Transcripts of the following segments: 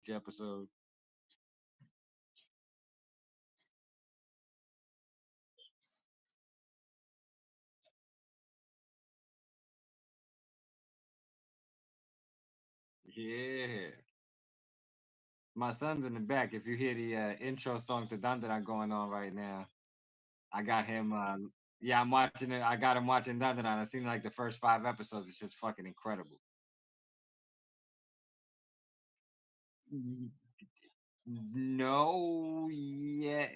each episode. Yeah. My son's in the back. If you hear the intro song to Dandadan going on right now, I got him. Yeah, I'm watching it. I got him watching Dandadan. I've seen like the first 5 episodes. It's just fucking incredible. Y- No, yeah,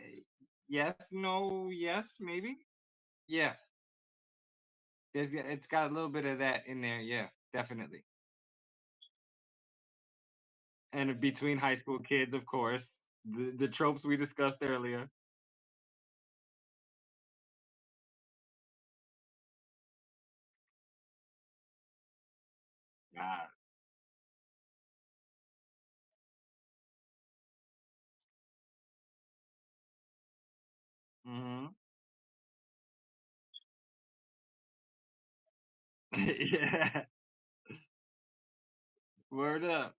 yes, no, yes, maybe. Yeah, it's got a little bit of that in there. Yeah, definitely. And between high school kids, of course, the tropes we discussed earlier. Ah, mm-hmm. Yeah, word up.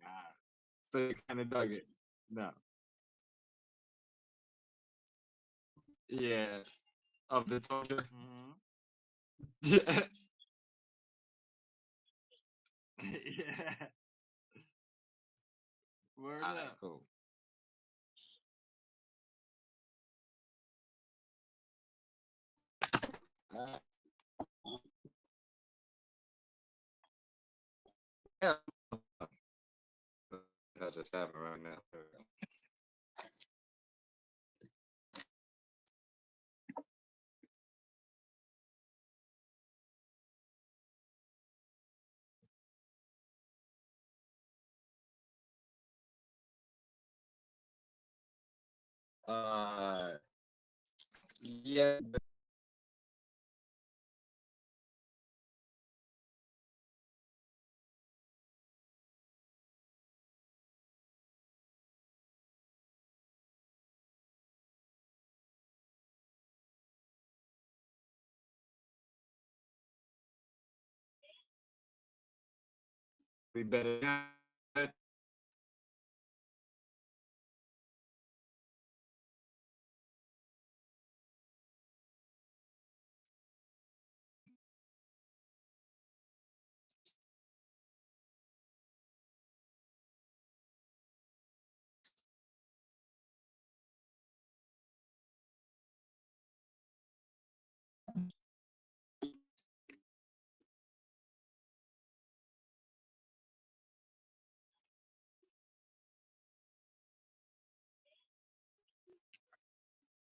Ah, so you kind of dug it. No. Yeah, of the soldier. Mhm. Yeah. Word All right, up. Cool. Uh, yeah, I just have it right now. Uh, yeah, we better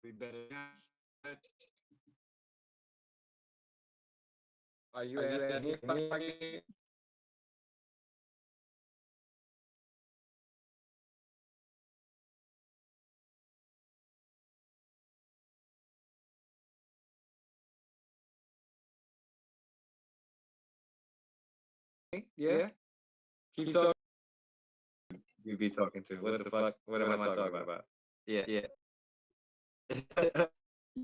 we better. Are you asking if I can? Yeah. Keep talking. You be talking to. What the fuck? What am I talking about? Yeah. Yeah.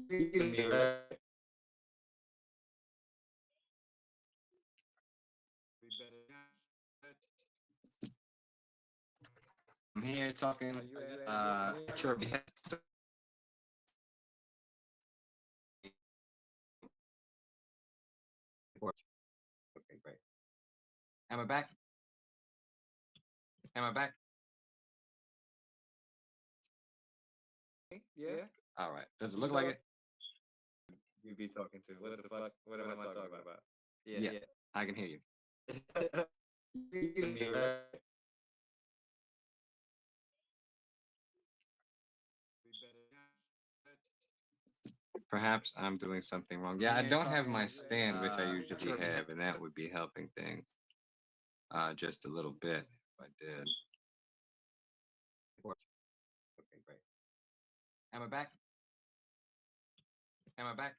You hear me, right? We better. I'm here talking. Sure. Okay, great. Am I back? Am I back? Yeah. All right. Does it look like it? You be talking to. What the fuck? What am I talking about? Yeah. Yeah. I can hear you. You hear me, right? Perhaps I'm doing something wrong. Yeah, I don't have my stand, which I usually have, and that would be helping things just a little bit if I did. Okay, great. Am I back? Am I back?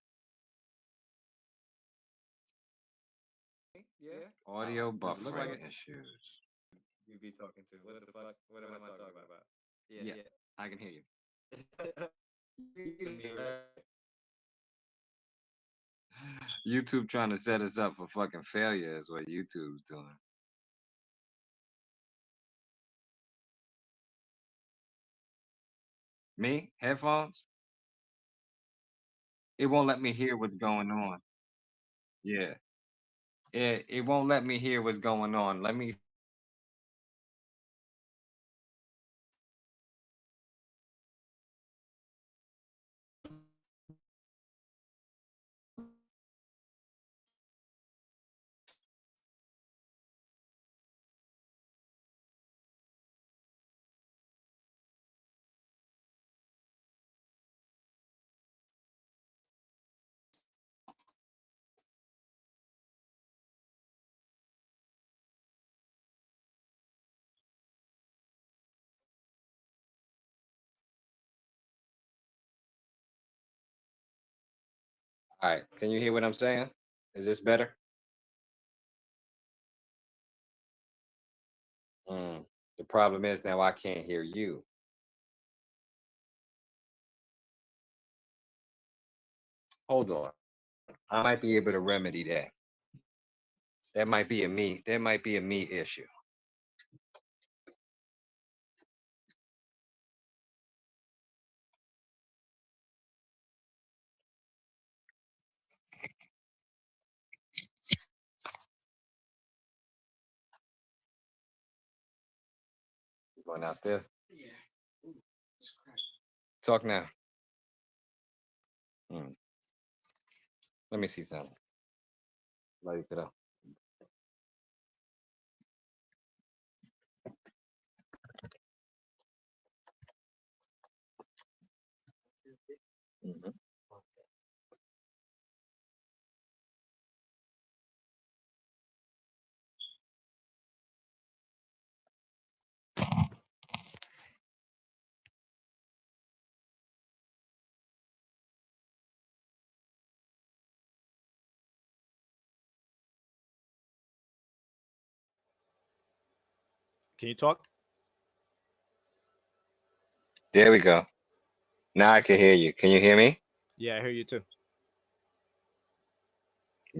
Audio Does it look like buffering it? issues. You be talking to? What the fuck? What am I talking about? Yeah, I can hear you. You me, right? YouTube trying to set us up for fucking failure is what YouTube's doing. Me? Headphones? It won't let me hear what's going on. Yeah. It won't let me hear what's going on. Let me All right. Can you hear what I'm saying? Is this better? Mm. The problem is now I can't hear you. Hold on. I might be able to remedy that. That might be a me. That might be a me issue. You going downstairs? Talk now. Mm. Let me see something. Light it up. Mhm. Can you talk? There we go. Now I can hear you. Can you hear me? Yeah, I hear you too.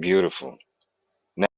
Beautiful. Now,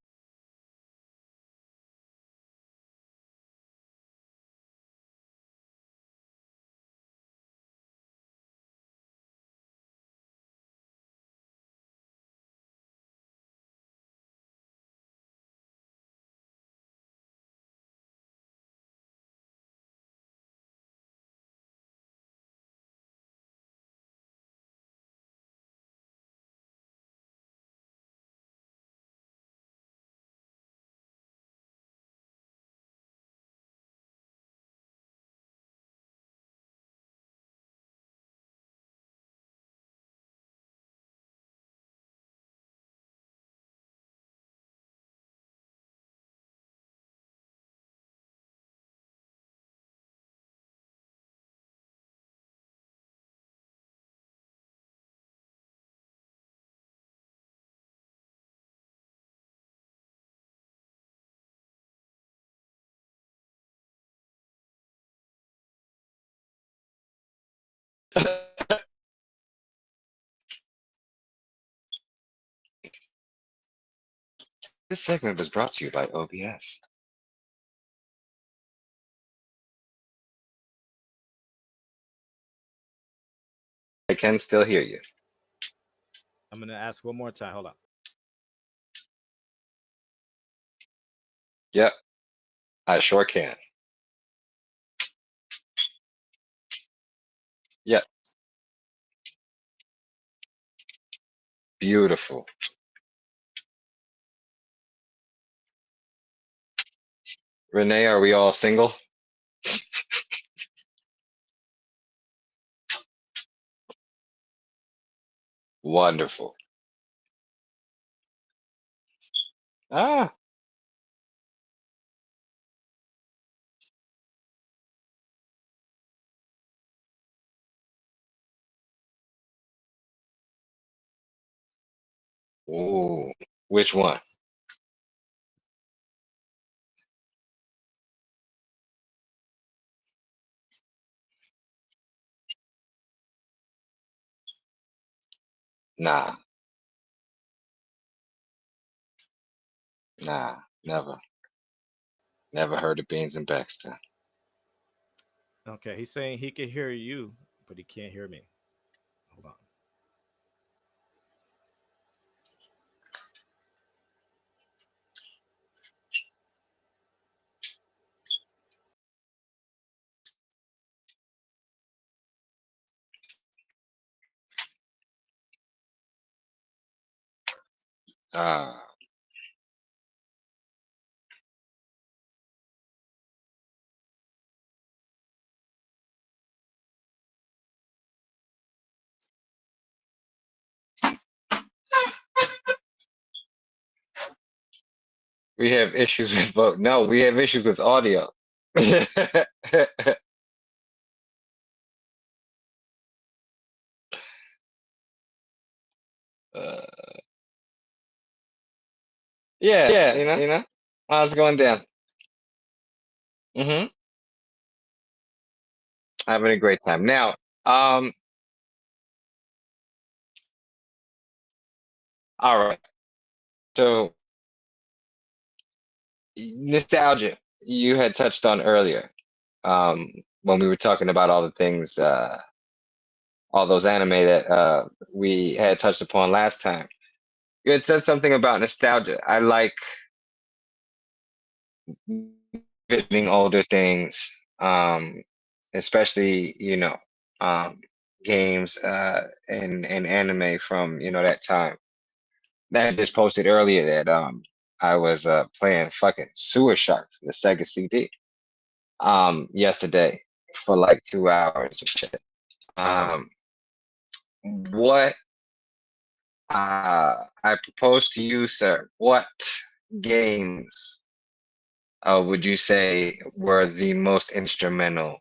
this segment was brought to you by OBS. I can still hear you. I'm gonna ask one more time. Hold on. Yep, I sure can. Yep, beautiful. Renee, are we all single? Wonderful. Ah, ooh, which one? Nah, nah, never. Never heard of Beans and Baxter. Okay, he's saying he can hear you, but he can't hear me. Hold on. Uh, we have issues with both. No, we have issues with audio. uh, yeah, how's it going down? Mm-hmm. Having a great time. Now, um, all right. So nostalgia you had touched on earlier, when we were talking about all the things, all those anime that we had touched upon last time. You had said something about nostalgia. I like visiting older things, especially um, games and anime from that time. I had just posted earlier that I was playing fucking Sewer Shark for the Sega CD yesterday for like 2 hours and shit. Um, what I propose to you, sir, what games would you say were the most instrumental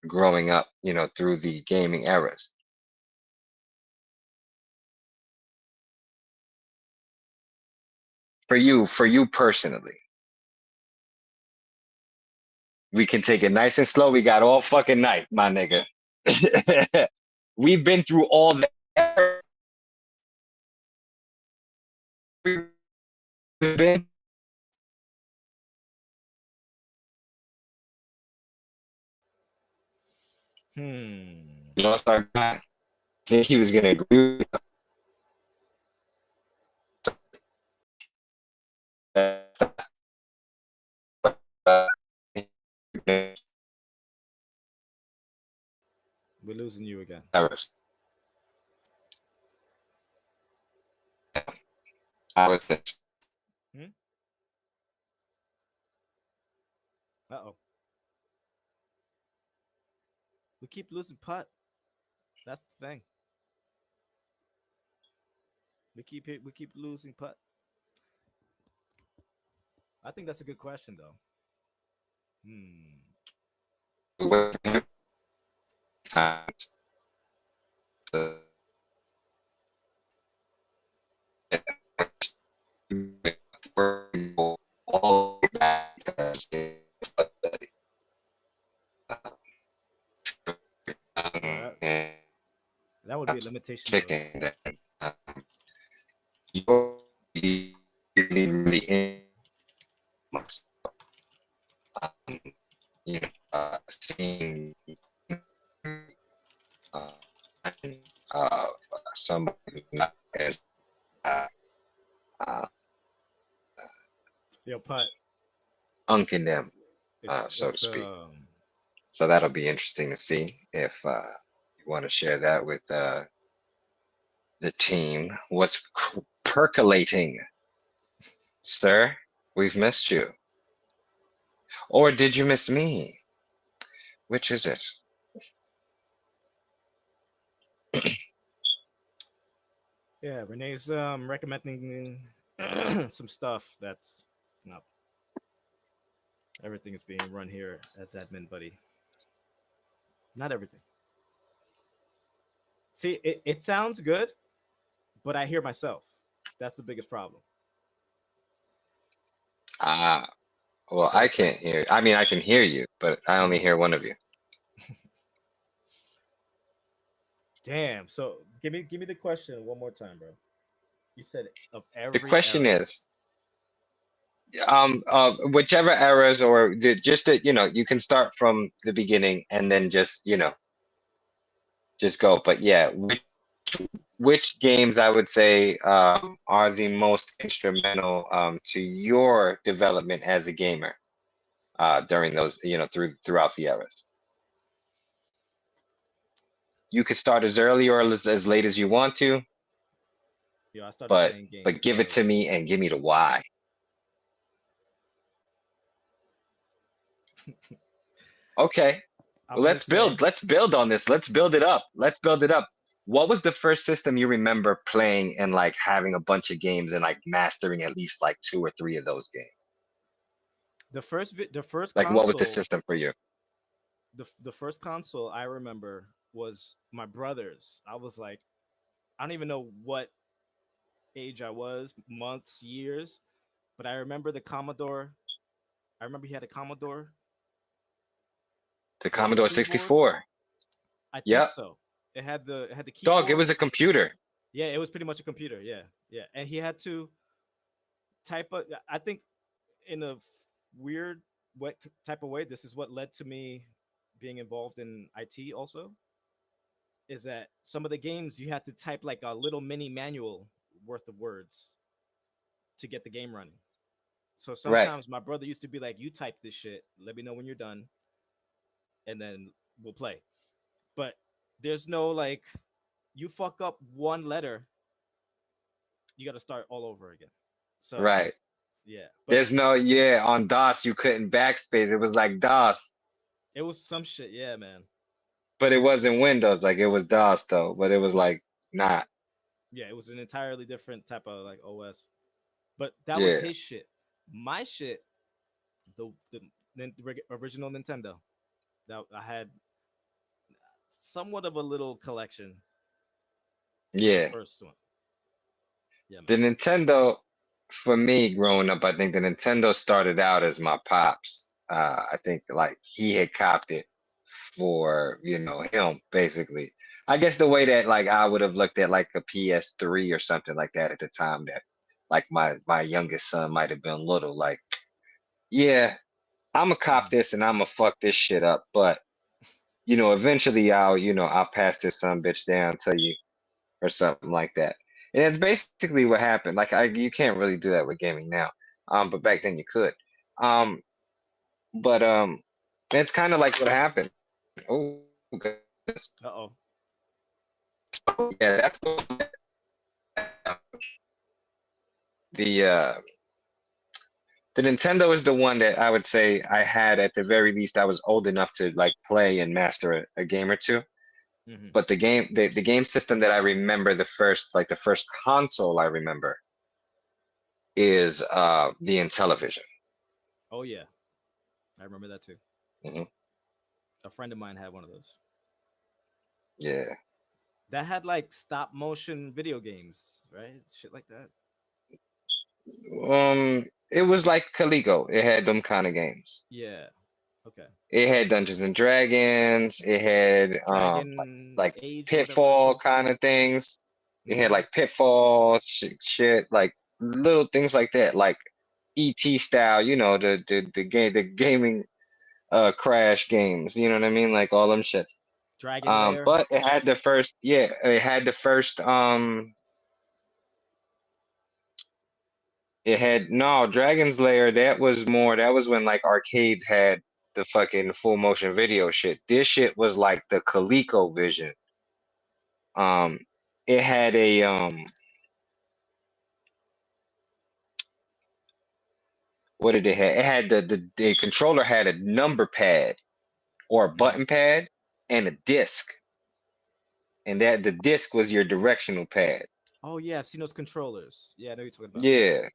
growing up, through the gaming eras? For you personally. We can take it nice and slow. We got all fucking night, my nigga. We've been through all that. We've been Hmm. lost our guy. I think he was gonna agree with that. Uh, We're losing you again. eras. I would think. Hmm? Uh oh. We keep losing putt. That's the thing. We keep losing putt. I think that's a good question though. Hmm. Times. All back because Well, and that would be a limitation of. chicken that you're really in um, seeing uh, uh, somebody who's not as uh, uh, Yo, putt. unking them, It's so to it's speak. So that'll be interesting to see if you want to share that with the team. What's percolating, sir? We've missed you. Or did you miss me? Which is it? yeah. Renee's recommending some stuff that's not everything is being run here as admin, buddy. Not everything. See, it sounds good, but I hear myself. That's the biggest problem. Ah, well, So I I'm trying. can't hear. I mean, I can hear you, but I only Mhm. hear one of you. Damn. So give me the question one more time, bro. You said of The every question era. is, whichever eras or just that, you can start from the beginning and then just go. But yeah, which games I would say are the most instrumental to your development as a gamer during those, throughout the eras. You could start as early or as late as you want to, Yo, I started but playing games but give it to early. me and give me the why. Okay. I'm Well, gonna let's say build. Let's build on this. Let's build it up. Let's build it up. What was the first system you remember playing and like having a bunch of games and like mastering at least like two or three of those games? the first Like, what was the console system for you? the first console I remember was my brother's. I was like, I don't even know what age I was, months, years, but I remember the Commodore. I remember he had a Commodore The with the Commodore keyboard. 64. I think Yep. so. It had the Dog, it keyboard. was a computer. Yeah, it was pretty much a computer. Yeah, yeah, and he had to type a. I think in a weird what type of way. This is what led to me being involved in IT. Also, is that some of the games you had to type like a little mini manual worth of words to get the game running. So Right. sometimes my brother used to be like, "You type this shit. Let me know when you're done, and then we'll play." But there's no like, you fuck up one letter, you got to start all over again. So Right. yeah, but There's no, yeah, on DOS you couldn't backspace. It was like DOS, it was some shit. Yeah, man. but it wasn't Windows. Like it was DOS though, but it was like not. Yeah, it was an entirely different type of like OS. But that was Yeah. his shit. My shit, the original Nintendo. That I had somewhat of a little collection. Was the Yeah. first one. Yeah, man. The Nintendo, for me growing up, I think the Nintendo started out as my pops. I think like he had copped it for, him basically. I guess the way that like I would have looked at like a PS3 or something like that at the time that like my youngest son might have been little, like, yeah, I'm a cop Mhm. this and I'm a fuck this shit up, but eventually I'll pass this son bitch down to you or something like that. And it's basically what happened. Like you can't really do that with gaming now. But back then you could. Um, but it's kind of like what happened. Oh goodness. Uh oh. Yeah, that's the uh the Nintendo is the one that I would say I had at the very least I was old enough to like play and master a game or two. Hmm. But the game system that I remember the first console I remember is the Intellivision. Oh yeah, I remember that too. Hmm. A friend of mine had one of those. Yeah. That had like stop motion video games, right? Shit like that. It was like Calico. It had them kind of games. Yeah. Okay. It had Dungeons and Dragons. It had Dragon like Age, whatever it's Pitfall called. kind of things. It had Hmm. like Pitfall shit, like little things like that, like ET style. The gaming crash games. You know what I mean? Like all them shits. Dragon Lair. But it had the first, yeah, it had the first It had no Dragon's Lair. That was when like arcades had the fucking full motion video shit. This shit was like the Coleco vision. Um, it had a what did it have? It had the controller had a number pad or a Hmm. button pad and a disc, and that the disc was your directional pad. Oh yeah, I've seen those controllers. Yeah, I know you're talking about. Yeah,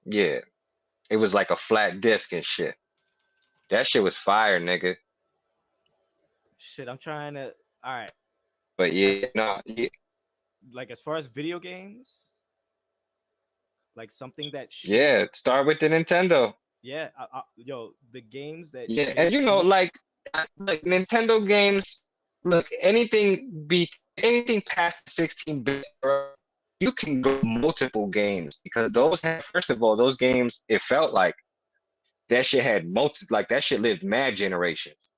yeah. It was like a flat disc and shit. That shit was fire, nigga. Shit, I'm trying to. All right, But yeah, as no, yeah, like as far as video games, like something that shaped. yeah. Start with the Nintendo. Yeah, yo, the games that Yeah, and shaped me. like Nintendo games, look, anything beats anything past the 16-bit era, you can go multiple games because those had, first of all, those games, it felt like that shit had like that shit lived mad generations.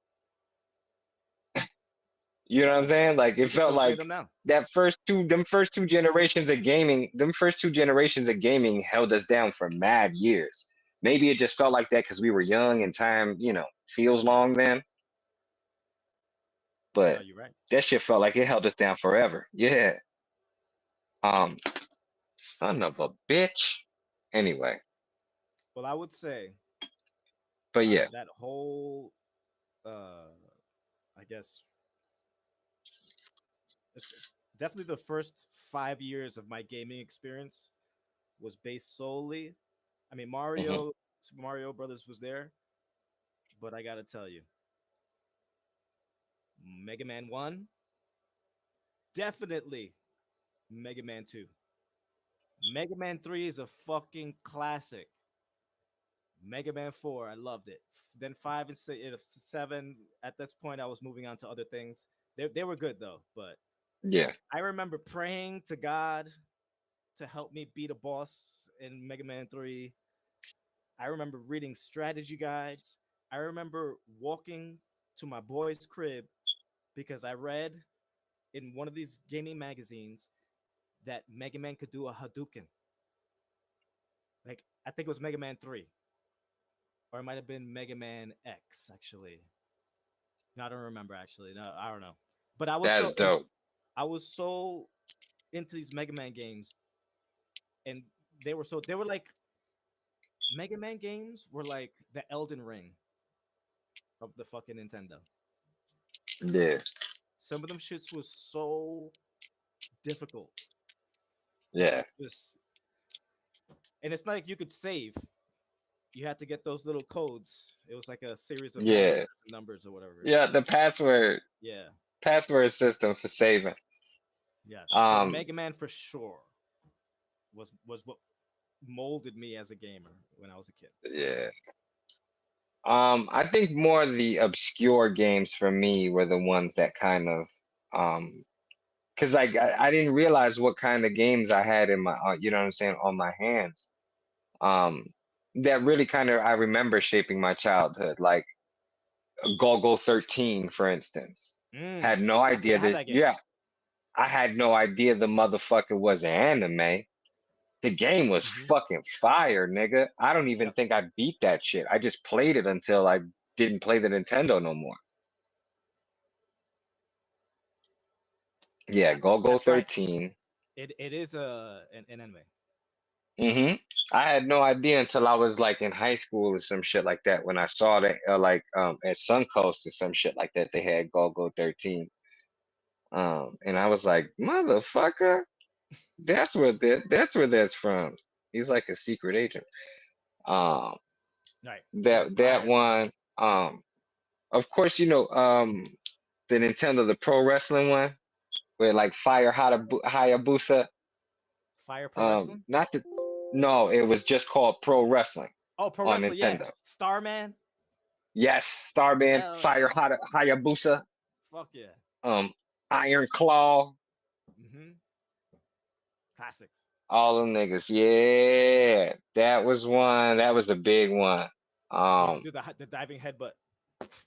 You know what I'm saying? Like it You can felt still play like them now. them first two generations of gaming, held us down for mad years. Maybe it just felt like that because we were young and time, feels long then. No, But you're right. that shit felt like it held us down forever. Yeah. Um, son of a bitch. Anyway, Well, I would say but out yeah. of that whole, I guess, it's definitely the first 5 years of my gaming experience was based solely. I mean, Mhm. Super Mario Brothers was there, but I gotta tell you, Mega Man 1, definitely Mega Man 2. Mega Man 3 is a fucking classic. Mega Man 4, I loved it. Then 5 and 7, at this point, I was moving on to other things. They were good though, but Yeah. I remember praying to God to help me beat a boss in Mega Man 3. I remember reading strategy guides. I remember walking to my boy's crib because I read in one of these gaming magazines that Mega Man could do a Hadouken. Like, I think it was Mega Man 3, or it might have been Mega Man X, actually. No, I don't remember actually. No, I don't know. But That's dope. I was so into these Mega Man games, and they were like Mega Man games were like the Elden Ring of the fucking Nintendo. Yeah. Some of them shits was so difficult. Yeah. Just and it's not like you could save. You had to get those little codes. It was like a series of letters Yeah. and numbers or whatever. Yeah. The Yeah. password system for saving. Yes. So Um, Mega Man for sure was what molded me as a gamer when I was a kid. yeah. I think more of the obscure games for me were the ones that kind of, because I didn't realize what kind of games I had in my, you know what I'm saying, on my hands. Um, that really kind of I remember shaping my childhood, like Golgo 13, for instance. Had no I think idea I had that, that game. yeah, I had no idea the motherfucker was an anime. The game was fucking fire, nigga. I don't even Yep. think I beat that shit. I just played it until I didn't play the Nintendo no more. Yeah, Golgo That's right. 13. It is an anime. hmm I had no idea until I was like in high school or some shit like that when I saw that like at Suncoast or some shit like that they had Golgo 13. And I was like, motherfucker, that's where that's from. He's like a secret agent. Um, Right. So it's that fire. So one. Of course, the Nintendo, the pro wrestling one, where like Fire Hayabusa. Fire Pro Wrestling. Not the No, it was just called Pro Wrestling Oh, Pro on Wrestling. Yeah. Nintendo. Starman. Yes, Starband, Hell Fire yeah. Hayabusa, Fuck yeah. um, Iron Claw, Mm-hmm. Classics. all them niggas. Yeah, that was one. That was the big one. You used to Um, do the diving headbutt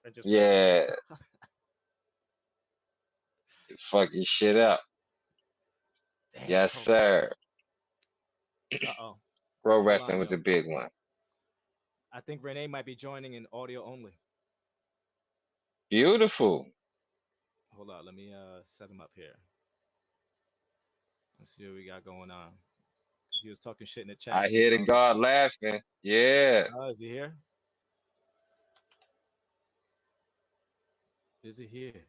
and just yeah, fuck your shit up. damn Yes, Pro. sir. Uh-oh. Pro Hold on, wrestling was yo. a big one. I think Renee might be joining in audio only. Beautiful. Hold on, let me set him up here. Let's see what we got going on. Because he was talking shit in the chat. I hear the God laughing. Yeah, Oh, is he here? Is he here?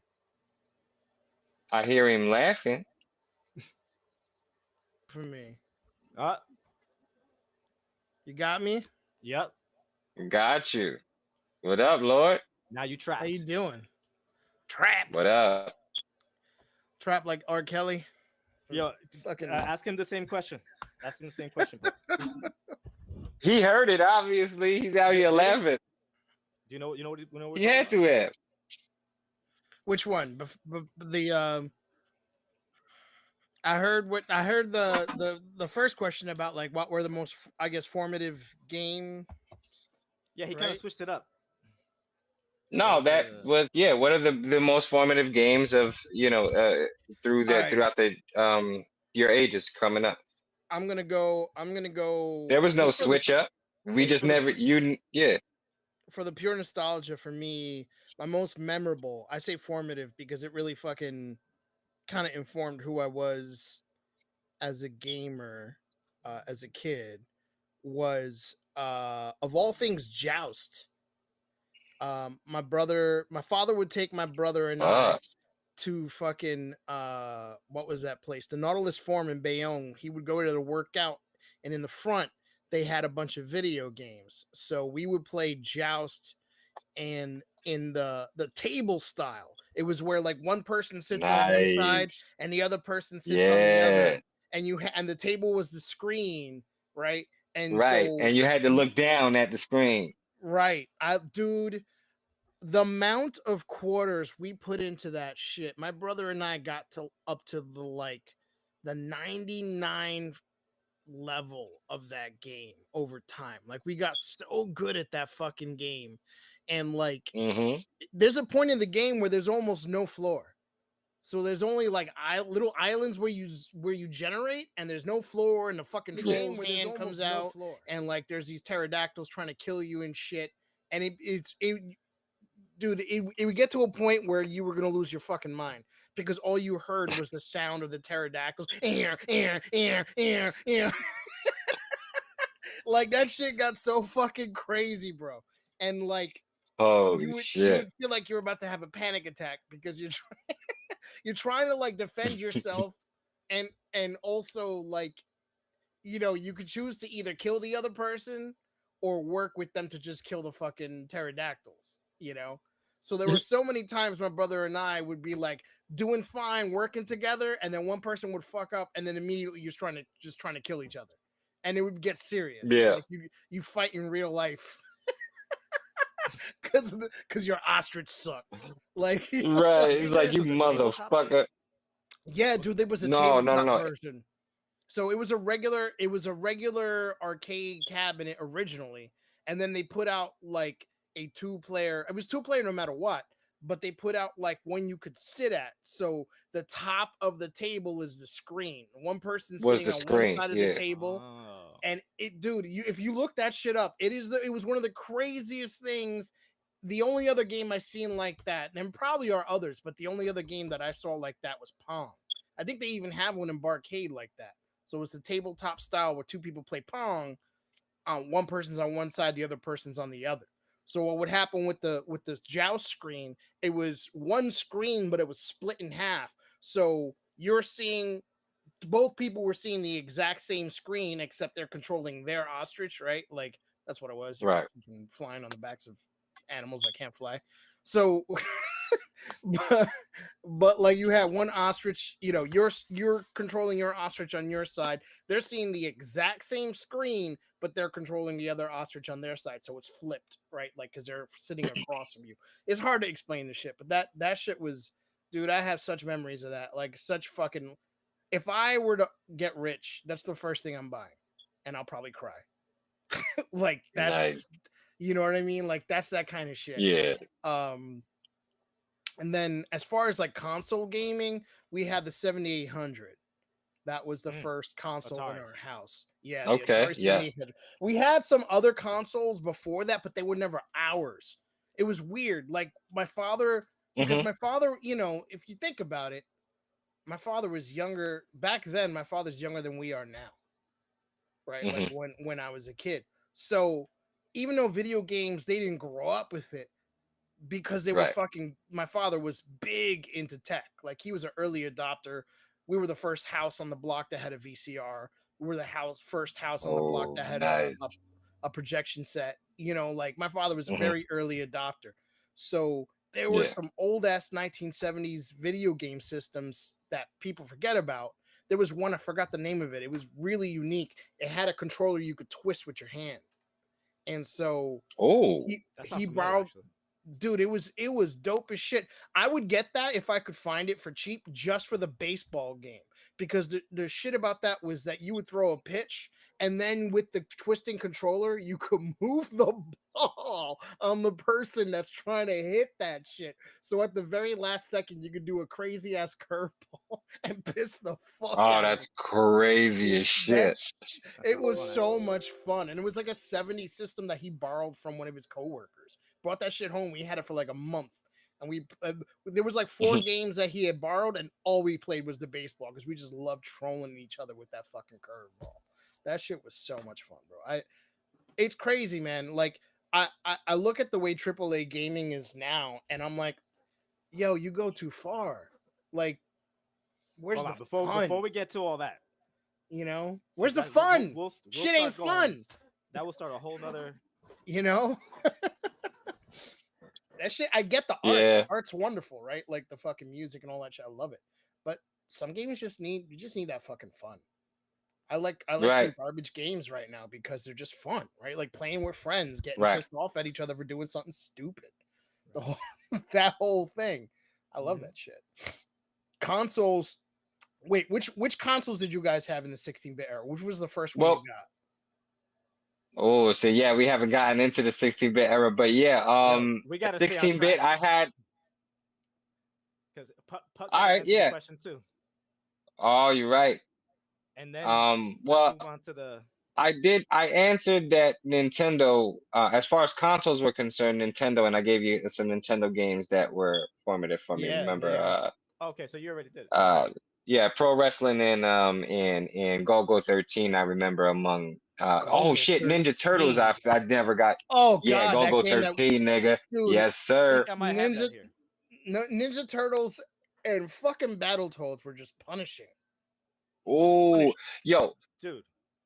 I hear him laughing. For me. Uh, You got me? yep. Got you. What up, Lord? Now you How trapped. you doing? Trap. What up? Trap like R. Kelly. Yo, Fucking ask him the same question. Ask him the same question, bro. He heard it, obviously. He's out here Did he? laughing. Do you know what He we're talking had about? to have. which one? The I heard the first question about like what were the most I guess formative game. Yeah, he kind Right? of switched it up. No, was, that uh, was yeah. What are the most formative games of through All the right. throughout the your ages coming up? I'm gonna go. I'm gonna go There was no just for the switch up. We just for the never you yeah. for the pure nostalgia for me. My most memorable. I say formative because it really fucking kind of informed who I was as a gamer, as a kid. Was of all things Joust. My father would take my brother and I Fuck. to fucking what was that place? The Nautilus Forum in Bayonne. He would go to the workout, and in the front they had a bunch of video games. So we would play Joust, and in the table style, it was where like one person sits on one side Nice. and the other person sits on the Yeah. other, and and the table was the screen, right? And Right. so And you had to look down at the screen. right, dude, the amount of quarters we put into that shit. My brother and I got to up to the 99 level of that game over time. Like we got so good at that fucking game. And like Mm-hmm. there's a point in the game where there's almost no floor. So there's only like little islands where you generate, and there's no floor, and the fucking troll's hand comes out, and like there's these pterodactyls trying to kill you and shit. And dude, it would get to a point where you were gonna lose your fucking mind because all you heard was the sound of the pterodactyls. Like that shit got so fucking crazy, bro. And like Holy you shit. would feel like you're about to have a panic attack because you're trying to like defend yourself, and also like you could choose to either kill the other person or work with them to just kill the fucking pterodactyls. So there were so many times my brother and I would be like doing fine, working together, and then one person would fuck up, and then immediately you're trying to kill each other, and it would get serious. Yeah. Like you fight in real life because your ostrich sucked. Like Right. Did you It's say like this you was a tabletop game? motherfucker. yeah, dude, there was a No, no, tabletop no. version. So it was a regular arcade cabinet originally, and then they put out like a two-player. It was two-player no matter what, but they put out like one you could sit at. So the top of the table is the screen. One person Was sitting the on one screen. side of the Yeah. table, Oh. and dude, if you look that shit up, it was one of the craziest things. The only other game I seen like that, and probably are others, but the only other game that I saw like that was Pong. I think they even have one in Barcade like that. So it's the tabletop style where two people play Pong. One person's on one side, the other person's on the other. So what would happen with the Joust screen? It was one screen, but it was split in half. So you're seeing both people were seeing the exact same screen, except they're controlling their ostrich, right? Like that's what it was. You're Right. flying on the backs of animals that can't fly. So but like you have one ostrich, you're controlling your ostrich on your side. They're seeing the exact same screen, but they're controlling the other ostrich on their side. So it's flipped, right? Like because they're sitting across from you. It's hard to explain the shit, but that shit was, dude. I have such memories of that. Like such fucking. If I were to get rich, that's the first thing I'm buying, and I'll probably cry. Like that's, Nice. you know what I mean? Like that's that kind of shit. Yeah. And then as far as like console gaming, we had the 7800. That was the first console in Atari. our house. Yeah, the Okay. Atari Yes. 7800. We had some other consoles before that, but they were never ours. It was weird. Like my father, because Mm-hmm. my father, if you think about it, my father was younger back then. My father's younger than we are now, right? Like Mm-hmm. when I was a kid. So even though video games, they didn't grow up with it, because they were Right. fucking. My father was big into tech. Like he was an early adopter. We were the first house on the block that had a VCR. We were the first house on the block Oh, that had nice. a projection set. Like my father was a Mm-hmm. very early adopter. So there were Yeah. some old ass 1970s video game systems that people forget about. There was one, I forgot the name of it. It was really unique. It had a controller you could twist with your hand. And so Oh. That he sounds familiar, borrowed, actually. dude, it was dope as shit. I would get that if I could find it for cheap, just for the baseball game, because the shit about that was that you would throw a pitch, and then with the twisting controller, you could move the ball on the person that's trying to hit that shit. So at the very last second, you could do a crazy ass curveball and piss the fuck Oh, out of that's them. crazy as That shit. it was fun, so much fun, and it was like a 70s system that he borrowed from one of his coworkers. Brought that shit home. We had it for like a month, and there was like 4 games that he had borrowed, and all we played was the baseball because we just loved trolling each other with that fucking curveball. That shit was so much fun, bro. It's crazy, man. Like I look at the way AAA gaming is now, and I'm like, yo, you go too far. Like, where's Hold the on, fun? before we get to all that, You know, where's the that- fun? we'll Shit start ain't going- fun. That will start a whole nother. You know, that shit. I get the art. Yeah. The art's wonderful, right? Like the fucking music and all that shit. I love it. But some games just need that fucking fun. I like some Right. garbage games right now because they're just fun, right? Like playing with friends, getting Right. pissed off at each other for doing something stupid. The whole that whole thing. I love that shit. Consoles. Wait, which consoles did you guys have in the 16-bit era? Which was the first one Well, you got? Oh, so yeah, we haven't gotten into the 16-bit era, but yeah, we gotta stay on 16-bit, track. I had. Because Putt got All to right, answer the yeah. question too, Oh, you're right. and then Well, let's move on to the. I answered that Nintendo, as far as consoles were concerned, Nintendo, and I gave you some Nintendo games that were formative for me. Yeah, Remember, yeah. Okay, so you already did it. yeah, Pro Wrestling and Go-Go 13, I remember among oh Go-Go shit, Ninja Turtles, 13. I never got. Oh Yeah, god, that Go-Go game that 13, nigga. dude, Yes, I sir. think I might have Ninja that here. Ninja Turtles and fucking Battletoads were just punishing. Oh, yo, Dude,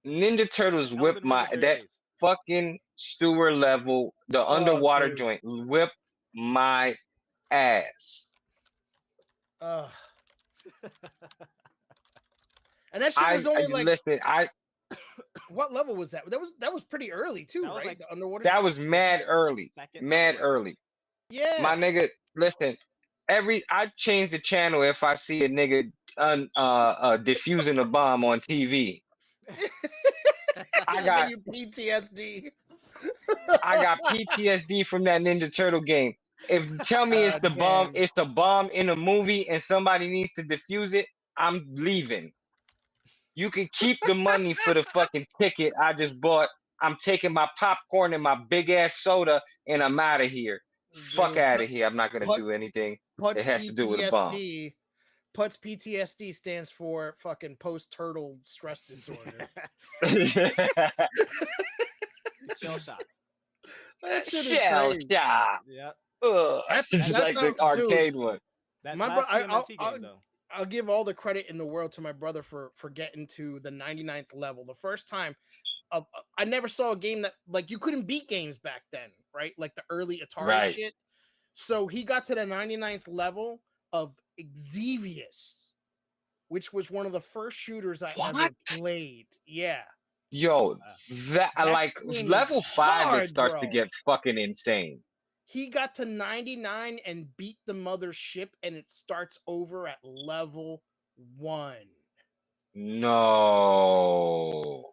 Ninja Turtles Elden whipped Ring my of their that days. fucking sewer level, the Oh, underwater dude. joint whipped my ass. Ugh. And that shit was only like Listen, what level was that? That was pretty early too, That was right? like- The underwater. that shit? was mad early, Second mad level, I think. early. Yeah. My nigga, listen, I change the channel if I see a nigga diffusing a bomb on TV. I It'll got give you PTSD. I got PTSD from that Ninja Turtle game. Tell me it's the bomb, damn. it's a bomb in a movie and somebody needs to defuse it, I'm leaving. You can keep the money for the fucking ticket I just bought. I'm taking my popcorn and my big ass soda and I'm out of here. Fuck Dude, out of here. I'm not gonna Put- do anything. Put's It has to do with a bomb. PTSD. Put's PTSD stands for fucking post-turtle stress disorder. Shell shots. That shit is Shell crazy. shot. Yeah. Ugh. That's It's like the not- dude. arcade one. That My last bro- TMNT game though. I'll give all the credit in the world to my brother for getting to the 99th level. The first time, I never saw a game that like you couldn't beat games back then, right? Like the early Atari Right. shit. So he got to the 99th level of Xevious, which was one of the first shooters I ever What? played. Yeah. Yo, that That like game is level 5 hard, it starts to bro. get fucking insane. He got to 99 and beat the mothership, and it starts over at level 1. No.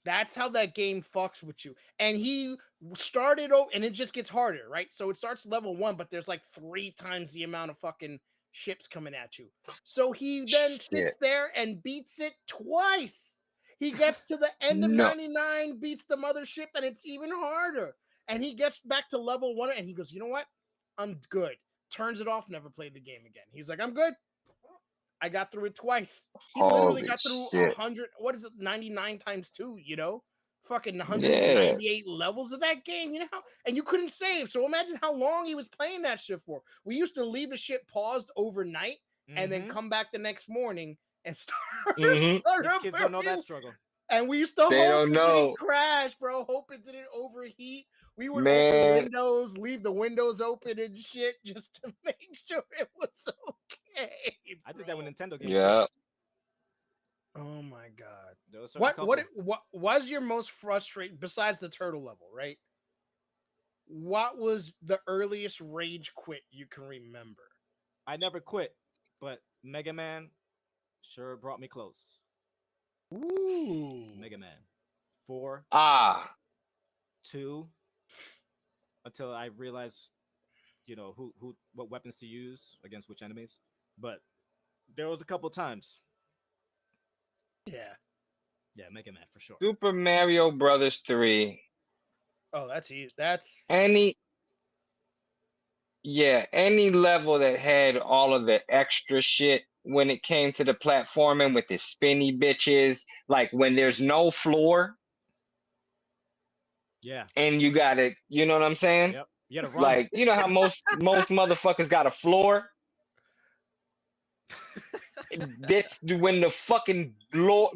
That's how that game fucks with you. And he started over, and it just gets harder, right? So it starts level 1, but there's like 3 times the amount of fucking ships coming at you. So he then sits Shit. there and beats it twice. He gets to the end of No. 99, beats the mothership, and it's even harder. And he gets back to level 1, and he goes, you know what? I'm good. Turns it off, never played the game again. He's like, I'm good. I got through it twice. He literally Holy got through shit. 100. What is it? 99 times 2, you know? Fucking 198 levels of that game, you know? And you couldn't save. So imagine how long he was playing that shit for. We used to leave the shit paused overnight and then Mhm. come back the next morning and start. Mhm. start These up kids don't know that everything. struggle. And we used to They hope don't it know. didn't crash, bro. Hope it didn't overheat. We would open Man. windows, leave the windows open and shit just to make sure it was okay. I did that with bro. Nintendo games. Yeah. Oh my god. There was a certain couple. What was your most frustrating besides the turtle level, right? What was the earliest rage quit you can remember? I never quit, but Mega Man sure brought me close. Ooh. Mega Man 4, Ah, 2, until I realized, what weapons to use against which enemies. But there was a couple times. Yeah. Yeah, Mega Man for sure. Super Mario Brothers 3. Oh, that's easy. That's Any any level that had all of the extra shit when it came to the platforming with the spinny bitches, like when there's no floor Yeah. and you gotta, you know what I'm saying? Yep. You gotta run. Like, you know how most motherfuckers got a floor? That's when the fucking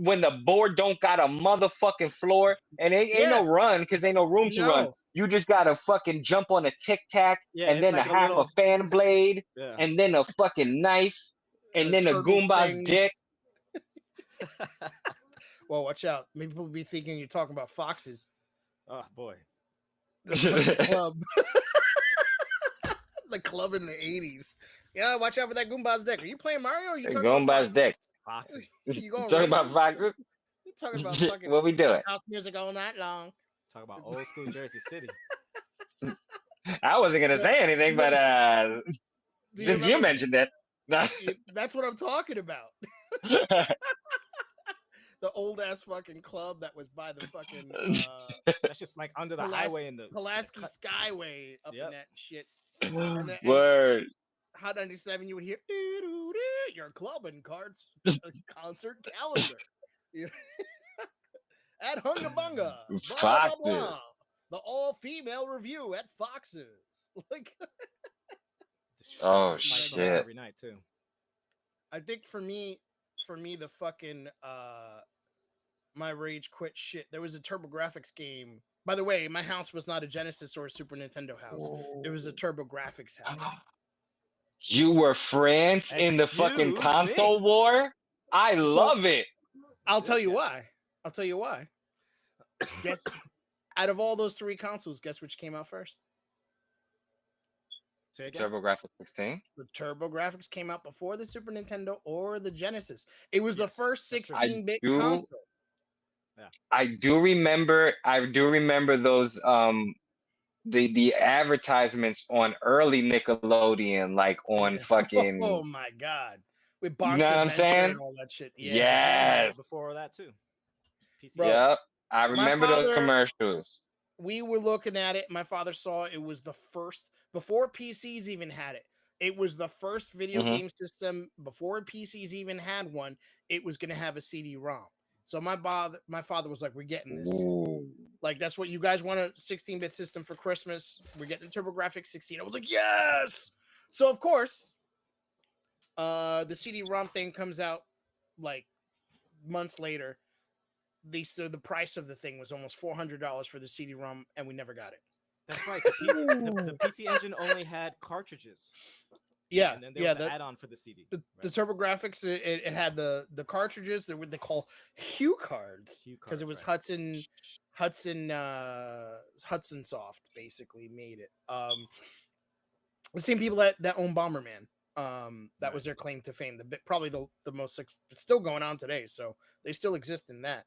when the board don't got a motherfucking floor and ain't no yeah. run because ain't no room to run. No. You just gotta fucking jump on a tic tac Yeah, and it's then a like a half a little. fan blade Yeah. and then a fucking knife and then a turtle Goomba's thing. dick. Well, watch out. Maybe people will be thinking you're talking about foxes. Oh boy. The fucking club. The club in the 80s. Yeah, watch out for that Goomba's deck. Are you playing Mario or are you talking about Goomba's foxes? dick. Foxes. You going Talking about Ranger? foxes? You talking about fucking What we doing? house music all night long. Talk about old school Jersey City. I wasn't gonna Yeah. say anything, but Do you since you remember mentioned it. that's what I'm talking about. The old ass fucking club that was by the fucking That's just like under the highway in the Pulaski cut. Skyway up Yep. in that shit. And Word. Hot 97, you would hear your club and carts concert calendar. You- At Hunga Bunga, blah, blah, blah, Foxes. blah. The all-female review at Fox's. Like, Oh Fight songs shit. every night too. I think for me, the fucking my rage quit shit. There was a TurboGrafx game. By the way, my house was not a Genesis or a Super Nintendo house. It was a TurboGrafx house. You were France in the fucking Excuse console me. war? I love it. I'll tell you guy. why. I'll tell you why. Guess out of all those 3 consoles, guess which came out first? Say again. TurboGrafx 16. The TurboGrafx came out before the Super Nintendo or the Genesis. It was the Yes, first that's true. 16-bit I do- console. I do remember those the advertisements on early Nickelodeon, like on fucking Oh my god. With you Box know what I'm Adventure saying? and all that shit. Japan Yeah. had Yes. it before that too. PC. Bro, Yep. I my remember those father- commercials. We were looking at it. My father saw it was the first before PCs even had it. It was the first video Mhm. game system before PCs even had one. It was going to have a CD-ROM. So my father was like, "We're getting this. Ooh. Like that's what you guys want, a 16-bit system for Christmas. We're getting TurboGrafx 16." I was like, "Yes!" So of course, the CD-ROM thing comes out like months later. So the price of the thing was almost $400 for the CD-ROM, and we never got it. That's right. The PC Engine only had cartridges. Yeah, And then there was an the add-on for the CD. the right? TurboGrafx it had the cartridges that they call Hue cards Hue because it was cards, Hudson Soft basically made it. The same people that own Bomberman. That was their claim to fame. Probably the most it's still going on today, so they still exist in that.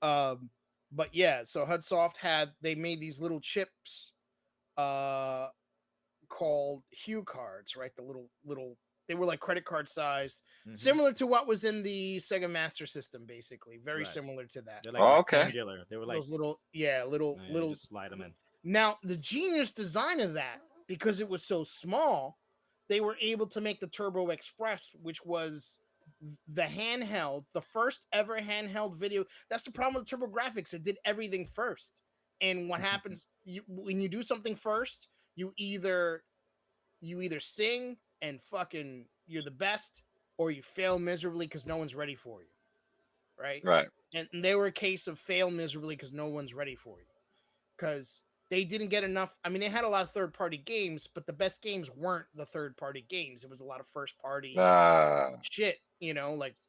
But yeah, so Hudsoft they made these little chips called Hue cards, right? The little they were like credit card sized, Mhm. similar to what was in the Sega Master System, basically. Very Right. similar to that. They're like Okay. rectangular. They were like Those little you just slide them in. Now, the genius design of that, because it was so small, they were able to make the Turbo Express, which was the handheld, the first ever handheld video. That's the problem with TurboGrafx. It did everything first. And what happens when you do something first, you either sing and fucking you're the best, or you fail miserably because no one's ready for you. Right? Right. And they were a case of fail miserably because no one's ready for you. Because they didn't get enough. I mean, they had a lot of third-party games, but the best games weren't the third-party games. It was a lot of first-party shit,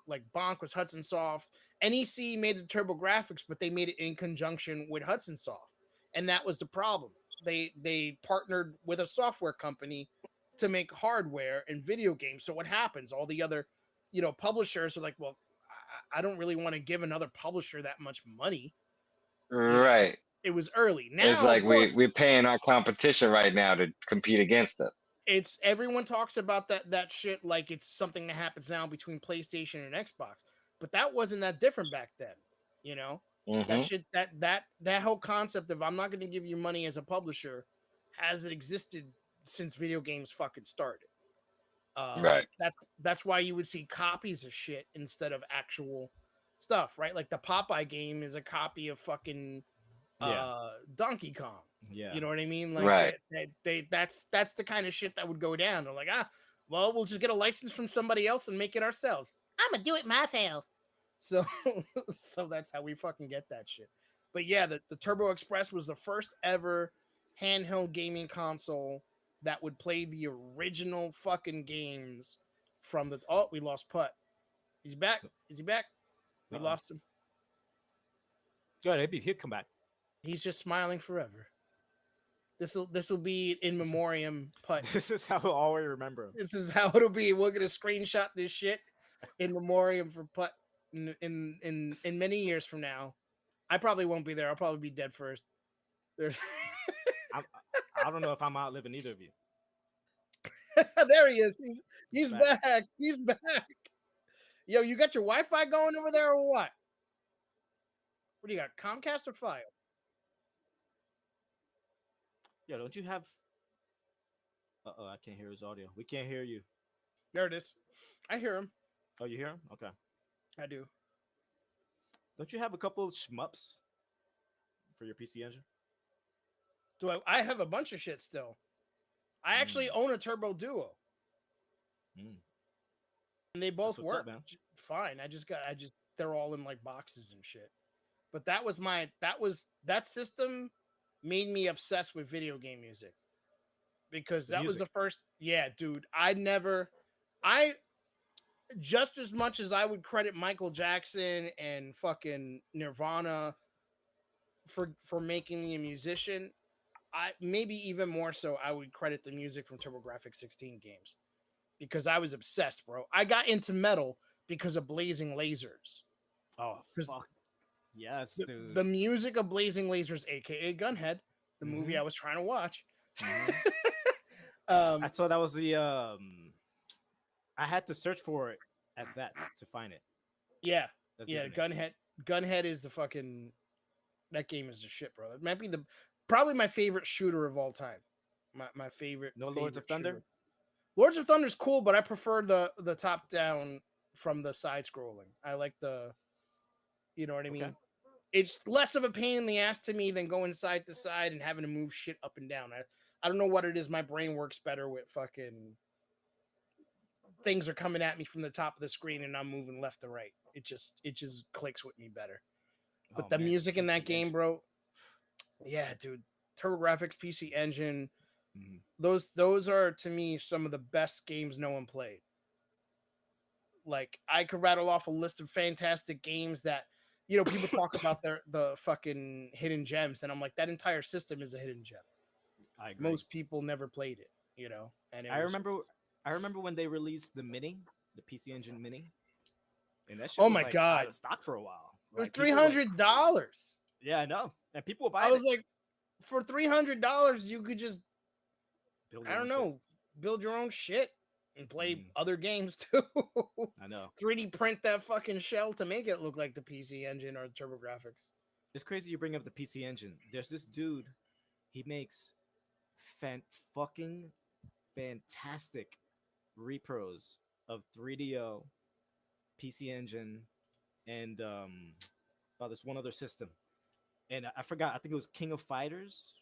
like Bonk was Hudson Soft. NEC made the TurboGrafx, but they made it in conjunction with Hudson Soft, and that was the problem. They partnered with a software company to make hardware and video games. So what happens? All the other publishers are like, well, I don't really want to give another publisher that much money. Right. It was early. Now, It's like of course, we're paying our competition right now to compete against us. it's everyone talks about that shit like it's something that happens now between PlayStation and Xbox, but that wasn't that different back then. That shit, that whole concept of I'm not going to give you money as a publisher has existed since video games fucking started. Right. That's why you would see copies of shit instead of actual stuff, right? Like the Popeye game is a copy of fucking Donkey Kong. Yeah. You know what I mean? Like Right. that's the kind of shit that would go down. They're like, well, we'll just get a license from somebody else and make it ourselves. I'm gonna do it myself. So so that's how we fucking get that shit. But yeah, the Turbo Express was the first ever handheld gaming console that would play the original fucking games from the. Oh, we lost Putt. He's back. Is he back? We lost him. Go ahead, he'll come back. He's just smiling forever. This will be in memoriam, Putt. This is how I'll always remember him. This is how it'll be. We're gonna screenshot this shit in memoriam for Putt in many years from now. I probably won't be there. I'll probably be dead first. There's. I don't know if I'm outliving either of you. There he is. He's back. He's back. Yo, you got your Wi-Fi going over there or what? What do you got? Comcast or Fire? Yeah, don't you have? I can't hear his audio. We can't hear you. There it is. I hear him. Oh, you hear him? Okay. I do. Don't you have a couple of shmups for your PC Engine? Do I have a bunch of shit still. I actually own a Turbo Duo. And they both work fine. They're all in like boxes and shit. But that system made me obsessed with video game music. Because that was the first, yeah, dude. Just as much as I would credit Michael Jackson and fucking Nirvana for making me a musician, maybe even more so, I would credit the music from TurboGrafx-16 games because I was obsessed, bro. I got into metal because of Blazing Lasers. Oh, fuck. Yes, dude. The music of Blazing Lasers, aka Gunhead, the movie I was trying to watch. I saw that was the I had to search for it as that to find it. Yeah. Gunhead is the fucking, that game is the shit, bro. It might be probably my favorite shooter of all time. My favorite. No Lords of Thunder? Shooter. Lords of Thunder's cool, but I prefer the top down from the side scrolling. I like you know what I mean? It's less of a pain in the ass to me than going side to side and having to move shit up and down. I don't know what it is. My brain works better with fucking things are coming at me from the top of the screen and I'm moving left to right. It just clicks with me better. But the music in that game, bro. Yeah, dude. TurboGrafx PC Engine. Those are to me some of the best games no one played. Like I could rattle off a list of fantastic games that people talk about the fucking hidden gems, and I'm like, that entire system is a hidden gem. I agree. Most people never played it, And I remember when they released the Mini, the PC Engine Mini, and that shit oh was my god, out of stock for a while. It was $300. Yeah, I know, and people were buying. I was like, for $300, you could just build your own shit and play other games too. I know. 3D print that fucking shell to make it look like the PC Engine or TurboGrafx. It's crazy you bring up the PC Engine. There's this dude, he makes fucking fantastic repros of 3DO, PC Engine, and this one other system. And I forgot, I think it was King of Fighters.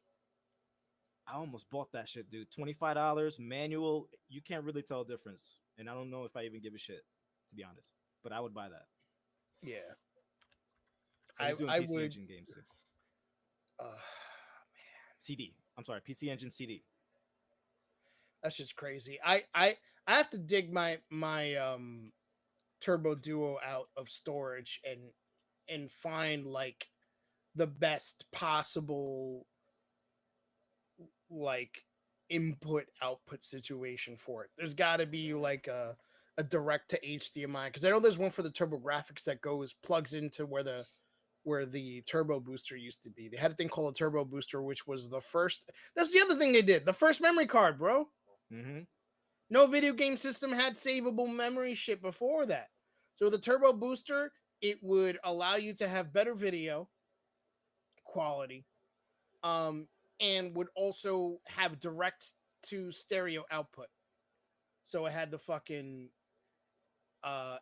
I almost bought that shit, dude. $25 manual. You can't really tell a difference. And I don't know if I even give a shit, to be honest. But I would buy that. Yeah. I doing PC would. Engine games too. Man. CD. I'm sorry, PC Engine CD. That's just crazy. I have to dig my Turbo Duo out of storage and find like the best possible like input output situation for it. There's got to be like a a direct to HDMI, because I know there's one for the TurboGrafx that plugs into where the turbo booster used to be. They had a thing called a turbo booster, which was the first. That's the other thing they did. The first memory card, bro. Mm-hmm. No video game system had savable memory shit before that. So the turbo booster, it would allow you to have better video quality, and would also have direct to stereo output. So it had the fucking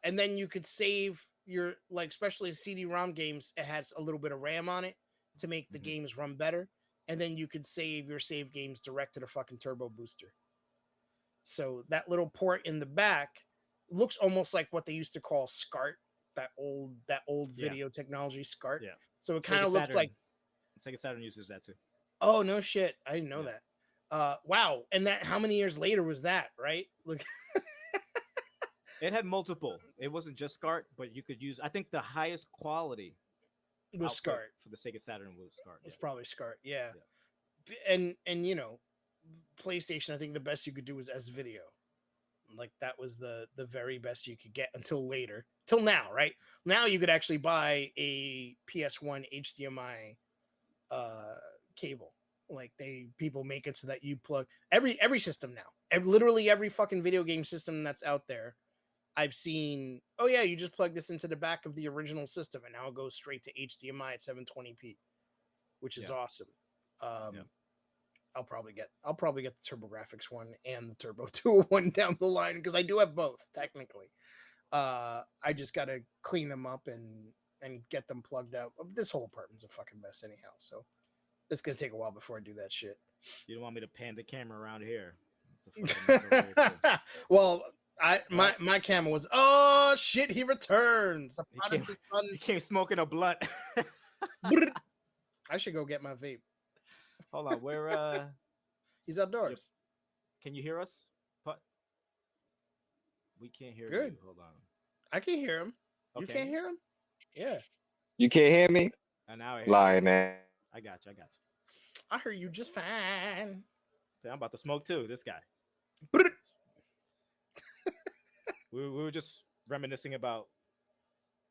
and then you could save your, like, especially CD-ROM games, it has a little bit of RAM on it to make the games run better, and then you could save your save games direct to the fucking turbo booster. So that little port in the back looks almost like what they used to call SCART, that old video technology SCART. Yeah. So it kind of looks like Sega Saturn uses that too. Oh no shit. I didn't know that. Wow. And that, how many years later was that, right? Look. It had multiple. It wasn't just SCART, but you could use, I think the highest quality was SCART for the Sega Saturn was SCART. It's probably SCART, yeah. And you know, PlayStation, I think the best you could do was S video. Like that was the very best you could get until later. Till now, right? Now you could actually buy a PS1 HDMI cable. Like people make it so that you plug every system now. Literally every fucking video game system that's out there. I've seen, oh yeah, you just plug this into the back of the original system and now it goes straight to HDMI at 720p, which is awesome. I'll probably get the TurboGrafx one and the Turbo 201 down the line, because I do have both technically. I just gotta clean them up and get them plugged out. This whole apartment's a fucking mess anyhow, so it's gonna take a while before I do that shit. You don't want me to pan the camera around here? It's a fucking mess over here, well, my camera was, oh shit, he returns. He came smoking a blunt. I should go get my vape. Hold on, where he's outdoors. Can you hear us? Putt? We can't hear Good. you. Hold on. I can hear him. Okay. You can't hear him? Yeah. You can't hear me? And now I hear Lie, man. I got you. I heard you just fine. I'm about to smoke too, this guy. we were just reminiscing about,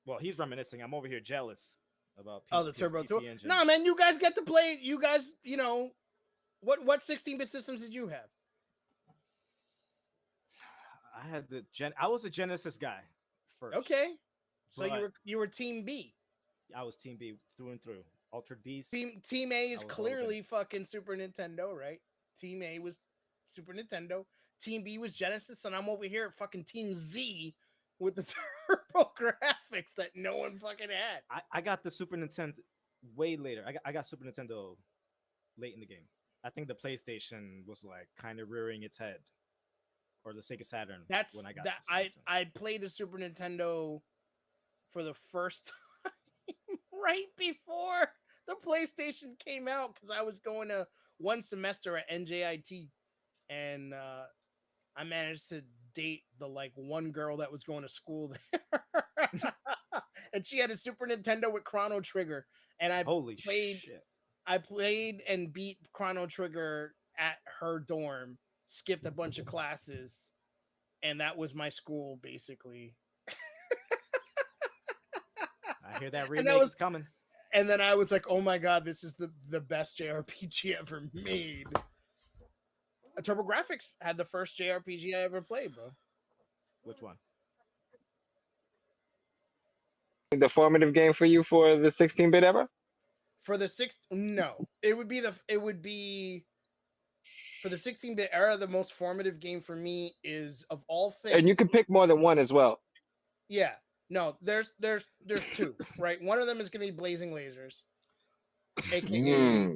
well, he's reminiscing. I'm over here jealous about the Turbo PC 2. engine. No, man, you guys get to play. You guys, you know, what 16-bit systems did you have? I had I was a Genesis guy first. Okay. So you were Team B. I was Team B through and through. Altered Beast. Team A is clearly fucking Super Nintendo, right? Team A was Super Nintendo. Team B was Genesis, and I'm over here at fucking Team Z with the turbo graphics that no one fucking had. I got the Super Nintendo way later. I got Super Nintendo late in the game. I think the PlayStation was like kind of rearing its head, or the Sega Saturn. That's when I got that. I played the Super Nintendo for the first time right before the PlayStation came out, because I was going to one semester at NJIT, and I managed to date the one girl that was going to school there. And she had a Super Nintendo with Chrono Trigger, and I played and beat Chrono Trigger at her dorm, skipped a bunch of classes, and that was my school basically. I hear that remake is coming. And then I was like, oh my god, this is the best JRPG ever made. TurboGrafx had the first JRPG I ever played, bro. Which one? The formative game for you for the 16-bit era? For the no. It would be for the 16-bit era, the most formative game for me is, of all things. And you can pick more than one as well. Yeah. No, there's two, right? One of them is gonna be Blazing Lasers. AKA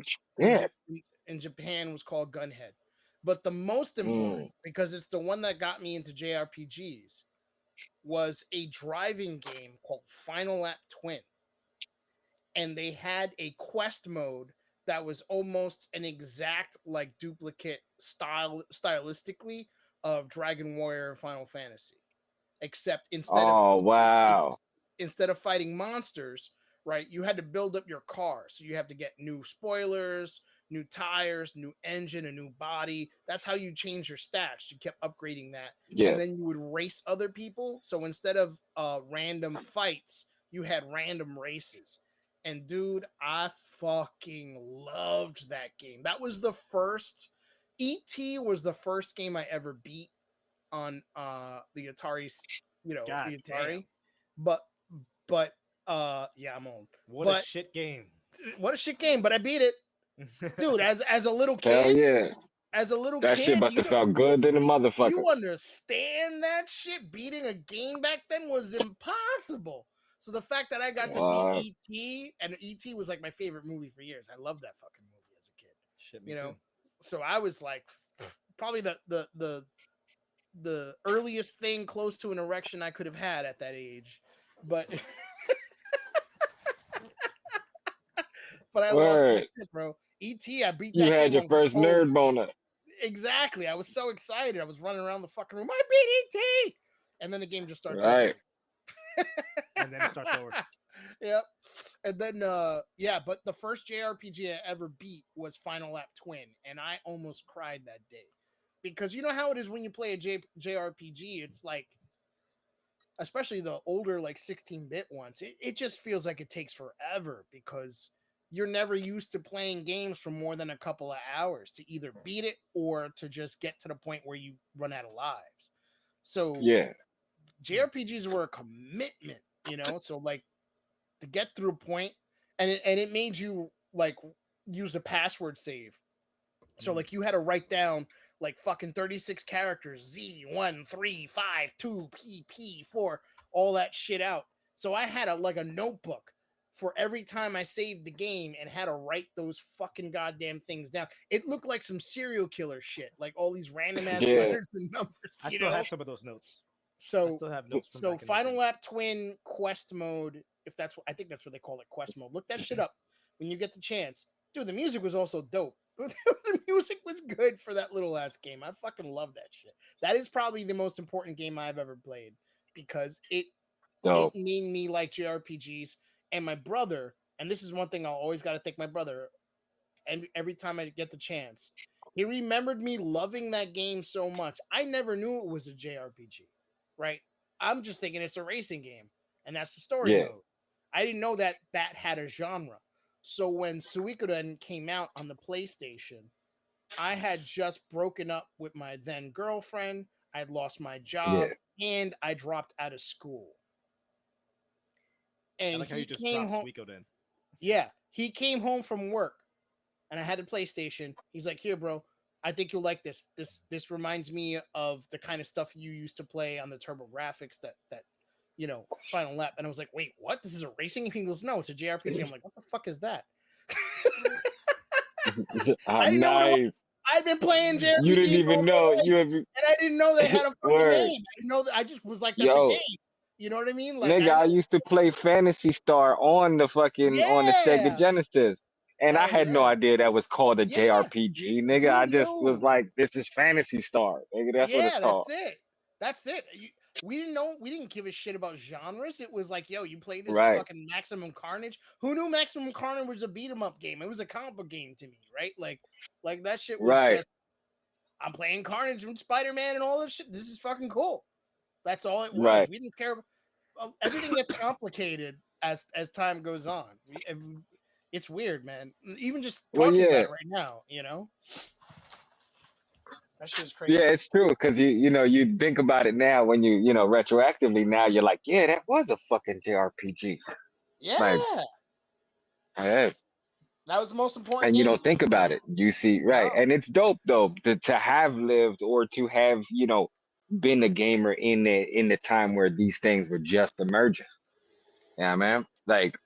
in Japan was called Gunhead. But the most important, because it's the one that got me into JRPGs, was a driving game called Final Lap Twin. And they had a quest mode that was almost an exact duplicate stylistically of Dragon Warrior and Final Fantasy. Except instead of fighting monsters, right, you had to build up your car. So you have to get new spoilers, new tires, new engine, a new body. That's how you change your stats. You kept upgrading that. Yeah. And then you would race other people. So instead of random fights, you had random races. And dude, I fucking loved that game. That was the first ET was the first game I ever beat on the Atari, God the damn. Atari. But yeah, I'm old. What But a shit game. what a shit game, but I beat it. Dude, as a little Hell kid, yeah. as a little That shit kid, must have felt good than a motherfucker. you understand that shit? Beating a game back then was impossible. So the fact that I got to beat E.T. and E.T. was like my favorite movie for years. I loved that fucking movie as a kid. Shit, me too. So I was like probably the earliest thing close to an erection I could have had at that age. But but I lost my shit, bro. E.T. I beat that You game. had your first nerd boner. Exactly. I was so excited. I was running around the fucking room. I beat E.T. And then the game just starts Right. over. And then it starts over. Yep. And then but the first JRPG I ever beat was Final Lap Twin, and I almost cried that day. Because you know how it is when you play a JRPG, it's like, especially the older like 16-bit ones, it just feels like it takes forever because you're never used to playing games for more than a couple of hours to either beat it or to just get to the point where you run out of lives. So yeah, JRPGs were a commitment, so like to get through a point, and it made you like use the password save. So like you had to write down like fucking 36 characters, Z1352 PP4, all that shit out. So I had a notebook for every time I saved the game and had to write those fucking goddamn things down. It looked like some serial killer shit, like all these random ass letters and numbers. I still have some of those notes. So I still have notes from back in Final the days. Lap Twin Quest Mode, I think that's what they call it, Quest Mode. Look that shit up when you get the chance. Dude, the music was also dope. The music was good for that little ass game. I fucking love that shit. That is probably the most important game I've ever played because it made me like JRPGs. And my brother, and this is one thing I'll always got to thank my brother, and every time I get the chance, he remembered me loving that game so much. I never knew it was a JRPG, right? I'm just thinking it's a racing game, and that's the story mode. I didn't know that had a genre. So when Suikoden came out on the PlayStation, I had just broken up with my then girlfriend. I'd lost my job, and I dropped out of school. And I like how you just came dropped home. Suikoden. Yeah, he came home from work, and I had the PlayStation. He's like, "Here, bro, I think you'll like this. This reminds me of the kind of stuff you used to play on the TurboGrafx that Final Lap." And I was like, "Wait, what? This is a racing game?" He goes, "No, it's a JRPG." I'm like, "What the fuck is that?" I didn't know what it was. I've been playing JRPGs. You didn't even know. And I didn't know they had a fucking name. I didn't know that. I just was like, "That's a game." You know what I mean? Like, nigga, I used to play Phantasy Star on the fucking on the Sega Genesis. And I had no idea that was called a JRPG, nigga. I just was like, this is Phantasy Star, nigga. That's what it's called. That's it. We didn't know. We didn't give a shit about genres. It was like, yo, you play this fucking Maximum Carnage. Who knew Maximum Carnage was a beat 'em up game? It was a comic book game to me, right? Like that shit was just. I'm playing Carnage and Spider-Man and all this shit. This is fucking cool. That's all it was. We didn't care. Everything gets complicated as time goes on. It's weird, man. Even just talking about it right now, that shit is crazy. Yeah, it's true because you think about it now when you retroactively now you're like, yeah, that was a fucking JRPG. Yeah, like, that was the most important. And you don't think about it. You see, right? No. And it's dope though to have lived or to have been a gamer in the time where these things were just emerging. Yeah, man. Like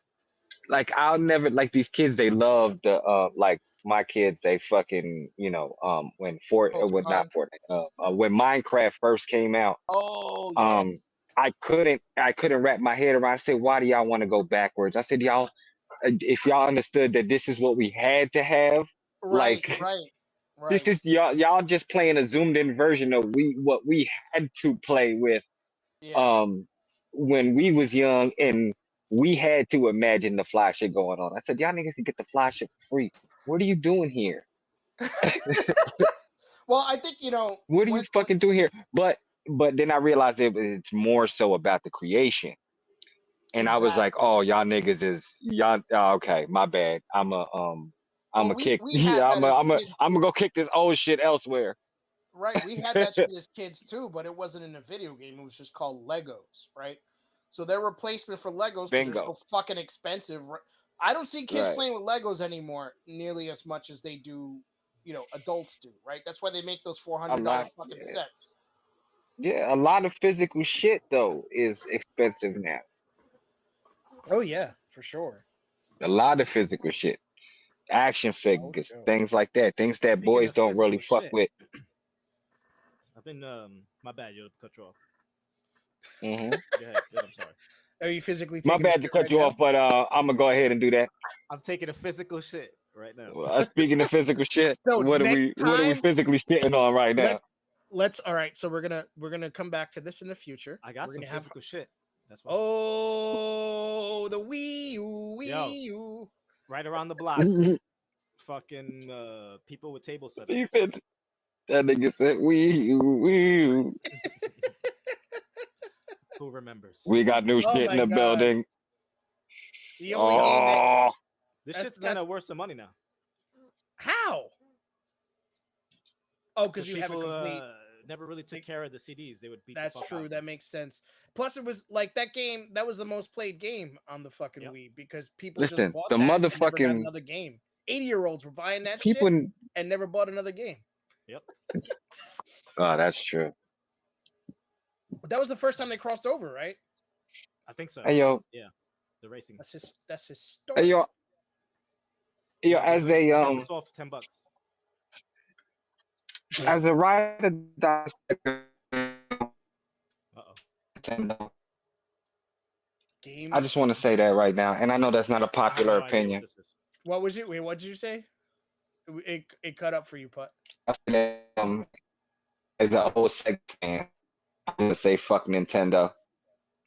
I'll never like these kids. They love the like my kids. They fucking when not Fortnite. When Minecraft first came out. Oh. Yes. I couldn't wrap my head around. I said, why do y'all want to go backwards? I said, y'all, if y'all understood that this is what we had to have, right. This is y'all just playing a zoomed in version of what we had to play with when we was young and we had to imagine the fly shit going on. I said, y'all niggas can get the fly shit for free. what are you doing here? Well, I think What are you fucking doing here? But then I realized it's more so about the creation. And I was exactly. like, oh, y'all niggas is y'all okay, my bad. I'm Well, a kick. we had Yeah, that as kids, I'm gonna go kick this old shit elsewhere. right? We had that shit as kids too, but it wasn't in a video game. It was just called Legos, right? So they're replacement for Legos because they're so Bingo. fucking expensive. I don't see kids Right. playing with Legos anymore nearly as much as they do, adults do, right? That's why they make those A $400 lot. fucking Yeah. sets. Yeah, a lot of physical shit though is expensive now. Oh yeah, for sure. A lot of physical shit. Action figures, joke. things like that. Things that Speaking boys of don't really physical fuck shit, with. I've been my bad, yo, to cut you off. hmm Go ahead, I'm sorry. Are you physically My taking a bad to shit cut right you now? off, but I'm gonna go ahead and do that. I'm taking a physical shit right now. Speaking of physical shit, So what are next we time, physically shitting on right now? let's all right. So we're gonna come back to this in the future. I got We're some gonna have physical shit. That's why. oh the Wii U, Wii U. Right around the block, fucking people with table setup. He said that nigga said we Who remembers? we got new Oh shit in my the god! building. The only game that Oh, This that's- shit's kind that's- of worth some money now. how? Oh, because Because you have a people complete. never really took care of the CDs. They would beat That's the fuck true. out. That makes sense. Plus, it was like that game. That was the most played game on the fucking Yep. Wii because people just listen, bought the that and never got motherfucking another game. 80-year-olds were buying that people. shit and never bought another game. Yep. Oh, that's true. But that was the first time they crossed over, right? I think so. Hey yo, The racing. That's hey historic. yo, as I a got this all for $10. as a rider, Uh-oh. Game. I just want to say that right now, and I know that's not a I have popular no idea opinion. what this is. What was it? Wait, what did you say? It cut up for you, Putt. I said, as an old Sega fan, I'm gonna say fuck Nintendo.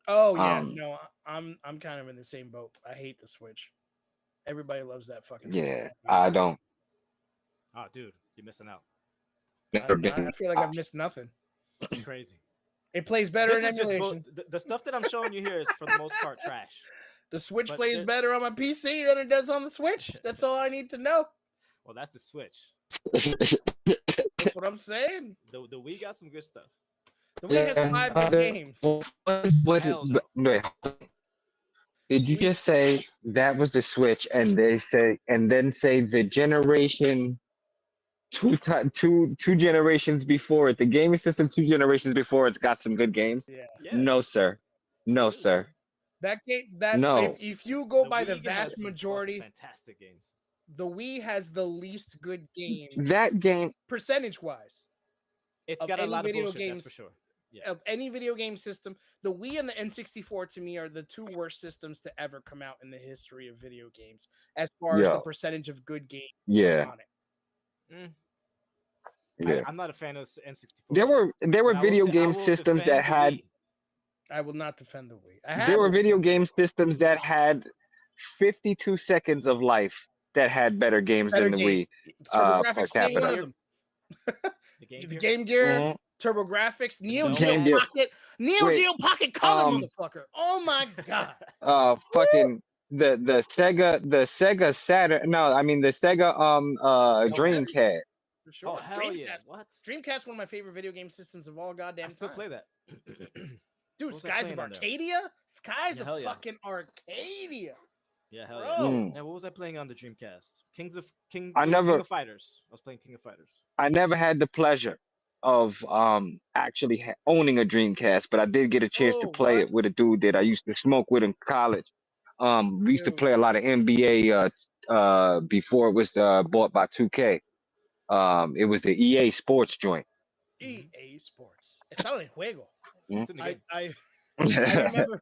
Oh yeah, Um, no, I'm kind of in the same boat. I hate the Switch. Everybody loves that fucking Yeah, system. I don't. Oh, dude, you're missing out. Never I been. feel like I've missed nothing. You're crazy. It plays better This in is just emulation. the stuff that I'm showing you here is for the most part trash. The Switch But plays it- better on my PC than it does on the Switch. That's all I need to know. Well, that's the Switch. That's what I'm saying. The Wii got some good stuff. The Wii has 5 good games. What Hell is, no. wait, did you just say that was the Switch, and they say, and then say the generation two generations before it, the gaming system 2 generations before it's got some good games? Yeah. Yeah. No, sir. No, sir. That game that No. if you go by the Wii has vast some fucking majority, fantastic games. the Wii has the least good game That game, percentage wise. It's Of got a any lot of video bullshit, that's for games- sure. Yeah. Of any video game system, the Wii and the N64 to me are the two worst systems to ever come out in the history of video games, as far as the Yeah. percentage of good games yeah, on it. Mm. yeah. I'm not a fan of N64. There were but I will video I game will systems defend that the had Wii. I will not defend the Wii. there were video game games. systems that had 52 seconds of life that had better games than the Wii per TurboGrafx being one capita. of them. The Game The Gear. Game Gear, Mhm. TurboGrafx, Neo No. Geo Game Gear. Pocket, Neo Wait, Geo Pocket Color, um, motherfucker! Oh my god! fucking the Sega Saturn. No, I mean the Sega Dreamcast. For sure. Oh hell yeah! Dreamcast. What? Dreamcast, one of my favorite video game systems of all goddamn I still time. play that. Dude, What was I Skies of playing on there? Arcadia? Skies Yeah, of hell yeah. fucking Arcadia. Yeah, hell Bro. yeah. Mm. And what was I playing on the Dreamcast? King never- of Fighters. I was playing King of Fighters. I never had the pleasure of actually owning a Dreamcast, but I did get a chance to Oh, play it what? with a dude that I used to smoke with in college. We used to Dude. play a lot of NBA before it was bought by 2K. It was the EA Sports joint. EA Sports. Está en el juego. It's in the game.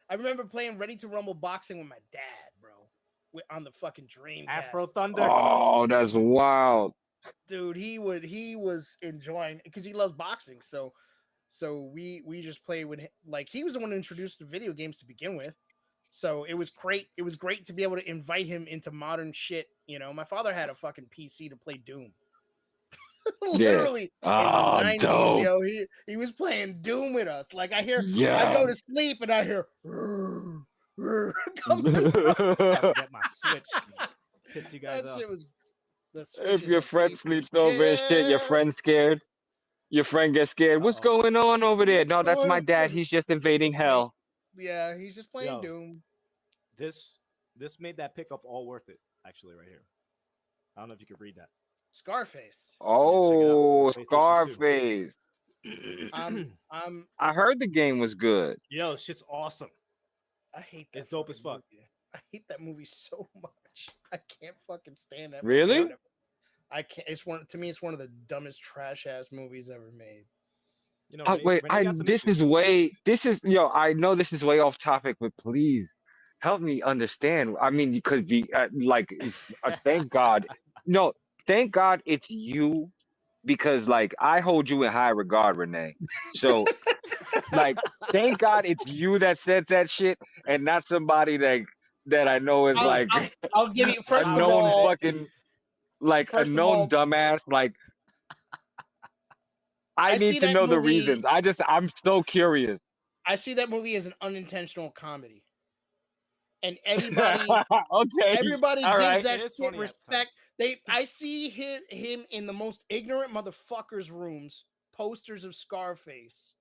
I remember playing Ready to Rumble boxing with my dad, bro. On the fucking Dreamcast. Afro Thunder. Oh, that's wild. Dude, he was enjoying because he loves boxing. So we just play with him. Like he was the one who introduced the video games to begin with. So it was great. It was great to be able to invite him into modern shit. You know, my father had a fucking PC to play Doom. Yeah. Literally in the Oh, 90s, dope. yo, he was playing Doom with us. Like I Yeah. go to sleep and I hear coming from About to get my Switch. Piss you guys that off. shit was the Switch If is your a friend piece of sleeps over and shit, your shit. friend's scared. Your friend gets scared. What's Uh-oh. going on over there? No, that's my dad. He's just invading hell. Yeah, he's just playing Yo. Doom. This made that pickup all worth it. Actually, right here. I don't know if you could read that. Scarface. Oh, for PlayStation 2. Scarface. I'm I heard the game was good. Yo, shit's awesome. I hate that. It's dope as fucking fuck. movie. I hate that movie so much. I can't fucking stand that. Really? Movie. I can't. It's one to me. It's one of the dumbest trash ass movies ever made. You know, Wait, Renee got some this issues. yo, I know this is way off topic, but please help me understand. I mean, because thank God, no, thank God it's you, because like I hold you in high regard, Renee. So like, thank God it's you that said that shit, and not somebody that I know is like I'll give you a first of known all. fucking like a First of known all, dumbass. Like I see need to that know the movie- reasons. I'm so curious. I see that movie as an unintentional comedy, and everybody Okay. everybody All gives right. that It is shit funny at respect. times. I see him in the most ignorant motherfuckers' rooms, posters of Scarface,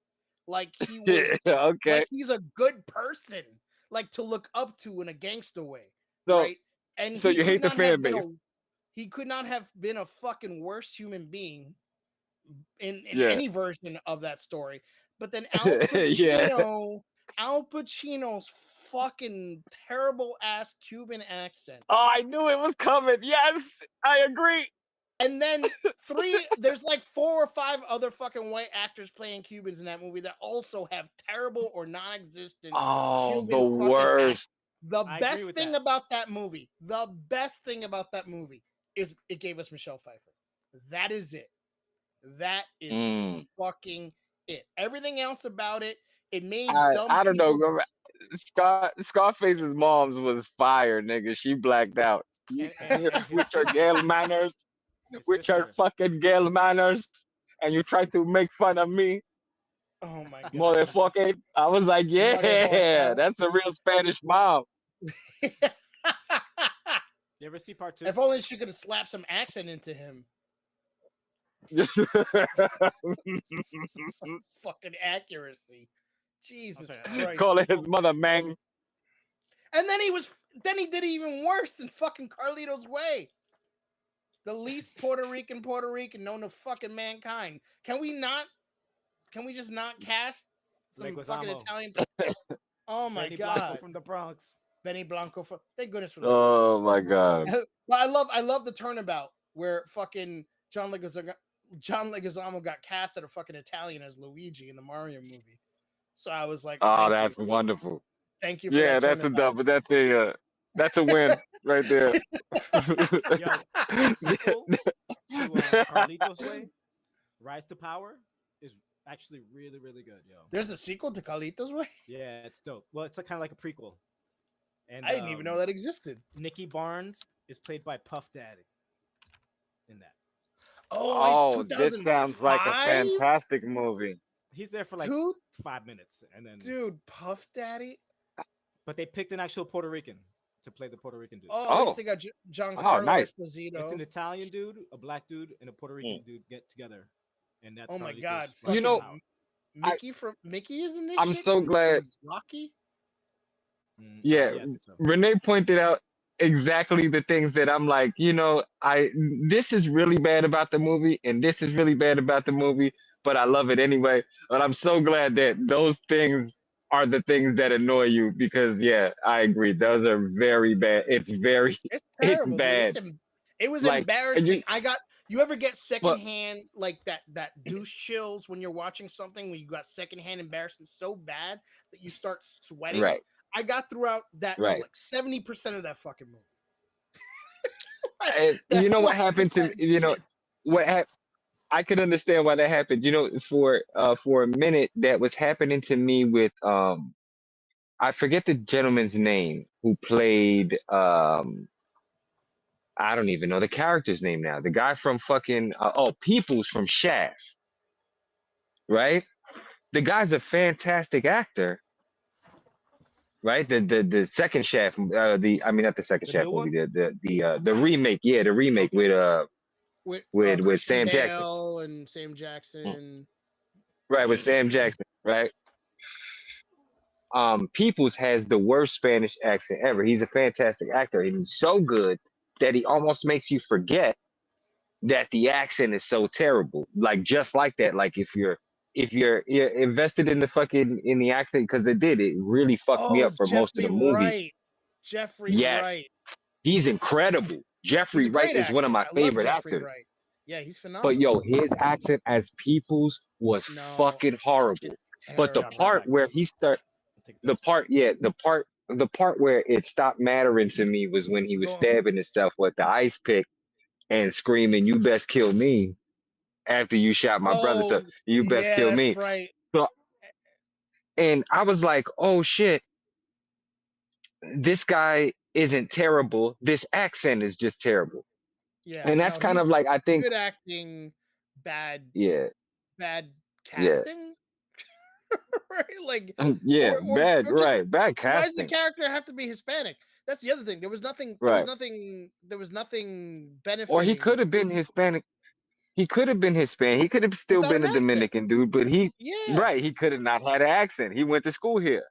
like he was Okay. like he's a good person, like to look up to in a gangster way, So right? And so he you could hate the not have fan been base. he could not have been a fucking worse human being in Yeah. any version of that story. But then Al Yeah. Pacino's fucking terrible ass Cuban accent. Oh, I knew it was coming. Yes, I agree. And then there's like 4 or 5 other fucking white actors playing Cubans in that movie that also have terrible or non-existent Oh, the Cuban fucking accents. worst. The I agree best with thing that. about that movie, is it gave us Michelle Pfeiffer. That is it. That is Mm. fucking it. Everything else about it, it made dumb I don't people. know. Scarface's mom's was fire, nigga. She blacked out. And his With her sister. girl manners, His with her sister. fucking girl manners, and you try to make fun of me, Oh my god. motherfucker. I was like, yeah, Motherfucker. that's a real Spanish mom. You ever see part 2? If only she could have slapped some accent into him. Fucking accuracy. Jesus Okay, Christ. Calling his mother Mang. And then he did even worse than fucking Carlito's Way. The least Puerto Rican known to fucking mankind. Can we just not cast some fucking Leguizamo. Italian? Oh my Benny Blanco god. from the Bronx. Benny Blanco. Thank goodness for that. Oh my god. But I love the turnabout where fucking John Leguizamo got cast as a fucking Italian as Luigi in the Mario movie. So I was like, Oh, thank that's you. wonderful. Thank you for Yeah, that that's a turnabout. dub, but that's a win right there. Yo, the sequel to Carlito's Way, Rise to Power, is actually really, really good, yo. There's a sequel to Carlito's Way? Yeah, it's dope. Well, it's kind of like a prequel. And I didn't even know that existed. Nicky Barnes is played by Puff Daddy in that. Oh, it's this 2005? sounds like a fantastic movie. He's there for like Dude, 5 minutes, and then dude, Puff Daddy. but they picked an actual Puerto Rican to play the Puerto Rican dude. Oh, Oh. at least they got Giancarlo nice. Esposito. It's an Italian dude, a black dude, and a Puerto Rican dude get together, and that's Oh my Carlito's god! Rise You to know, Power. Mickey is in this. I'm shit so from glad- Rocky. Yeah, I think so. Renee pointed out exactly the things that I'm like, this is really bad about the movie, and this is really bad about the movie, but I love it anyway. But I'm so glad that those things are the things that annoy you, because yeah, I agree. Those are very bad. It's Terrible, bad. dude. It was Like, embarrassing. you- You ever get secondhand like that douche chills when you're watching something when you got secondhand embarrassment so bad that you start sweating? Right. I got throughout that Right. like 70% of that fucking movie. And you know what happened to I could understand why that happened. For a minute that was happening to me with I forget the gentleman's name who played I don't even know the character's name now. The guy from fucking Peoples from Shaft, right? The guy's a fantastic actor, right? The second Shaft, not the second The new Shaft movie, one? the remake, yeah, the remake Okay. with Christian Sam Jackson, Bale and Sam Jackson. right? With Sam Jackson, right? Peoples has the worst Spanish accent ever. He's a fantastic actor. He's so good that he almost makes you forget that the accent is so terrible. Like just like that. Like if you're invested in the accent, because it really fucked me Oh, up for most of Jeffrey the movie. Wright. Jeffrey Yes, Wright. he's incredible. He's Jeffrey a Wright great is one of actor. my I love favorite Jeffrey actors. Wright. Yeah, he's But phenomenal. yo, his accent as Peoples was No, fucking horrible. it's But the Yeah, I'm right terrible. part back. where he start Take the this. part, yeah, the part where it stopped mattering to me was when he was Go- stabbing himself with the ice pick and screaming, "You best kill me!" After you shot my brother, so Oh, you best yeah, kill that's me. right. So, and I was like, "Oh shit, this guy isn't terrible. This accent is just terrible." Yeah, And that's no, kind he's of like I think, good acting, bad yeah, yeah, casting, right? Like, yeah, bad, or just right, bad why does the casting, character have to be Hispanic? That's the other thing. There was nothing. right. Or he Benefiting. could have been Hispanic. He could have been Hispanic. He could have still Without been an a accent. Dominican dude, but Yeah. right, he could have not had an accent. He went to school here.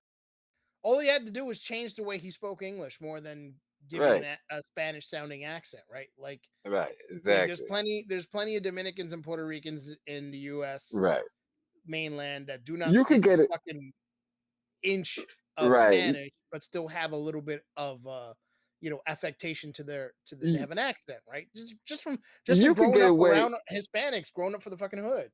All he had to do was change the way he spoke English more than giving Right, a Spanish sounding accent, right? right, Like there's exactly. plenty of Dominicans and Puerto Ricans in the US Right. mainland that do not You could speak a get it fucking inch of right. Spanish, but still have a little bit of affectation they You, have an accent, right? Just from you could growing get up away around Hispanics, growing up for the fucking hood.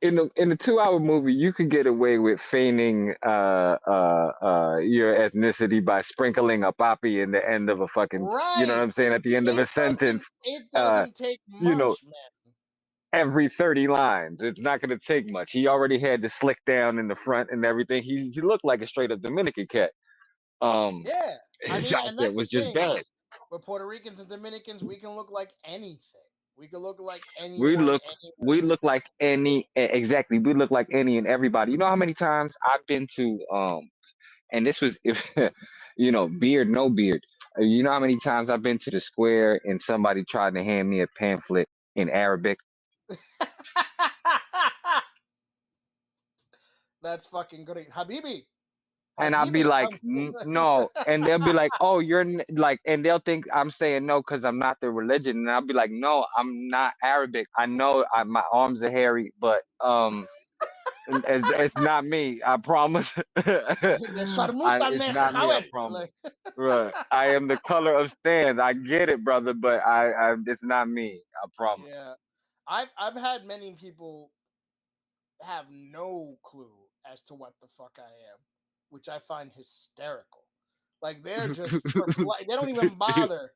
in the 2 hour movie. You could get away with feigning your ethnicity by sprinkling a poppy in the end of a fucking, you know what Right. I'm saying, at the end of a sentence. It Uh, doesn't take you know, much, man. every 30 lines. It's not going to take much. He already had the slick down in the front and everything. He looked like a straight up Dominican cat. Um, Yeah. I his mean, and accent that's the was just thing. bad. With Puerto Ricans and Dominicans, we can look like anything. We can look like We anyone, look we look like exactly. We look like any and everybody. You know how many times I've been to and this was if beard no beard. You know how many times I've been to the square and somebody tried to hand me a pamphlet in Arabic. That's fucking great. Habibi. And I'll be Habibi. like, no. And they'll be like, oh, like, and they'll think I'm saying no because I'm not the religion. And I'll be like, no, I'm not Arabic. I know my arms are hairy, but it's not me. I promise. The Sharmuta It's not me. I Mejawel. promise. Like, Right. I am the color of stand. I get it, brother, but it's not me. I promise. yeah. I've had many people have no clue as to what the fuck I am, which I find hysterical. Like they're just perplexed. They don't even bother.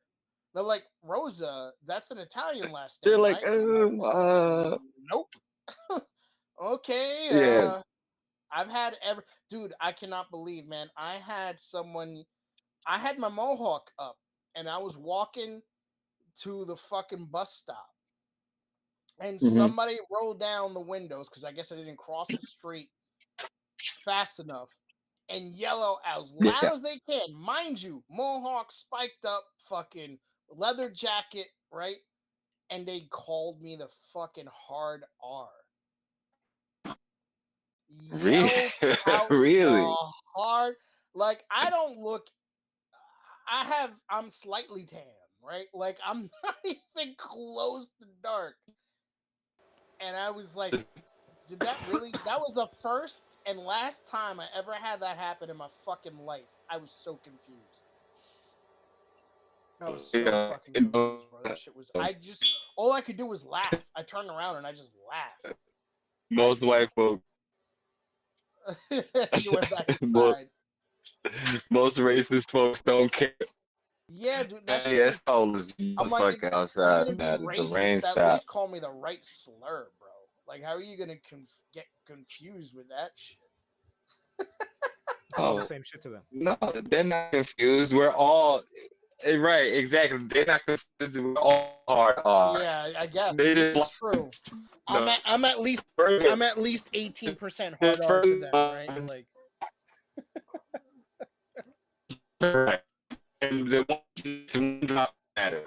They're like, Rosa, that's an Italian last They're name, like, right? Nope. Okay. yeah. I've had dude, I cannot believe, man. I had my mohawk up and I was walking to the fucking bus stop and Hmm. somebody rolled down the windows because I guess I didn't cross the street fast enough and yellow as loud Yeah. as they can. Mind you, mohawk spiked up fucking leather jacket, right? And they called me the fucking hard R. Yelled out Really? the hard, like I don't look. I'm slightly tan, right? Like I'm not even close to dark. And I was like, did that really? That was the first and last time I ever had that happen in my fucking life. I was so confused. I was so Yeah. fucking confused, bro. That shit was. All I could do was laugh. I turned around and I just laughed. Most white folks, You went back most, inside. most racist folks don't care. Yeah, dude, that Hey, shit it's was. cold as I'm like, fuck if you're outside, gonna be man. The racist, rain at stopped. least call me the right slur, bro. Like, how are you gonna get confused with that shit? all the Oh same shit to them. no, they're not confused. We're all right. Exactly. They're not confused. We're all hard R. Yeah, I guess They this just is true. no, I'm at least further, 18% hard just R to them, further, right? Like right. And they want you to drop matters.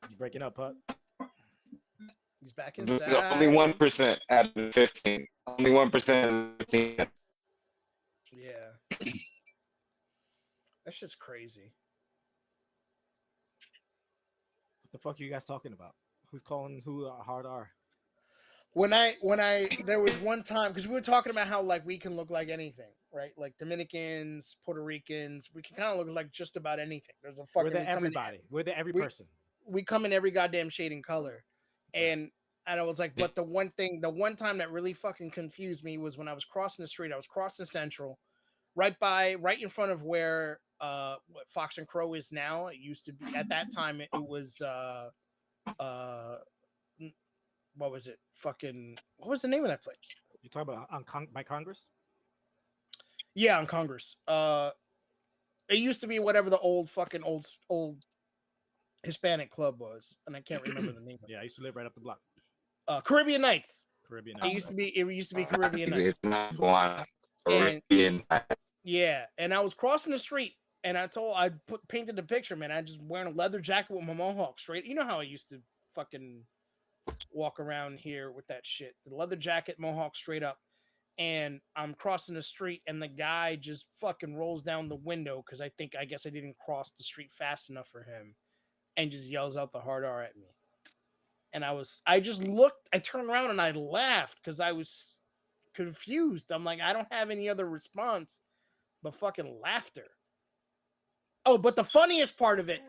You breaking up, Putt? he's back Only inside. 1% out of the 15. Only 1% of the 15. Yeah. That shit's crazy. What the fuck are you guys talking about? Who's calling who hard R? When I there was one time because we were talking about how like we can look like anything, right? Like Dominicans, Puerto Ricans, we can kind of look like just about anything. There's a fucking We're the everybody. We're the every person. we come in every goddamn shade and color. And I was like, but the one time that really fucking confused me was when I was crossing the street. I was crossing Central, right in front of where what Fox and Crow is now. It used to be at that time it was what was it? Fucking what was the name of that place? You talking about by Congress? Yeah, on Congress. It used to be whatever the old Hispanic club was, and I can't remember the name of it. Yeah, I used to live right up the block. Caribbean Nights. Caribbean It Nights. used to be Caribbean Nights. It's not Guana. And- Caribbean. Yeah, and I was crossing the street, and I painted the picture, man. I just wearing a leather jacket with my mohawk straight. You know how I used to fucking walk around here with that shit, the leather jacket, mohawk straight up. And I'm crossing the street, and the guy just fucking rolls down the window because I guess I didn't cross the street fast enough for him, and just yells out the hard R at me. And I just looked, I turned around and I laughed because I was confused. I'm like, I don't have any other response but fucking laughter. Oh, but the funniest part of it,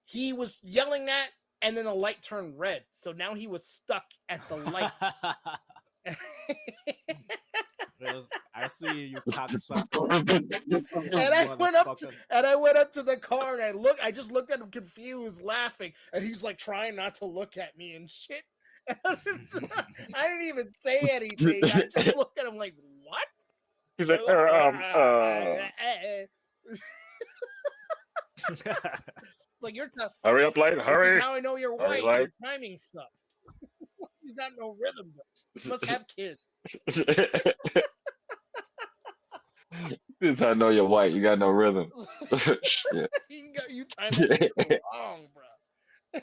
he was yelling that, and then the light turned red. So now he was stuck at the light. I see you cocksucker. And I went up to the car and I just looked at him confused, laughing, and he's like trying not to look at me and shit. I didn't even say anything. I just looked at him like, what? He's like, It's like, you're tough. hurry up, light, This hurry. is how I know you're Hurry, white. light. Your timing sucks. You got no rhythm. You must have kids. This is how I know you're white. You got no rhythm. Shit. you timed it wrong, bro.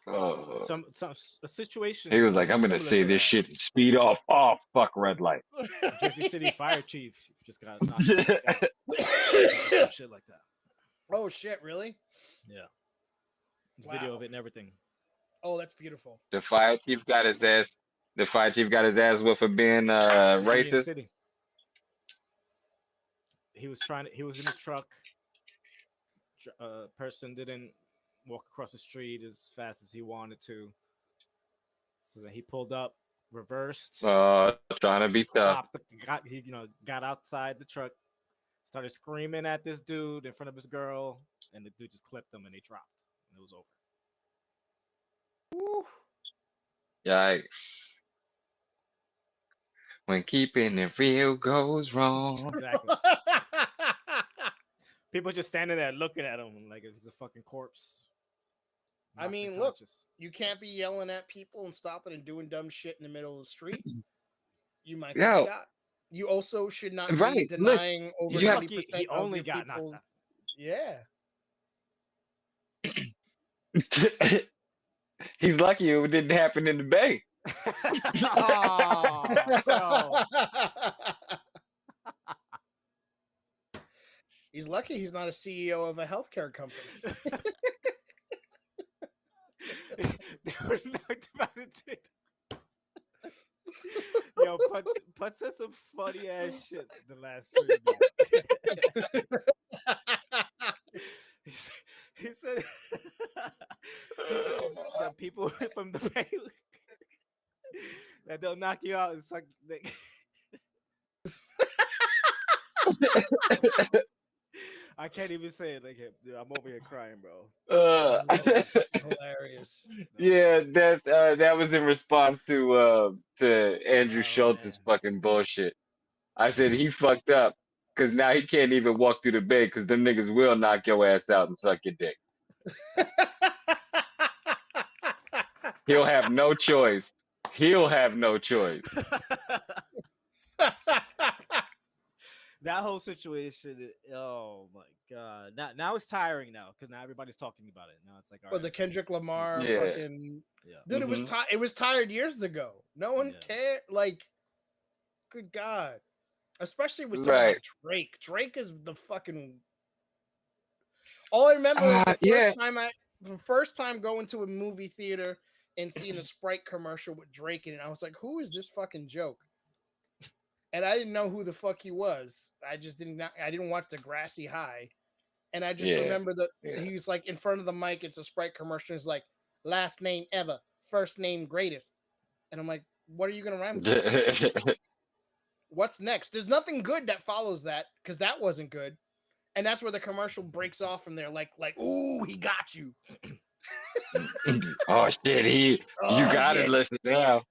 Oh. A situation. He was like, I'm gonna say this shit and speed off. Oh fuck, red light. Jersey City fire chief just got knocked out. Some shit like that. Oh shit, really? Yeah. There's video of it and everything. Oh, that's beautiful. The fire chief got his ass. The fire chief got his ass whipped for being racist. City. He was in his truck. Person didn't walk across the street as fast as he wanted to. So then he pulled up, reversed. Trying to be tough. Got outside the truck, started screaming at this dude in front of his girl, and the dude just clipped him and they dropped. And it was over. Woo. Yikes. When keeping it real goes wrong. Exactly. People just standing there looking at him like it's a fucking corpse. I mean, look, you can't be yelling at people and stopping and doing dumb shit in the middle of the street. You might get shot. You also should not be denying over 90% he only of got knocked out. Yeah. He's lucky it didn't happen in the Bay. Oh, bro. He's lucky he's not a CEO of a healthcare company. They were knocked about it. Yo, Put said some funny ass shit the last stream. He said that people from the Bay that they'll knock you out and suck. I can't even say it like him. Dude, I'm over here crying, bro. Hilarious. Yeah, that was in response to Andrew Schultz's fucking bullshit. I said he fucked up because now he can't even walk through the bed because them niggas will knock your ass out and suck your dick. He'll have no choice. He'll have no choice. That whole situation, oh my god! Now it's tiring now because now everybody's talking about it. Now it's like, all Or right, the Kendrick Lamar Yeah. fucking yeah. dude. It was tired years ago. No one Yeah. cared. Like, good god, especially with someone Right. like Drake. Drake is the fucking. All I remember is Yeah. the first time going to a movie theater and seeing a Sprite commercial with Drake in it. I was like, who is this fucking joke? And I didn't know who the fuck he was. I didn't watch the Grassy High. And I just Yeah. remember that Yeah. he was like in front of the mic, it's a Sprite commercial, it's like last name ever, first name greatest. And I'm like, what are you gonna rhyme with? What's next? There's nothing good that follows that, because that wasn't good. And that's where the commercial breaks off from there, like, ooh, he got you. Oh shit, you gotta Shit. listen now.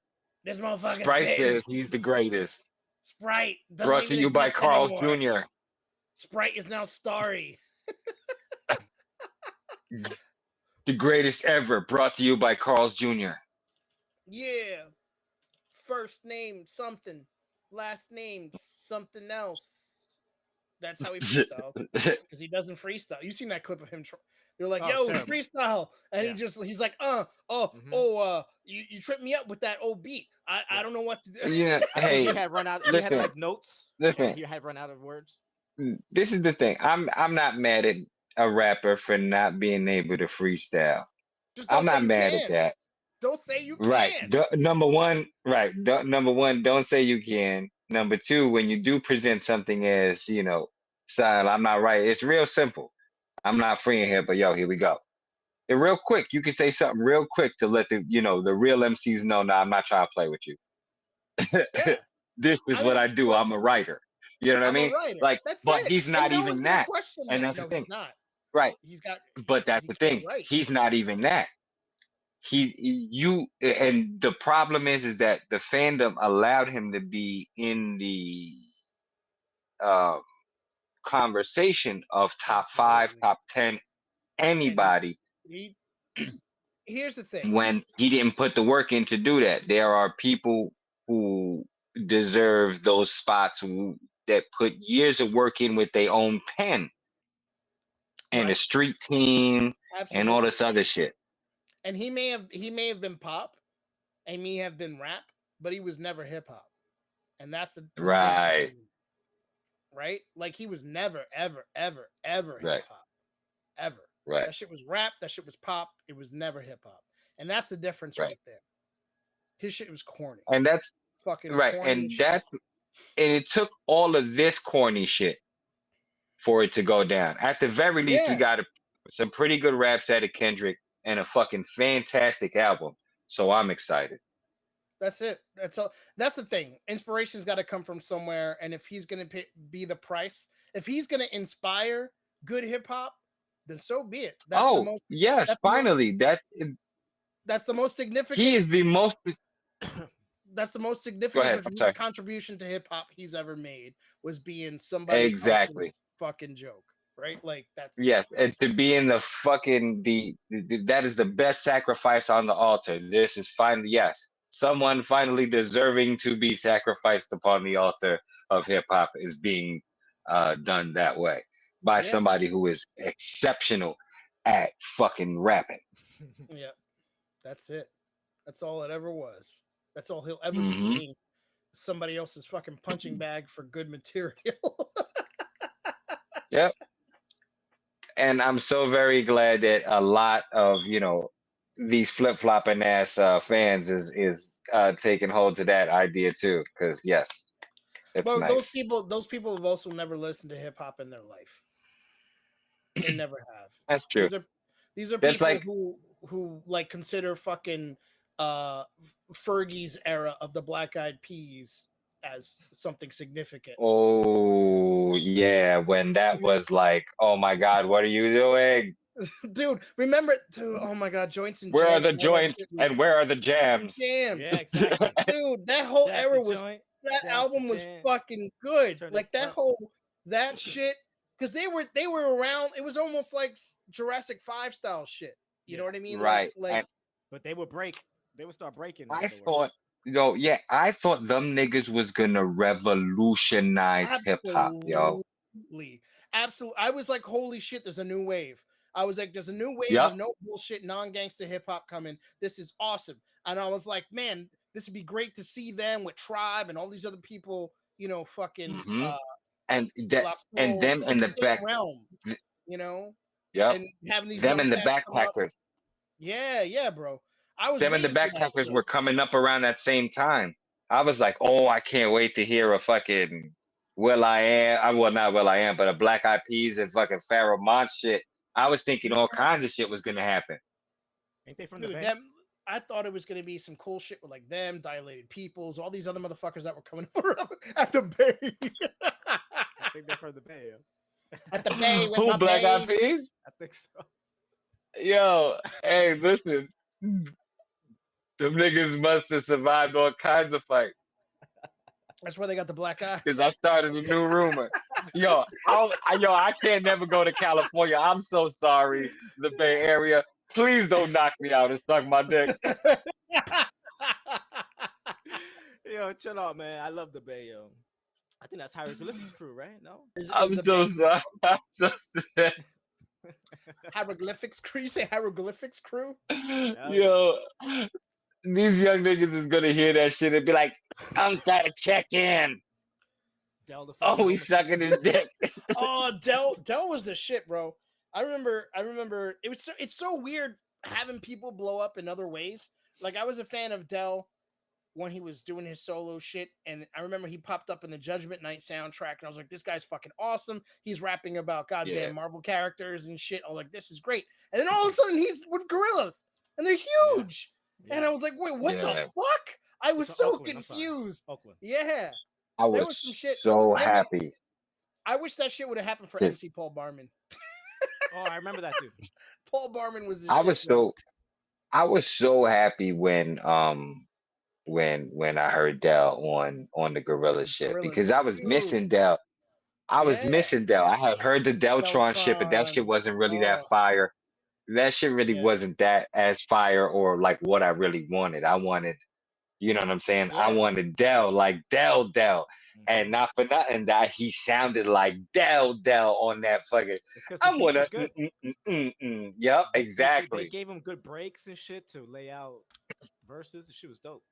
This motherfucker's Sprite spitting. says he's the greatest. Sprite doesn't Brought to even you by exist Carl's anymore. Jr. Sprite is now Starry. The greatest ever. Brought to you by Carl's Jr. Yeah. First name something, last name something else. That's how he freestyles, because he doesn't freestyle. You seen that clip of him? They're like, Oh, "Yo, it's terrible. freestyle," and Yeah. he's like, you tripped me up with that old beat. I don't know what to do." Yeah, I think hey, he had run out. He listen, had like notes. listen. And he had run out of words. This is the thing. I'm not mad at a rapper for not being able to freestyle. Just don't I'm say not you mad can. at that. Don't say you Right. can. Number one, right. Number one, don't say you can. Number two, when you do present something as, son, I'm not right. It's real simple. I'm not freeing here, but yo, here we go. And real quick, you can say something real quick to let the real MCs know, nah, I'm not trying to play with you. Yeah. This is what I do. but I'm a writer. You know what I I'm a mean? writer. Like, That's but it. he's And not no even one's gonna that. question And that. that's No, the thing. he's not. Right. He But that's the can't thing. write. He's not even that. And the problem is that the fandom allowed him to be in the conversation of top 5, Absolutely. top 10, anybody, Here's the thing. when he didn't put the work in to do that. There are people who deserve those spots that put years of work in with their own pen and a Right. street team and all Absolutely. this other shit. And he may have been pop, and may have been rap, but he was never hip hop. And that's the Right. distinction. Right? Like, he was never, ever, ever, ever Right. hip hop. Ever. Right. That shit was rap, that shit was pop, it was never hip hop. And that's the difference Right. right there. His shit was corny. And that's Fucking right. corny And as shit. and it took all of this corny shit for it to go down. At the very least, we Yeah. got some pretty good raps out of Kendrick and a fucking fantastic album. So I'm excited. That's it. That's all. That's the thing. Inspiration's got to come from somewhere. And if he's going to be the price, if he's going to inspire good hip hop, then so be it. That's the most. Yes, that's finally. That's the most significant. He is the most. That's the most Go significant ahead. I'm sorry. contribution to hip hop he's ever made, was being somebody Exactly. else's fucking joke, right? Like, that's Yes, and to be in the fucking that is the best sacrifice on the altar. This is finally, yes, someone finally deserving to be sacrificed upon the altar of hip hop is being done that way by Yeah. somebody who is exceptional at fucking rapping. Yeah, that's it. That's all it ever was. That's all he'll ever Mhm. be to me. Somebody else's fucking punching bag for good material. Yep. And I'm so very glad that a lot of these flip-flopping ass fans is taking hold to that idea too, because yes, it's Well, nice. those people have also never listened to hip hop in their life. They never have. That's true. These are That's people like- who like consider fucking Fergie's era of the Black Eyed Peas as something significant. Oh yeah, when that was like, oh my God, what are you doing? Dude, remember? Oh my God, joints and Where are jams, the all that joints shit was and where are the jams? jams. Yeah, exactly. Dude, that whole That's era the was joint. that Dance album to was Jam, fucking good. Turn Like It that Up. whole that shit, because they were around. It was almost like Jurassic 5 style shit. You know Yeah. what I mean? Right. Like And But they would break. They would start breaking. In I other words. thought, I thought them niggas was gonna revolutionize hip hop, yo. absolutely. I was like, holy shit, there's a new wave. I was like, there's a new wave Yep. of no bullshit, non-gangster hip hop coming. This is awesome. And I was like, man, this would be great to see them with Tribe and all these other people, you know, fucking hmm And that La and Soul, them in the same back, realm, you know, yep. and having these Them young and the cats come up. backpackers. Yeah, bro. I was Them and the waiting for that backpackers shit. were coming up around that same time. I was like, oh, I can't wait to hear a fucking Will I Am. Well, not Will I Am, but a Black Eyed Peas and fucking Pharaoh Monch shit. I was thinking all kinds of shit was gonna happen. Ain't they from the Dude, Bay? them. I thought it was gonna be some cool shit with like them, Dilated Peoples, all these other motherfuckers that were coming around at the Bay. I think they're from the Bay. Yo. At the Bay with Who my Black Eyed babe. Peas? I think so. Yo, hey, listen. Them niggas must have survived all kinds of fights. That's where they got the black eyes. Because I started a new rumor. Yo, I can't never go to California. I'm so sorry, the Bay Area. Please don't knock me out and suck my dick. Yo, chill out, man. I love the Bay, yo. I think that's Hieroglyphics crew, right? No? I'm so sorry. I'm so sorry. Hieroglyphics crew. You say hieroglyphics crew? Yo, these young niggas is gonna hear that shit and be like, I'm gotta check in. Del the Oh, fucking he's sucking his dick. Oh, Dell was the shit, bro. I remember it's so weird having people blow up in other ways. Like I was a fan of Dell when he was doing his solo shit, and I remember he popped up in the Judgment Night soundtrack, and I was like, this guy's fucking awesome. He's rapping about goddamn Yeah. Marvel characters and shit. I was like, this is great. And then all of a sudden he's with Gorillas, and they're huge. Yeah. And I was like, wait, what the Yeah. fuck? I was It's so Oakland, I'm sorry. confused. Oakland. Yeah. I There was was some shit. so Yeah, man. happy. I wish that shit would have happened for Yes. MC Paul Barman. Oh, I remember that too. Paul Barman was the I shit, was bro. I was so happy when I heard Dell on the Gorilla shit Gorillas. because I was Dude. missing Dell. I was Yeah. missing Dell. I had heard the Deltron shit, but that shit Deltron. wasn't really that Oh. fire. That shit really Yeah. wasn't that as fire or like what I really wanted. I wanted, you know what I'm saying? I Yeah. wanted Dell, like Dell. Mhm. And not for nothing that he sounded like Dell on that fucking. It's because the I'm beats gonna. was good. Yep, They exactly. gave him good breaks and shit to lay out verses. The shit was dope.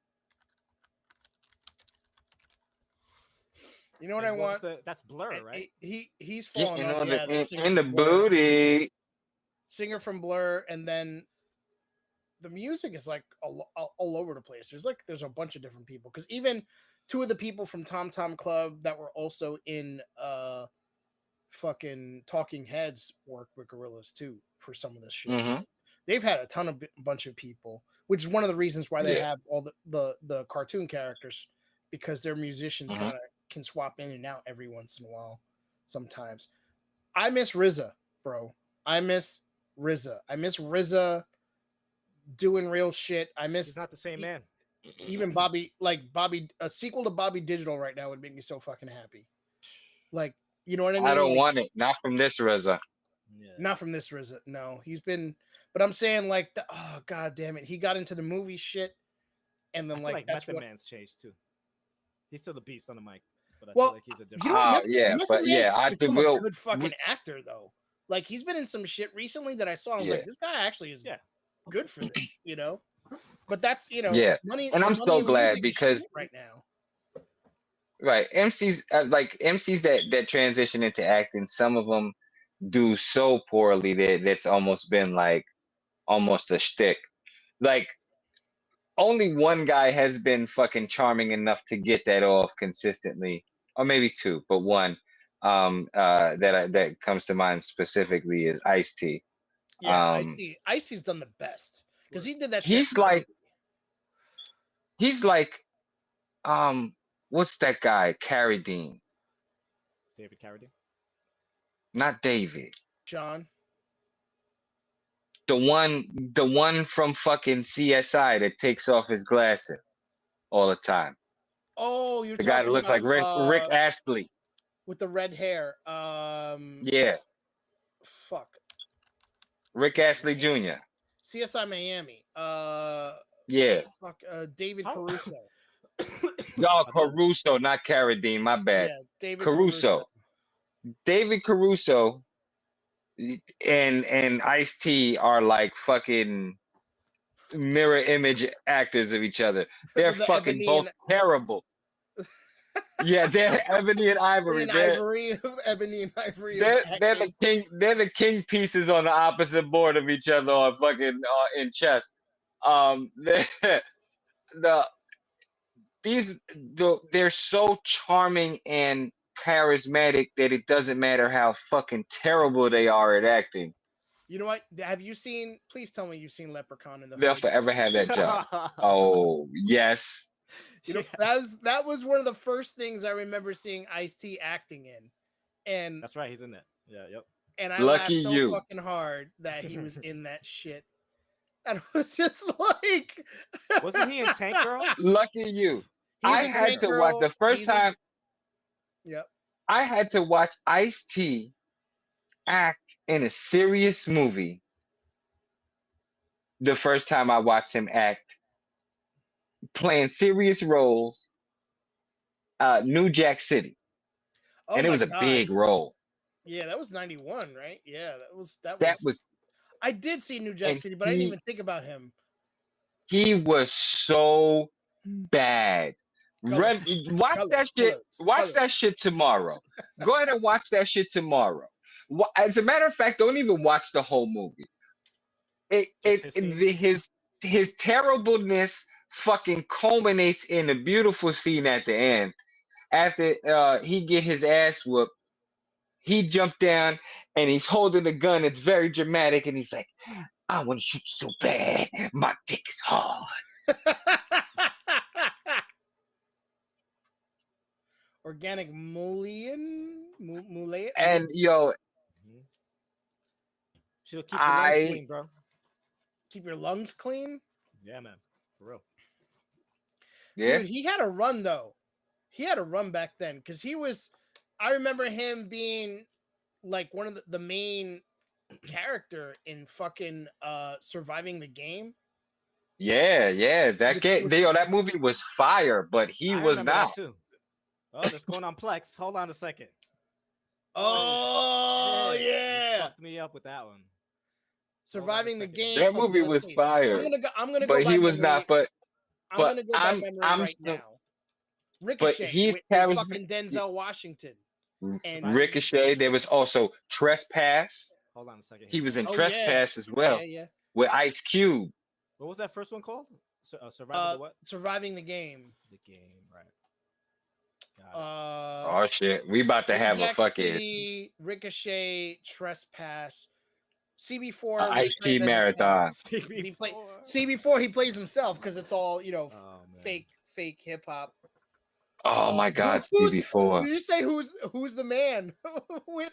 You know what And I want? that's Blur, right? He's falling Getting off. on Yeah, the singer in the from Blur. booty. Singer from Blur, and then the music is like all over the place. There's a bunch of different people because even two of the people from Tom Tom Club that were also in fucking Talking Heads work with Gorillaz too for some of this shit. Mhm. So they've had a bunch of people, which is one of the reasons why they Yeah. have all the cartoon characters because their musicians Mhm. kind of can swap in and out every once in a while. Sometimes I miss RZA, bro. I miss RZA doing real shit. I miss He's not the same man. even Bobby, a sequel to Bobby Digital right now would make me so fucking happy. Like, you know what I mean? I don't Like, want it. Not from this RZA. Yeah. not from this RZA. No, he's been, but I'm saying like, oh god damn it, he got into the movie shit, and I then feel like like that's Method what. Man's changed too. He's still the beast on the mic, but I Well, feel like he's a You different. know what? Yeah, Method but Man's yeah, I think become a we'll. good fucking actor though. Like he's been in some shit recently that I saw. And I was Yeah. like, this guy actually is Yeah. good for this, you know. But that's Yeah. money. And I'm money so in glad music is because shit right now. right, MCs like MCs that transition into acting. Some of them do so poorly that's almost been like almost a shtick. Like only one guy has been fucking charming enough to get that off consistently, or maybe two, but one that comes to mind specifically is Ice-T. Yeah, Ice-T's done the best because he did that shit. He's like what's that guy? Carradine. David Carradine. Not David. John. The one from fucking CSI that takes off his glasses all the time. Oh, you're The guy that talking looks like about Rick Astley. with the red hair. Yeah, Fuck. Rick Astley Jr. CSI Miami. Yeah. Fuck. David How- Caruso. Y'all I thought- Caruso, not Carradine. My bad. Yeah, David Caruso. David Caruso and Ice-T are like fucking mirror image actors of each other. They're The fucking Ebony both terrible. Yeah, they're Ebony and Ivory. Ebony and Ivory. They're Of they're the acting. king. They're the king pieces on the opposite board of each other on fucking in chess. The the they're so charming and charismatic that it doesn't matter how fucking terrible they are at acting. You know what? Have you seen? Please tell me you've seen Leprechaun in the They'll Hood. forever have that job. Oh yes. You know, Yes. that was one of the first things I remember seeing Ice-T acting in, and That's right. He's in that. Yeah. Yep. and I Lucky laughed so you. fucking hard that he was in that shit, and it was just like, Wasn't he in Tank Girl? Lucky you. He's I a had Tank to watch Girl, the first time. Yep. I had to watch Ice-T act in a serious movie the first time I watched him act, playing serious roles, New Jack City. Oh And it my was a God. big role. Yeah, that was 91, right? Yeah, that That was. was, I did see New Jack and City, but I didn't even think about him. he was so bad. Colors. Watch Colors, that shit. colors, Watch colors. that shit tomorrow. Go ahead and watch that shit tomorrow. As a matter of fact, don't even watch the whole movie. His terribleness fucking culminates in a beautiful scene at the end. After he get his ass whooped, he jumped down and he's holding the gun. It's very dramatic, and he's like, "I want to shoot you so bad, my dick is hard." Organic mullion. And yo, She'll keep your lungs I clean, bro. Keep your lungs clean. Yeah, man. For real. yeah, Dude, he had a run though. He had a run back then because he was. I remember him being like one of the main character in fucking Surviving the Game. yeah. That Which game, was- that movie was fire, but he I was remember not. that too. Oh, that's going on Plex. Hold on a second. Oh shit. You yeah, fucked me up with that one. Surviving the second. Game. That Okay, movie let's was see. fire, I'm gonna go but by he was memory. not. But I'm but gonna go by memory I'm right still- now. Ricochet he's with charisma- fucking Denzel Washington. And Ricochet. There was also Trespass. Hold on a second. He was in Oh, Trespass as well yeah. with Ice Cube. What was that first one called? Surviving the what? Surviving the Game. The game, right? Got it. Oh shit, we about to New have a Jack fucking City, Ricochet, Trespass, CB4, Ice-T marathon. He play CB4. He plays himself because it's all Oh, man. fake hip hop. Oh my God, who's- CB4. Did you say who's the man with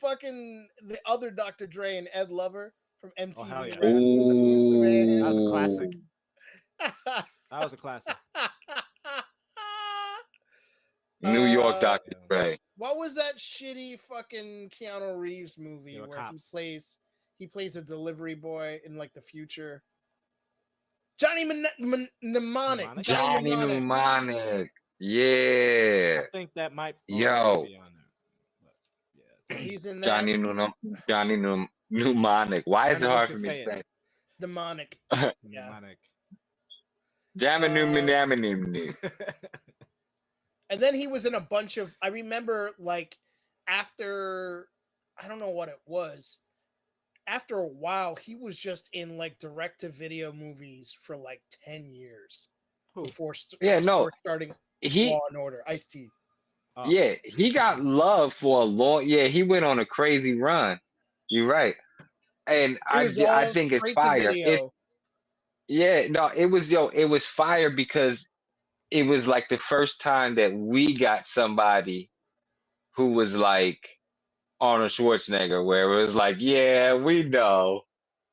fucking the other Dr. Dre and Ed Lover from MTV? Oh, hell yeah. Rap? Who's the man? That was a classic. That was a classic. New York Dr. Dre. What was that shitty fucking Keanu Reeves movie You know, where Cops. he plays a delivery boy in like the future? Johnny Mnemonic. Johnny Mnemonic. Mnemonic. Yeah. I think that might Yo. be on there. But, yeah. He's in that. Johnny Mnemonic. Why is None it of us hard can for me say to it. say? Mnemonic. Mnemonic. Jaminu. And then he was in a bunch of. I remember like after I don't know what it was. After a while, he was just in like direct-to-video movies for like 10 years Who? before starting He Law and Order. Ice-T. Oh. Yeah, he got love for a long. Yeah, he went on a crazy run. You're right, and I think it's fire. It was fire because it was like the first time that we got somebody who was like Arnold Schwarzenegger, where it was like, yeah, we know,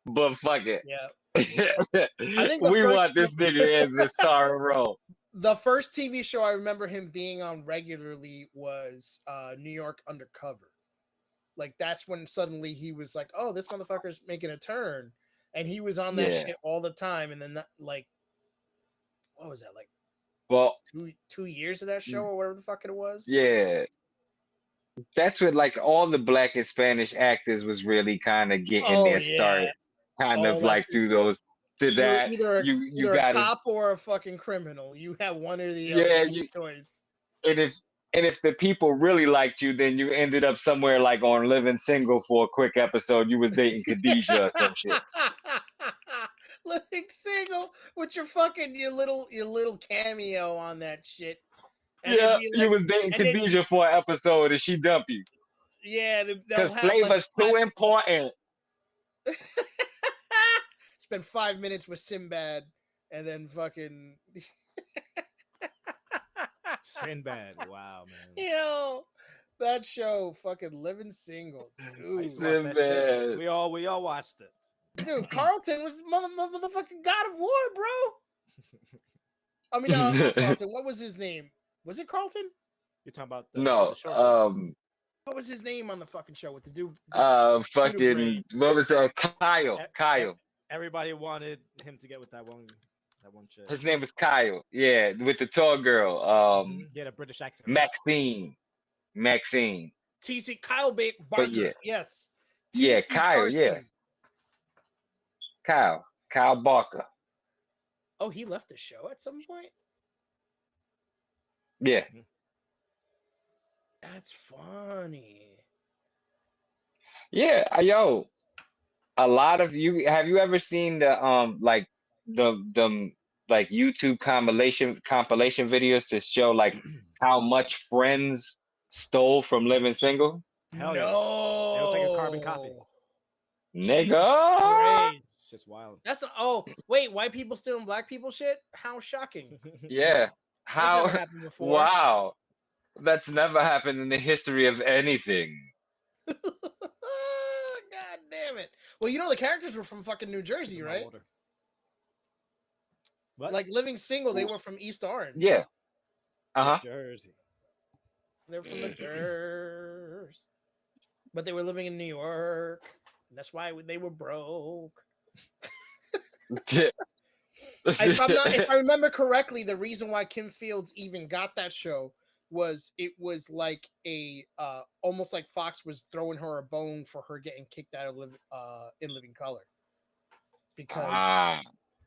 but fuck it. Yeah. I think the we first want this nigga as this star role. The first TV show I remember him being on regularly was New York Undercover. Like that's when suddenly he was like, "Oh, this motherfucker's making a turn," and he was on that Yeah. shit all the time. And then like, what was that like? Well, 2 years of that show or whatever the fuck it was. yeah. That's what like all the black and Spanish actors was really kind of getting Oh, their yeah. start, kind All of that like shit. through those to You're that. either You either a gotta cop or a fucking criminal. You have one or the yeah, other you choice. and if the people really liked you, then you ended up somewhere like on Living Single for a quick episode. You was dating Khadijah or some shit. Living Single with your little cameo on that shit. And Yeah, it'd be you like, was dating and then Khadijah for an episode and she dumped you. yeah, they'll Because have like flavor's too important. spend 5 minutes with Sinbad and then fucking Sinbad. Wow, man. yo, that show fucking Living Single, I dude. used to watch that shit. Sinbad. We all watched this. Dude, Carlton was motherfucking God of War, bro. I mean, not Carlton. What was his name? Was it Carlton? You're talking about the No, short guy. What was his name on the fucking show with the dude? fucking what was that? Kyle. E- Kyle. Everybody wanted him to get with that one chick. His name was Kyle. Yeah, with the tall girl. He had a British accent. Maxine. TC Kyle Barker. But yeah. Yes. Yeah, TC Kyle, yeah. Carson. Kyle Barker. Oh, he left the show at some point? Yeah. That's funny. Yeah, yo. A lot of you have you ever seen the like the like YouTube compilation videos to show like how much Friends stole from Living Single? Hell yeah. No. It was like a carbon copy. Nigga. Great. It's just wild. That's wait, white people stealing black people shit? How shocking. Yeah. That's How never happened before. wow. That's never happened in the history of anything. God damn it. Well, you know the characters were from fucking New Jersey, Super right? Order. What? Like Living Single, they were from East Orange. Yeah. Uh-huh. Jersey. They're from the Jersey. But they were living in New York. And that's why they were broke. If I remember correctly, the reason why Kim Fields even got that show was it was like a almost like Fox was throwing her a bone for her getting kicked out of In Living Color, because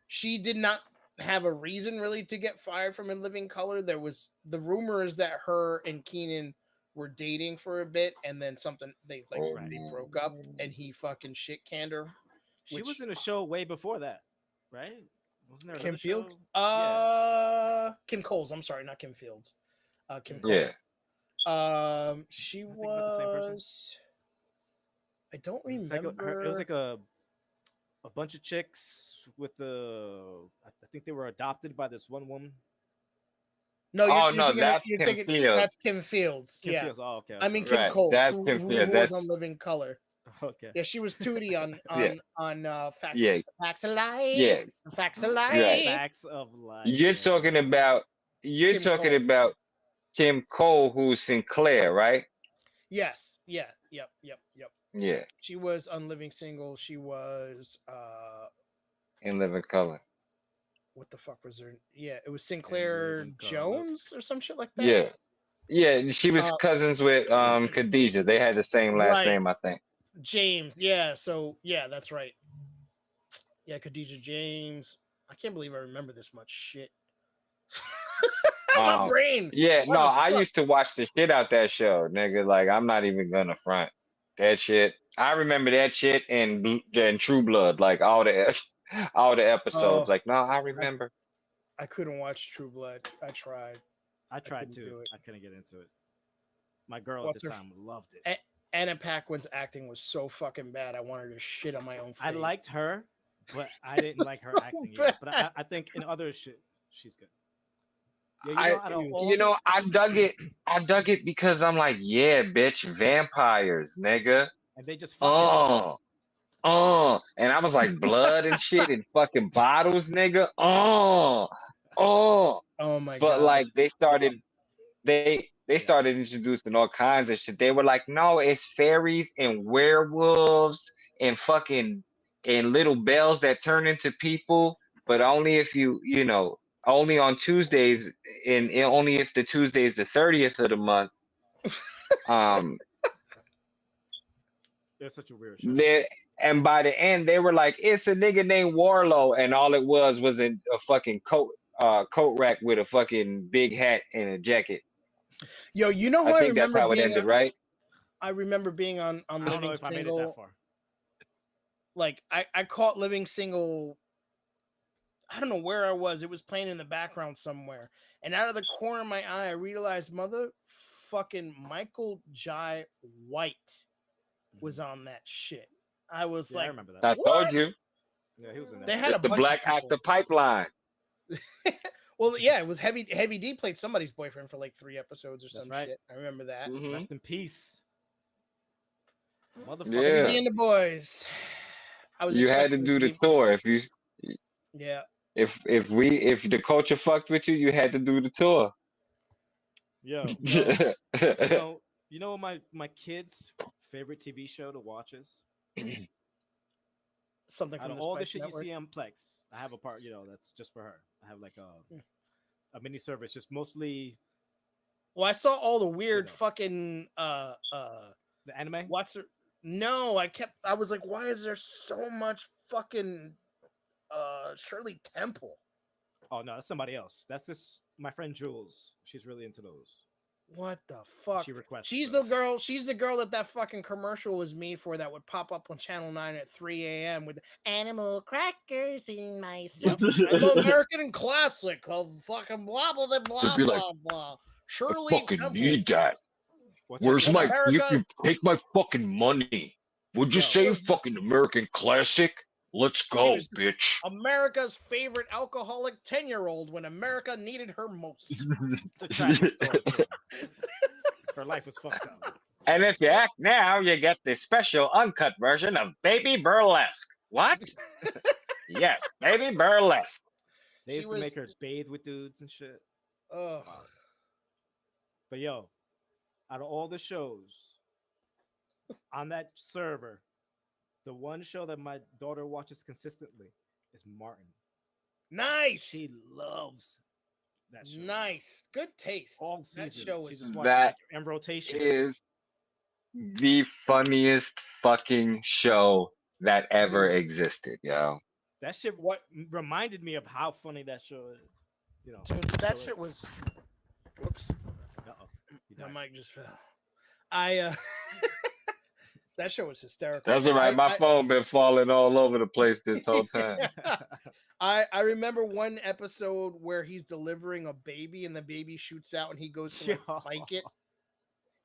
she did not have a reason really to get fired from In Living Color. There was the rumors that her and Keenan were dating for a bit, and then they broke up, and he fucking shit canned her. She was in a show way before that, right? Wasn't there Kim another Fields? show? Kim Coles. I'm sorry, not Kim Fields. Kim Coles. Yeah. She I think about the same person. was. I don't It was remember. it was like a bunch of chicks with I think they were adopted by this one woman. No, that's you're Kim thinking Fields. That's Kim Fields. Kim yeah. Fields. Oh, okay. I mean Kim Right, Coles. that's who, Kim who Fields, was that's- on Living Color. Okay. Yeah, she was Tootie on Facts. Yeah. Facts of Life. Yeah. Facts of Life. Right. Facts of life. You're yeah. talking about Kim Cole. about Kim Cole, who's Sinclair, right? Yes. Yeah. Yep. Yeah. She was on Living Single. She was In Living Color. what the fuck was her? Yeah, it was Sinclair Living Color. Jones or some shit like that. Yeah. Yeah, she was Uh, cousins with Khadijah. They had the same last Right. name, I think. James. Yeah. So yeah, that's right. Yeah, Khadijah James. I can't believe I remember this much shit. My brain. Yeah, What no, the I fuck? used to watch the shit out that show, nigga. Like, I'm not even gonna front that shit. I remember that shit in True Blood, like all the episodes. Oh. Like, no, I remember. I couldn't watch True Blood. I tried. I tried couldn't do to. it. I couldn't get into it. My girl What's at the her time loved it. Anna Paquin's acting was so fucking bad. I wanted to shit on my own face. I liked her, but I didn't like her So acting. Yet. But bad. I think in other shit, she's good. Yeah, I dug it. I dug it because I'm like, yeah, bitch, vampires, nigga. and they just fucking. And I was like, blood and shit and fucking bottles, nigga. Oh, Oh my but god. like they started introducing all kinds of shit. They were like, no, it's fairies and werewolves and fucking and little bells that turn into people, but only if only on Tuesdays and only if the Tuesday is the 30th of the month. Um, It's such a weird show. and by the end they were like, it's a nigga named Warlow, and all it was a fucking coat rack with a fucking big hat and a jacket. Yo, you know who I I think that's remember how it being ended, right? I remember being on I don't know Living if I made it that Single. far. Like I caught Living Single. I don't know where I was. It was playing in the background somewhere. And out of the corner of my eye, I realized motherfucking Michael Jai White was on that shit. I was Yeah, I like, remember that. I what? told you, Yeah, he was in that. They had it's a the bunch Black of people. Actor Pipeline. Well, yeah, it was Heavy D played somebody's boyfriend for like 3 episodes or That's some right. shit. I remember that. Mhm. Rest in peace. Motherfucker. Yeah. Heavy D and the boys. I was You had to expecting do it to the be- tour. Yeah. If the culture fucked with you, you had to do the tour. Yo, you know what my kids' favorite TV show to watch is? Something Out from of the all the Spice shit Network. you see on Plex, I have a part, that's just for her. I have like a mini service, just mostly Well, I saw all the weird know. fucking the anime. what's her? No, I was like, why is there so much fucking Shirley Temple? Oh no, that's somebody else. That's just my friend Jules. She's really into those. What the fuck? She requests She's those. the girl. She's the girl that fucking commercial was made for that would pop up on Channel 9 at 3 a.m. with animal crackers in my soup. I'm American classic of fucking blah blah blah blah be like, blah blah. Shirley Temple. that. What's your my- America- take my fucking money? Would you say fucking American classic? Let's She was- bitch. America's favorite alcoholic 10-year-old when America needed her most. It's a tragic story. Too. Her life was fucked up. And if you act now, you get the special uncut version of Baby Burlesque. What? Yes, Baby Burlesque. They She used to was- make her bathe with dudes and shit. Ugh. But yo, out of all the shows on that server, the one show that my daughter watches consistently is Martin. Nice. She loves that show. Nice. Good taste. All That seasons. show She was just watches That like, in rotation. is the funniest fucking show that ever existed, yo. That shit What- reminded me of how funny that show is. Dude, that shit was. Whoops, Uh-oh. He my died. mic just fell. I that show was hysterical. That's all right. My phone been falling all over the place this whole time. I remember one episode where he's delivering a baby and the baby shoots out and he goes to like, spike it.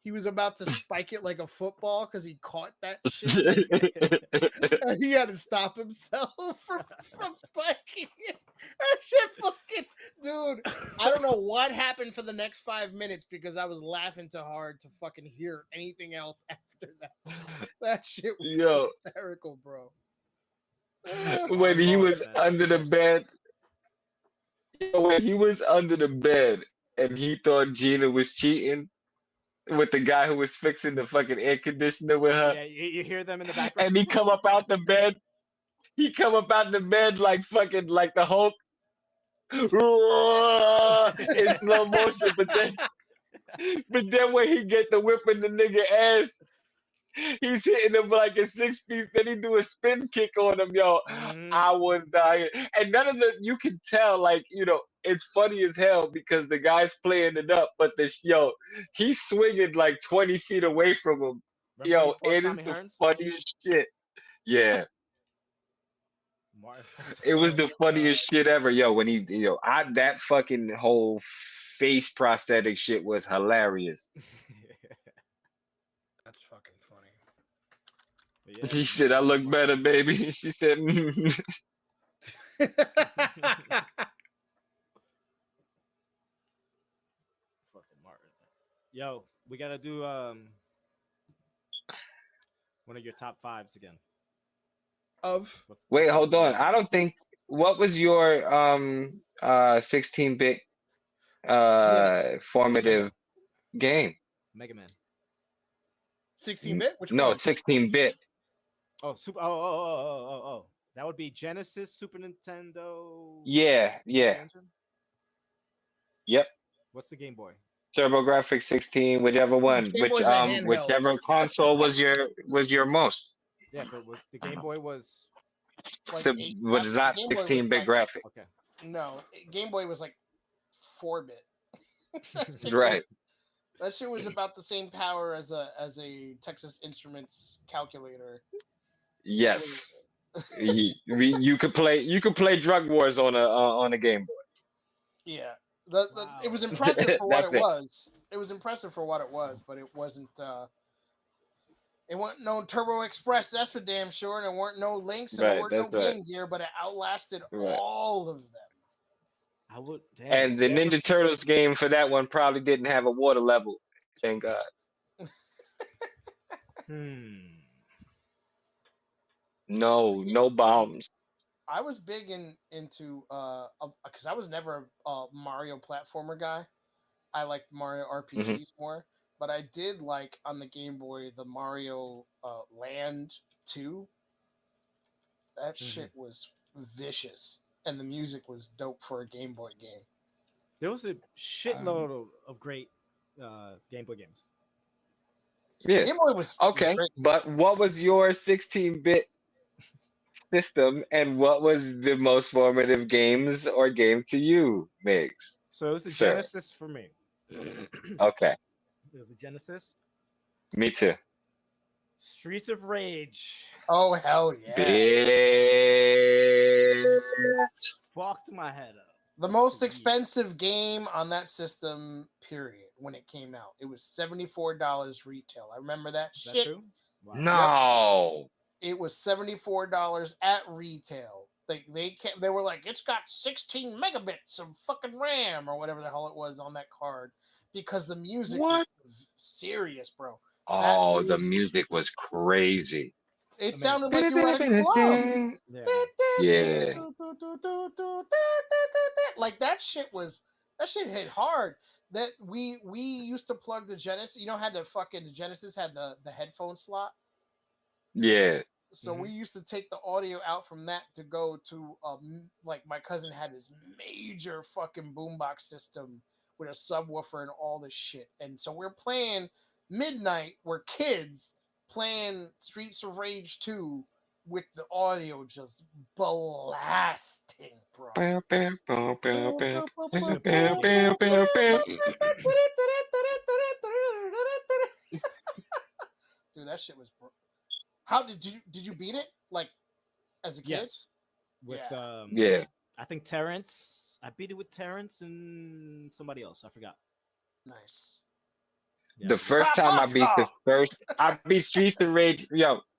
He was about to spike it like a football because he caught that shit. And he had to stop himself from spiking it. That shit fucking dude. I don't know what happened for the next 5 minutes because I was laughing too hard to fucking hear anything else after that. That shit was Yo. hysterical, bro. When he was man. under the bed, when he was under the bed and he thought Gina was cheating with the guy who was fixing the fucking air conditioner with her, Yeah, you hear them in the background. and he come up out the bed. He come up out the bed like fucking like the Hulk. In slow motion, but then when he get the whip in the nigga ass, he's hitting him like a 6-piece. Then he do a spin kick on him, yo. Mhm. I was dying, and none of the you can tell, like it's funny as hell because the guy's playing it up, but he's swinging like 20 feet away from him. Remember when he fought It is Tommy the Hearns? funniest shit. Yeah. Martin fought It was Oh the my funniest shit ever, yo. When that fucking whole face prosthetic shit was hilarious. That's fucking funny. But yeah, He said, "I look better, baby." She said, fucking Martin. Yo, we gotta do one of your top fives again. Of "Wait, hold on. I don't think. What was your 16-bit Nintendo. formative game. Mega Man. 16-bit? Which No, one? 16-bit. Oh, super. Oh. That would be Genesis, Super Nintendo. Yeah. PC Engine? Yep. What's the Game Boy? TurboGrafx 16, whichever one, Game Boy's a handheld. whichever console was your most. Yeah, but the Game Boy was Like The, eight, was not Game Boy was 16-bit like, graphic. okay. no, Game Boy was like 4-bit. Right. That shit was about the same power as a Texas Instruments calculator. Yes. you could play Drug Wars on a Game Boy. Yeah. Wow. It was impressive for what That's it it. was. It was impressive for what it was, but it wasn't it wasn't no Turbo Express, that's for damn sure, and there weren't no links and there Right, weren't no that's right. Game Gear, but it outlasted Right. all of them. I would. Damn, And the did you ever- Ninja Turtles game for that one probably didn't have a water level. Thank God. No bombs. I was big into because I was never a Mario platformer guy. I liked Mario RPGs more, but I did like on the Game Boy the Mario Land 2. That shit was vicious, and the music was dope for a Game Boy game. There was a shitload of great Game Boy games. Yeah. Game Boy was Okay. great. But what was your 16-bit system, and what was the most formative games or game to you, Migs? So it was the Sir. Genesis for me. Okay. It was the Genesis. Me too. Streets of Rage. Oh hell yeah! Bitch. Fucked my head up. The most expensive game on that system, period, when it came out. It was $74 retail. I remember that Is shit. that true? Wow. No. It was $74 at retail. They were like, it's got 16 megabits of fucking RAM or whatever the hell it was on that card because the music What? was serious, bro. Oh, the music was crazy. It Amazing. sounded like you were at a club. Yeah. Yeah. Like that shit hit hard. That we used to plug the Genesis. You know, had the Genesis had the headphone slot. Yeah. So we used to take the audio out from that to go to like my cousin had this major fucking boombox system with a subwoofer and all this shit. And so we're playing midnight, we're kids playing Streets of Rage 2 with the audio just blasting, bro. Dude, that shit was. How did you beat it? Like as a kid? Yes. With Yeah. I think Terrence. I beat it with Terrence and somebody else. I forgot. Nice. Yeah, The first time I beat Streets of Rage.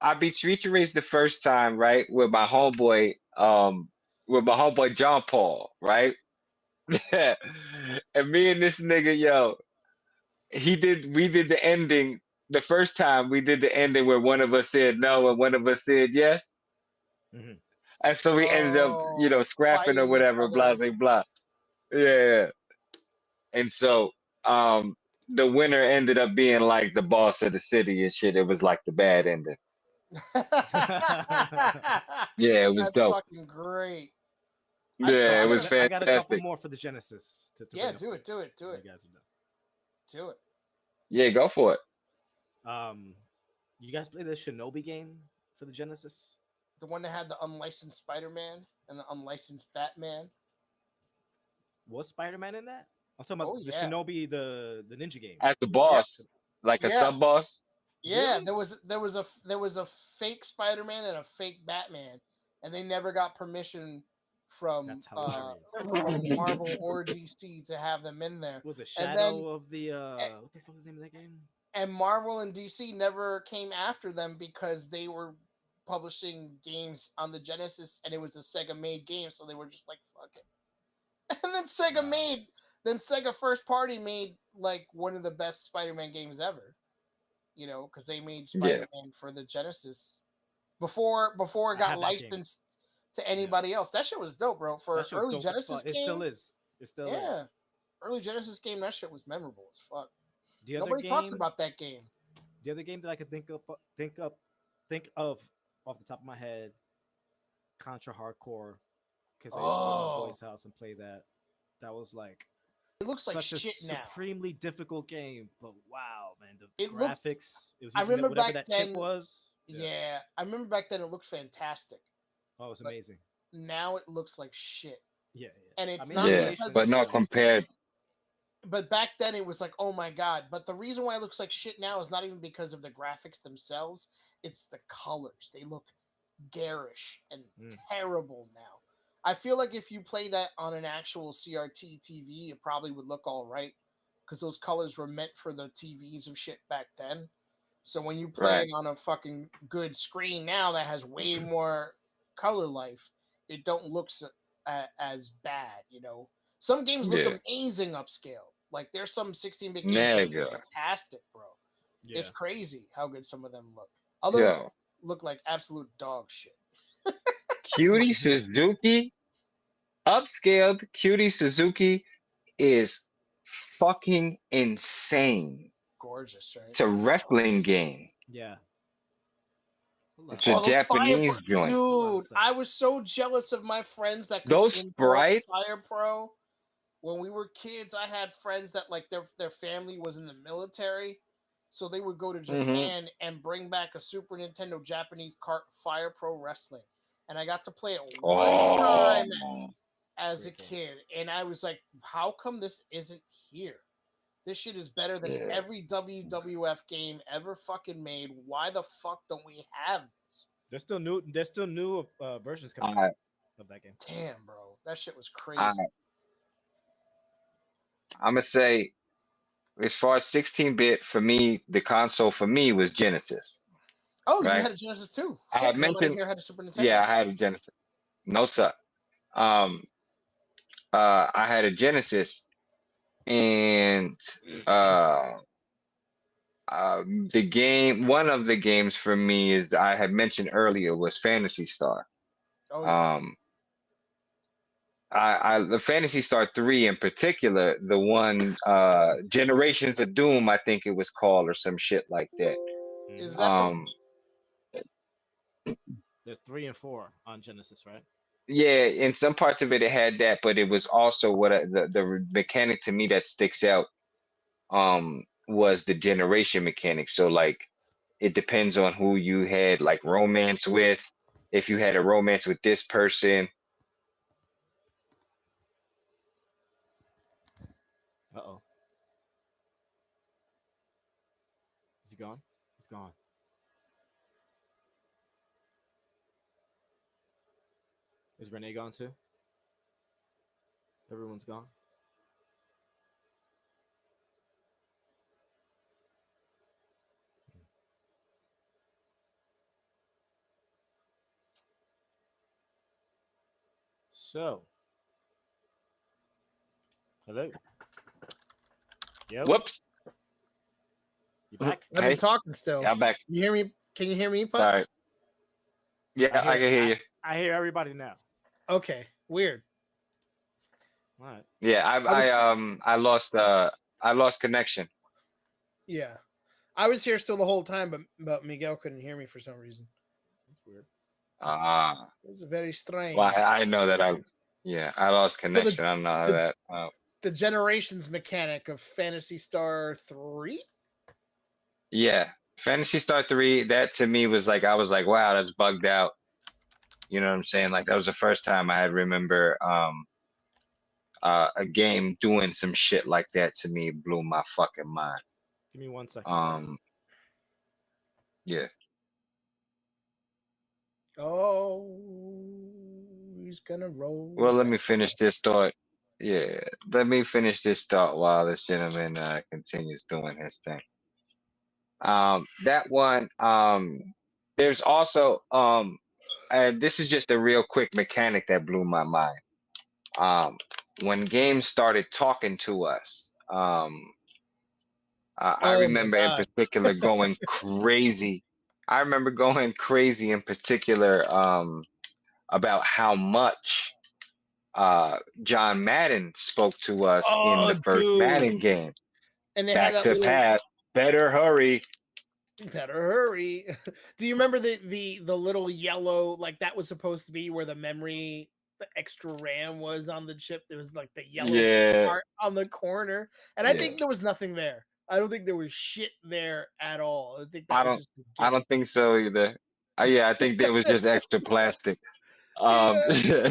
I beat Streets of Rage the first time, right? With my homeboy, John Paul, right? And me and this nigga, we did the ending. The first time we did the ending where one of us said no and one of us said yes. Mhm. And so we ended up, scrapping or fighting each whatever, blah, other. blah, blah. Yeah. And so the winner ended up being like the boss of the city and shit. It was like the bad ending. Yeah, it was That's dope. fucking great. Yeah, it was I got a couple fantastic. more for the Genesis. To Yeah, bring up do to it, do it, do you it, guys are done. do it. Yeah, go for it. You guys play the Shinobi game for the Genesis? The one that had the unlicensed Spider-Man and the unlicensed Batman. Was Spider-Man in that? I'm talking about Oh, the yeah. Shinobi, the ninja game. As the boss, like a Yeah. sub boss. Yeah, Really? there was a fake Spider-Man and a fake Batman, and they never got permission from That's hilarious. from Marvel or DC to have them in there. It was a And shadow then- of the what the fuck is the name of that game? And Marvel and DC never came after them because they were publishing games on the Genesis, and it was a Sega-made game, so they were just like, "Fuck it." And then Sega first party made like one of the best Spider-Man games ever. Because they made Spider-Man for the Genesis before it I got have that game. licensed. to anybody else. That shit was dope, bro. For That shit was early dope as Genesis fuck. game, It still is. It still yeah, is. early Genesis game, that shit was memorable as fuck. The other Nobody talks game, about that game. the other game that I could think of off the top of my head, Contra Hardcore, because I used to go to my Oh, boy's house and play that. That was like it looks like such a shit now. supremely difficult game, but wow, man, the It looked. graphics. It was I using remember whatever back that chip then. was. Yeah, I remember back then it looked fantastic. Oh, it was But amazing. now it looks like shit, Yeah, and I it's mean, not Yeah, because. emulation but is not good. compared. But back then it was like, oh my god. But the reason why it looks like shit now is not even because of the graphics themselves. It's the colors. They look garish and terrible now. I feel like if you play that on an actual CRT TV, it probably would look all right because those colors were meant for the TVs of shit back then. So when you play Right. it on a fucking good screen now that has way more color life, it don't look as bad, you know. Some games look Yeah. amazing upscale. Like there's some 16-bit games that look Nigga. fantastic, bro. Yeah, It's crazy how good some of them look. Others Yo. look like absolute dog shit. Cutie Suzuki, upscaled Cutie Suzuki is fucking insane. Gorgeous, right? It's a wrestling game. yeah. Hold It's on. a Oh, those Japanese joint. Hold on a dude! second. I was so jealous of my friends that could Those import sprites, Fire Pro. When we were kids, I had friends that like their family was in the military, so they would go to Japan and bring back a Super Nintendo Japanese cart Fire Pro Wrestling, and I got to play it one time as a Pretty cool. kid, and I was like, how come this isn't here? This shit is better than Yeah. every WWF game ever fucking made. Why the fuck don't we have this? There's still new versions coming I, out of that game. Damn, bro, that shit was I, crazy. I'm gonna say, as far as 16-bit for me, the console for me was Genesis. Oh, you Right? had a Genesis too. I Shit, had nobody mentioned, here had a Super Nintendo. yeah, I had a Genesis. No, sir. I had a Genesis, and uh, the game, one of the games for me is I had mentioned earlier was Fantasy Star. Oh yeah. The Fantasy Star 3 in particular, the one Generations of Doom, I think it was called, or some shit like that. Is that the Um, There's 3 and 4 on Genesis, right? yeah, in some parts of it, it had that, but it was also the mechanic to me that sticks out was the generation mechanic. So like, it depends on who you had like romance with. If you had a romance with this person, Uh-oh. Is he gone? He's gone. Is Renee gone too? Everyone's gone. So, hello. Yo, whoops. you back? I've Hey, been talking still. I'm back. You hear me? Can you hear me, Putt? Sorry. Yeah, I can hear you. I hear everybody now. Okay. Weird. All right. Yeah, I lost connection. Yeah. I was here still the whole time, but Miguel couldn't hear me for some reason. That's weird. It's very strange. Well, I know that I lost connection. I don't know how the- that. The Generations mechanic of Fantasy Star 3? Yeah, Fantasy Star 3, that to me was like, I was like, wow, that's bugged out. You know what I'm saying? Like that was the first time I had remember a game doing some shit like that. To me, it blew my fucking mind. Give me 1 second. Guys. Yeah. Oh, he's gonna roll. Well, let me finish this thought. Yeah, let me finish this thought while this gentleman continues doing his thing. That one. There's also and this is just a real quick mechanic that blew my mind. When games started talking to us, I Oh my remember in God. particular going crazy. I remember going crazy in particular about how much John Madden spoke to us in Oh, the first Madden dude. game. And they had Back that to little pass, better hurry. better hurry. Do you remember the little yellow, like that was supposed to be where the memory, the extra RAM was on the chip? There was like the yellow Yeah, part on the corner. And I yeah. think there was nothing there. I don't think there was shit there at all. I think I that was don't just a I gimmick. don't think so either. Yeah, I think there was just extra plastic. Yeah.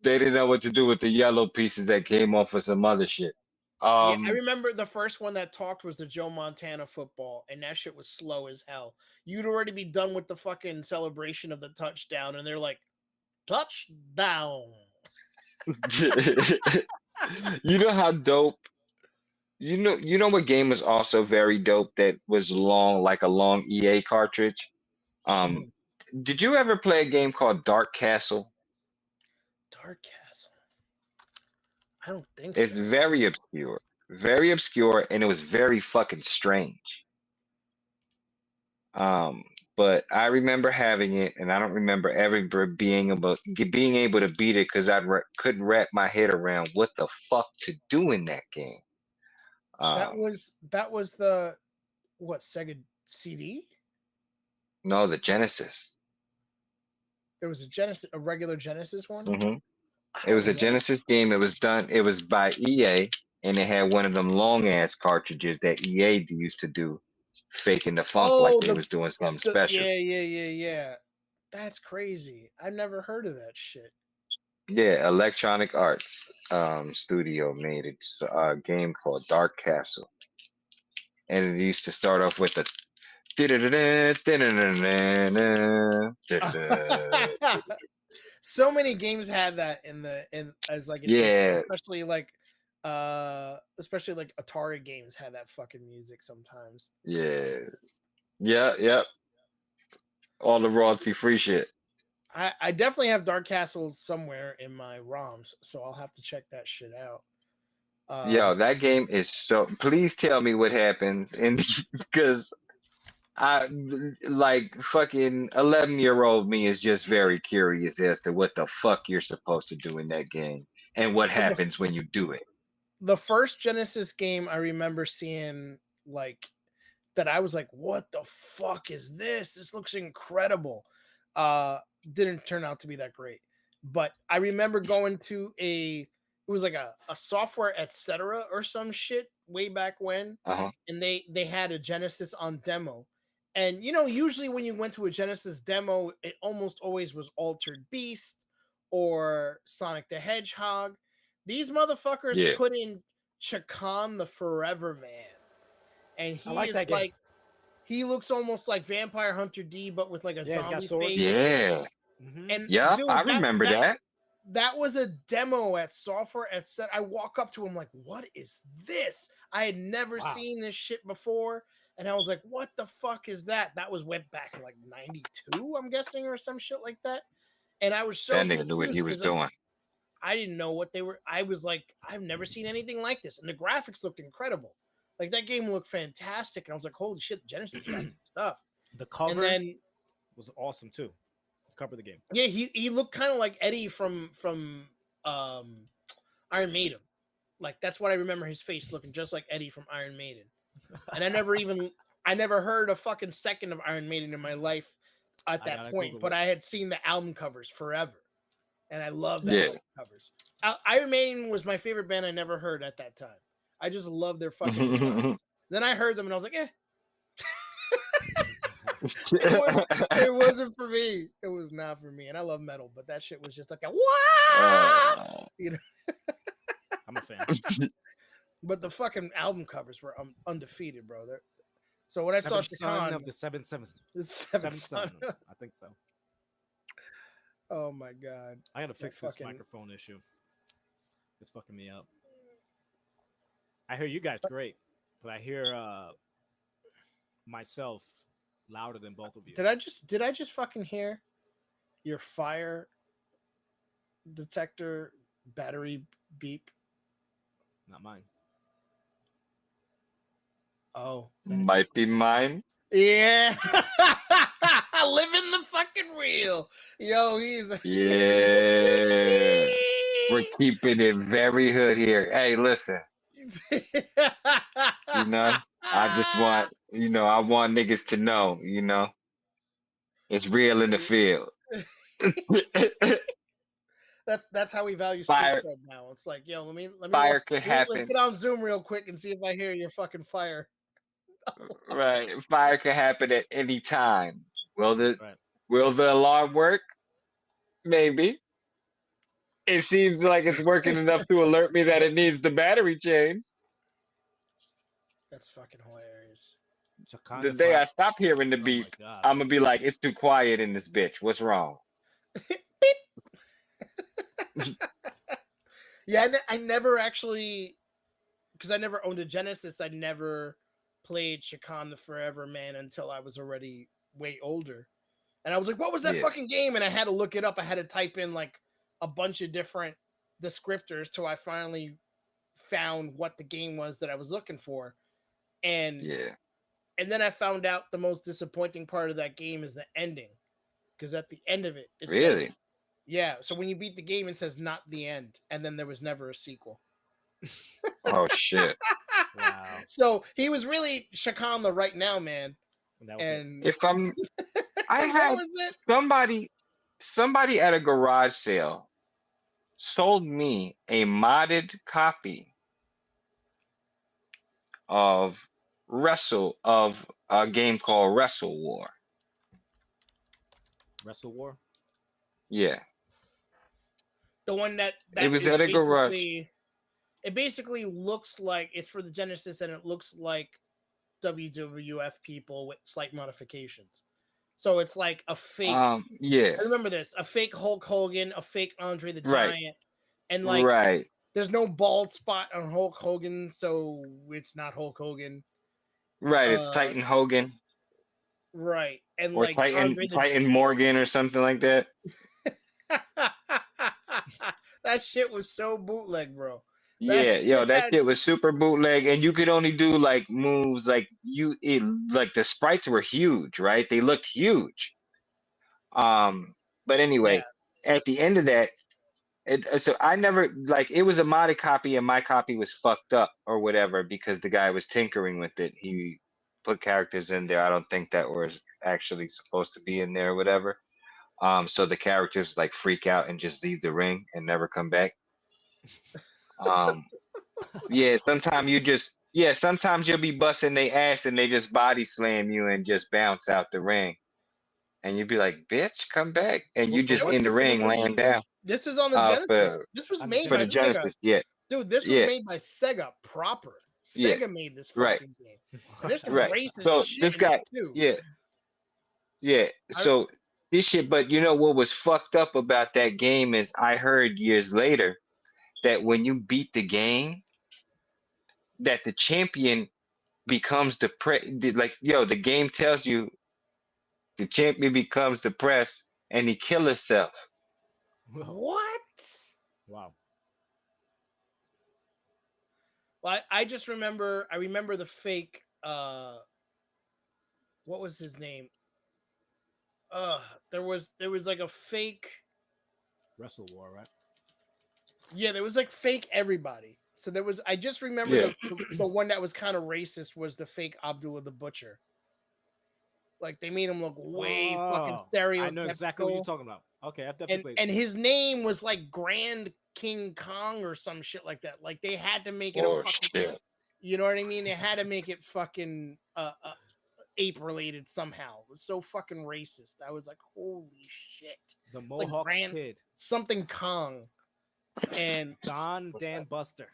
They didn't know what to do with the yellow pieces that came off of some other shit. Yeah, I remember the first one that talked was the Joe Montana football, and that shit was slow as hell. You'd already be done with the fucking celebration of the touchdown, and they're like, touchdown. You know how dope. You know what game was also very dope that was long, like a long EA cartridge. Um, did you ever play a game called Dark Castle? Dark Castle. I don't think It's so. very obscure, and it was very fucking strange. But I remember having it, and I don't remember ever being able to beat it because couldn't wrap my head around what the fuck to do in that game. That was the what, Sega CD? No, the Genesis. There was a regular Genesis one. hmm I It was a don't know. Genesis game. It was by EA, and it had one of them long ass cartridges that EA used to do, faking the funk like they was doing something special. Yeah. That's crazy. I've never heard of that shit. Yeah, Electronic Arts studio made a game called Dark Castle, and it used to start off with a So many games had that in as like an intro, yeah, especially like Atari games had that fucking music sometimes. yeah. All the royalty free shit. I definitely have Dark Castle somewhere in my ROMs, so I'll have to check that shit out. Yo, that game is so. Please tell me what happens, and because I like fucking 11-year-old me is just very curious as to what the fuck you're supposed to do in that game and what So happens when you do it. the first Genesis game I remember seeing like that, I was like, what the fuck is this? This looks incredible. Didn't turn out to be that great. But I remember going to it was like a software etc. or some shit way back when. Uh-huh. And they had a Genesis on demo. And you know, usually when you went to a Genesis demo, it almost always was Altered Beast or Sonic the Hedgehog. These motherfuckers put in Chakan the Forever Man. And he like is that game. like, he looks almost like Vampire Hunter D, but with like a Yeah, he's got zombie swords. face. Yeah, And yeah, dude, I remember that. that was a demo at Software at Set. I walk up to him like, what is this? I had never seen this shit before. And I was like, what the fuck is that? That was went back in like 92, I'm guessing, or some shit like that. And I was so That nigga knew what he confused was because doing. I didn't know what they were. I was like, I've never seen anything like this. And the graphics looked incredible. Like that game looked fantastic. And I was like, holy shit, Genesis got some stuff. The cover And then was awesome too. The cover of the game. yeah, he looked kind of like Eddie from Iron Maiden. Like that's what I remember his face looking, just like Eddie from Iron Maiden. And I never heard a fucking second of Iron Maiden in my life at that point, but I had seen the album covers forever. And I love the album covers. Iron Maiden was my favorite band I never heard at that time. I just loved their fucking designs. Then I heard them and I was like, it wasn't for me. It was not for me. And I love metal, but that shit was just like a what? You know? I'm a fan. But the fucking album covers were undefeated, bro. So when I saw Chakan of the seventh son, I think so. Oh my god! I gotta fix this microphone issue. It's fucking me up. I hear you guys great, but I hear myself louder than both of you. Did I just fucking hear your fire detector battery beep? Not mine. Oh, might be mine. Yeah. Living the fucking real. Yo, he's Yeah. We're keeping it very hood here. Hey, listen, you know, I just want, I want niggas to know, it's real in the field. That's how we value street Fire, cred now. It's like, yo, fire could let's happen. get on Zoom real quick and see if I hear your fucking fire. Right. Fire could happen at any time. Will the Right. will the alarm work? Maybe. It seems like it's working enough to alert me that it needs the battery change. That's fucking hilarious. The day I stop hearing the Oh my beep, God. I'm gonna be like, it's too quiet in this bitch. What's wrong? Yeah, I never actually, because I never owned a Genesis, I never played Shakan the Forever Man until I was already way older. And I was like, what was that Yeah. fucking game? And I had to look it up. I had to type in like a bunch of different descriptors till I finally found what the game was that I was looking for. And Yeah. and then I found out the most disappointing part of that game is the ending. Because at the end of it, it says, Really? yeah. So when you beat the game, it says not the end. And then there was never a sequel. Oh shit. Wow. So he was really Shakan the right now, man. And that was And If I'm I that had was it. somebody at a garage sale sold me a modded copy of a game called Wrestle War. Wrestle War. Yeah. The one that It was is at a garage. basically, it basically looks like it's for the Genesis, and it looks like WWF people with slight modifications. So it's like a fake. Yeah. I remember this: a fake Hulk Hogan, a fake Andre the Right. Giant, and like Right. there's no bald spot on Hulk Hogan, so it's not Hulk Hogan. Right. It's Titan Hogan Right, and or like Andre the Titan Morgan or something like that. that shit was so bootleg, bro. Yeah, yo, that shit was super bootleg, and you could only do like moves like like the sprites were huge, right? They looked huge. But anyway, at the end of that, so I never like it was a modded copy, and my copy was fucked up or whatever because the guy was tinkering with it. He put characters in there I don't think that was actually supposed to be in there or whatever. So the characters like freak out and just leave the ring and never come back. Yeah, sometimes you'll be busting their ass and they just body slam you and just bounce out the ring. And you'd be like, bitch, come back. And you For just what in the system ring is this? laying down. This is on the Genesis. This was On the made For by the Genesis? Sega. Genesis, yeah. Dude, this was Yeah. made by Sega proper. Yeah. Sega made this Right. fucking game. And there's some Right. racist So shit this in guy, it too. yeah. Yeah. So this shit, but you know what was fucked up about that game is I heard years later that when you beat the game, that the champion becomes the game tells you the champion becomes depressed and he kill himself. What? Wow. Well, I just remember. I remember the fake. What was his name? There was like a fake. Wrestle War, right? Yeah, there was like fake everybody. So there was. I just remember Yeah. the one that was kind of racist was the fake Abdullah the Butcher. Like they made him look way fucking stereotypical. I know exactly what you're talking about. Okay, I've definitely played. And his name was like Grand King Kong or some shit like that. Like they had to make it a fucking, shit. you know what I mean? They had to make it fucking ape related somehow. It was so fucking racist. I was like, holy shit. The like Mohawk Kid. Something Kong. And Don Dan Buster.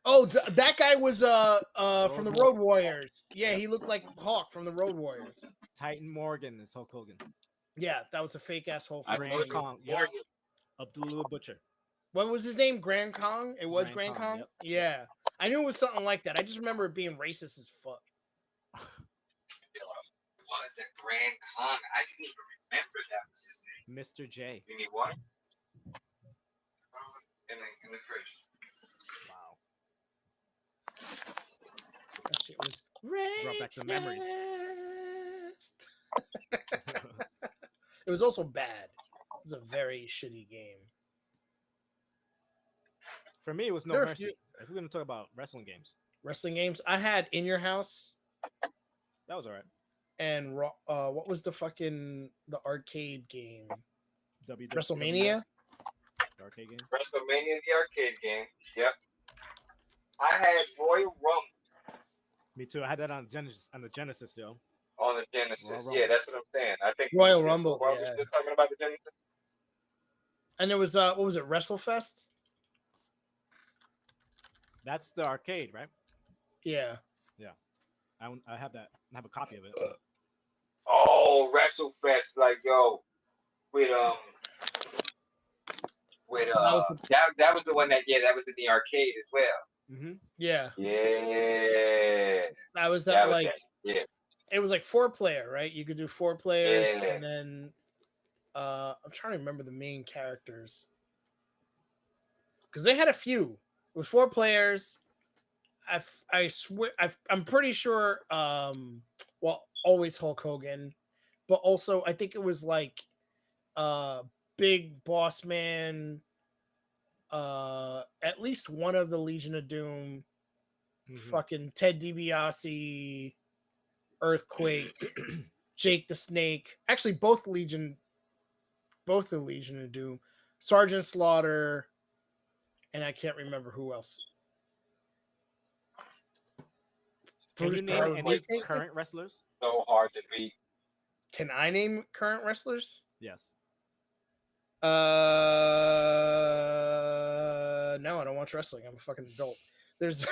oh, that guy was from the Road Warriors. Yeah, he looked like Hawk from the Road Warriors. Titan Morgan is Hulk Hogan. Yeah, that was a fake ass Hulk Grand Hogan. Kong. Yeah. Abdullah Butcher. What was his name? Grand Kong? It was Grand Kong? Yep. Yeah. I knew it was something like that. I just remember it being racist as fuck. What, the Grand Kong? I didn't even remember that was his name. Mr. J. You need water? In the fridge. Wow. That shit was Brought back some memories. racist. was also bad. It was a very shitty game. For me, it was No There are a Mercy. few- If we're gonna talk about wrestling games, Wrestling games. I had In Your House that was all right. and what was the arcade game? WWF, WrestleMania. the arcade game. WrestleMania, the arcade game. Yep. I had Royal Rumble Me too. I had that on the Genesis, yo. on the Genesis. Royal Yeah, Rumble. that's what I'm saying. I think Royal Rumble, Are we yeah. still talking about the Genesis? And there was what was it? WrestleFest. That's the arcade, right? Yeah. I have that. I have a copy of it. Oh, WrestleFest, like yo, with that was the one that was in the arcade as well. Mm-hmm. Yeah. Yeah. That was That that was like that. Yeah. it was like 4-player, right? You could do 4 players, Yeah. and then I'm trying to remember the main characters because they had a few. It was 4 players. I swear I'm pretty sure. Well, always Hulk Hogan, but also I think it was like Big Boss Man. At least one of the Legion of Doom. Mhm. Fucking Ted DiBiase, Earthquake, Jake the Snake. Actually, both the Legion of Doom, Sergeant Slaughter, and I can't remember who else. Can you Bruce name Barber, any maybe? current wrestlers? So hard to beat. Can I name current wrestlers? Yes. No, I don't watch wrestling. I'm a fucking adult. There's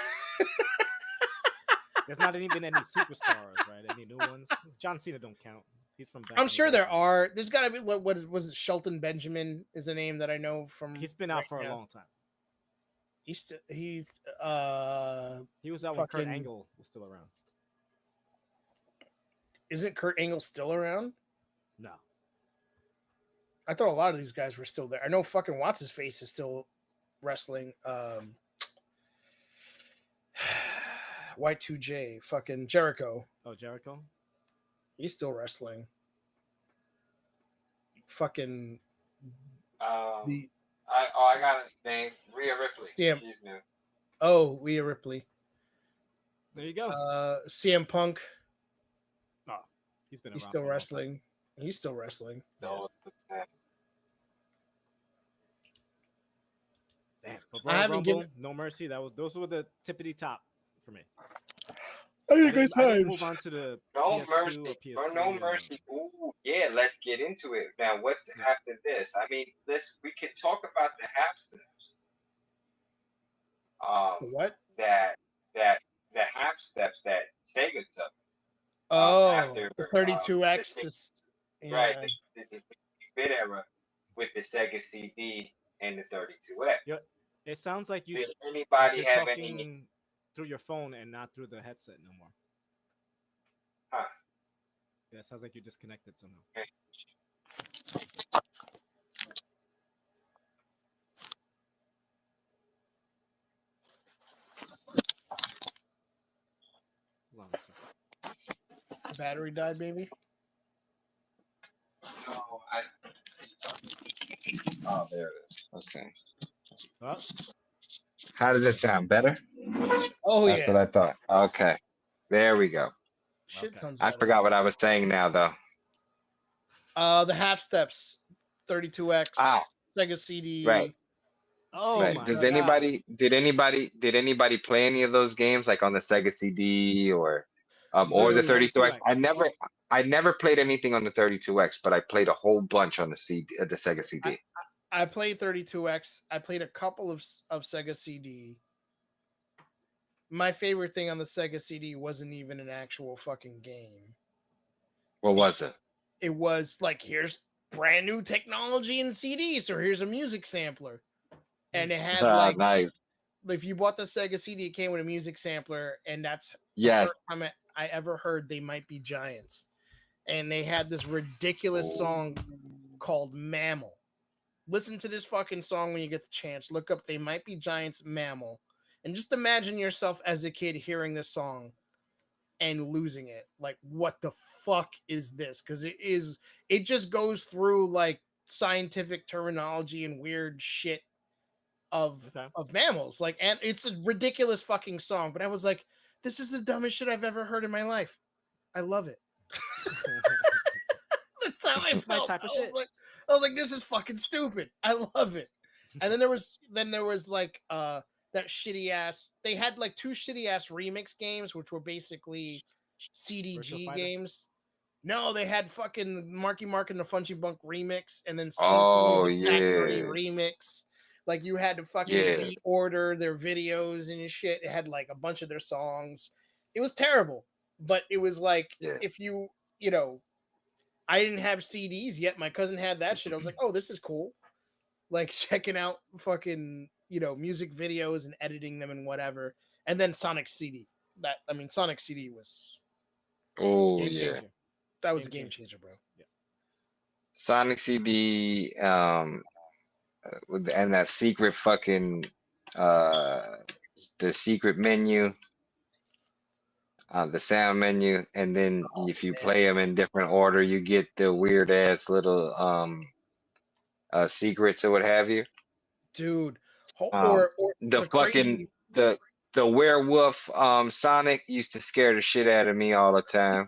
There's not even any superstars, right? Any new ones? John Cena don't count. He's from back I'm in the sure day. there are. There's got to be. Was it? Shelton Benjamin is the name that I know from. He's been out right for now. a long time. He's He was out when Kurt fucking- Angle was still around. Isn't Kurt Angle still around? No. I thought a lot of these guys were still there. I know fucking What's his face is still wrestling. Y2J, fucking Jericho. Oh, Jericho? He's still wrestling. Fucking I got a name. Rhea Ripley. Yeah. She's new. Leah Ripley. There you go. CM Punk. He's been He's around still for a long wrestling. He's still wrestling. No, Damn. But I Royal haven't Rumble, given- No Mercy, those were the tippity top for me. I I didn't move on to the No PS2 Mercy. or PS3. Or No Mercy. Ooh, yeah, let's get into it. Now, what's after this? I mean, we could talk about the half steps. What? That the half steps that Sega took. The after, 32X. Right, the bit era with the Sega CD and the 32X. Yeah. It sounds like Did you're anybody have talking any? through your phone and not through the headset no more. Huh. Yeah, it sounds like you're disconnected somehow. Hold on a second. Battery died, baby. No, Oh, there it is. Okay. Oh, How does it sound? Better? Oh That's what I thought. Okay. There we go. Shit Okay. tons. I better. forgot what I was saying now, though. The half steps, 32X, Ah. Sega CD. Right. oh Right. my Does God. did anybody play any of those games like on the Sega CD or the Dude, 32X? 32X. I never played anything on the 32X, but I played a whole bunch on the Sega CD. I played 32X. I played a couple of Sega CD. My favorite thing on the Sega CD wasn't even an actual fucking game. What was it? It was like, here's brand new technology in CDs, or here's a music sampler. And it had like, Nice. if you bought the Sega CD, it came with a music sampler, and that's the Yes. first time I ever heard They Might Be Giants. And they had this ridiculous song called Mammal. Listen to this fucking song when you get the chance. Look up They Might Be Giants Mammal. And just imagine yourself as a kid hearing this song. and losing it. Like, what the fuck is this? Because it just goes through like scientific terminology and weird shit of mammals. Like, and it's a ridiculous fucking song. But I was like, this is the dumbest shit I've ever heard in my life. I love it. That's how I It's my felt. type of I shit. was like, this is fucking stupid. I love it. And then there was like that shitty ass. They had like 2 shitty ass remix games, which were basically CDG games. No, they had fucking Marky Mark and the Funchy Bunk remix, and then Oh Music Factory yeah, remix. Like you had to fucking reorder their videos and shit. It had like a bunch of their songs. It was terrible, but it was like if you know, I didn't have CDs yet. My cousin had that shit. I was like, oh, this is cool. Like checking out fucking, music videos and editing them and whatever. And then Sonic CD. Sonic CD was oh game yeah. changer. That was a game changer, bro. Yeah. Sonic CD, and that secret fucking the secret menu, the sound menu, and then if you play them in different order, you get the weird ass little secrets or what have you. Dude, The the fucking crazy... the werewolf Sonic used to scare the shit out of me all the time.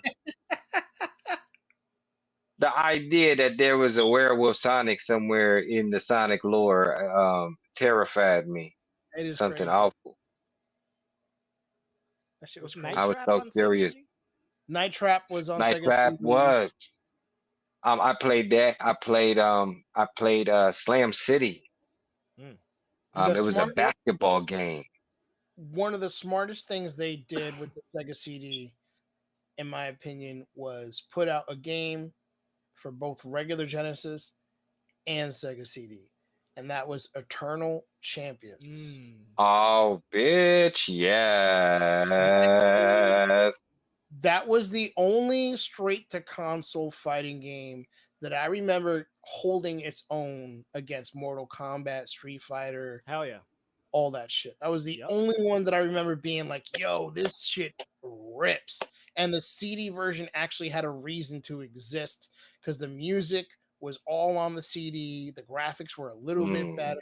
The idea that there was a werewolf Sonic somewhere in the Sonic lore terrified me. It is something crazy. awful. That shit was Night I was Trap so on curious. Sega CD? Night Trap was on Night Sega Trap CD. was. I played that. I played Slam City. It was a basketball game. One of the smartest things they did with the Sega CD, in my opinion, was put out a game for both regular Genesis and Sega CD. And that was Eternal Champions. Oh, bitch. Yes. That was the only straight to console fighting game that I remember holding its own against Mortal Kombat, Street Fighter. Hell yeah. All that shit. That was the only one that I remember being like, yo, this shit rips. And the CD version actually had a reason to exist because the music was all on the CD. The graphics were a little bit better.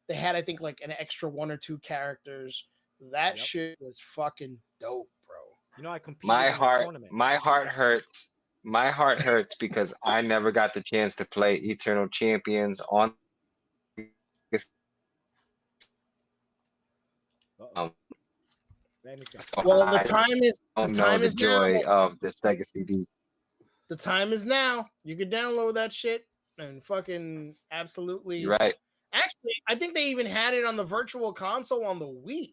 They had, I think, like an extra 1 or 2 characters. That shit was fucking dope, bro. You know, I competed My in heart, a tournament. my heart hurts. My heart hurts because I never got the chance to play Eternal Champions on. Well, the time is joy now. of the Sega CD. The time is now. You can download that shit and fucking absolutely. You're right. Actually, I think they even had it on the virtual console on the Wii.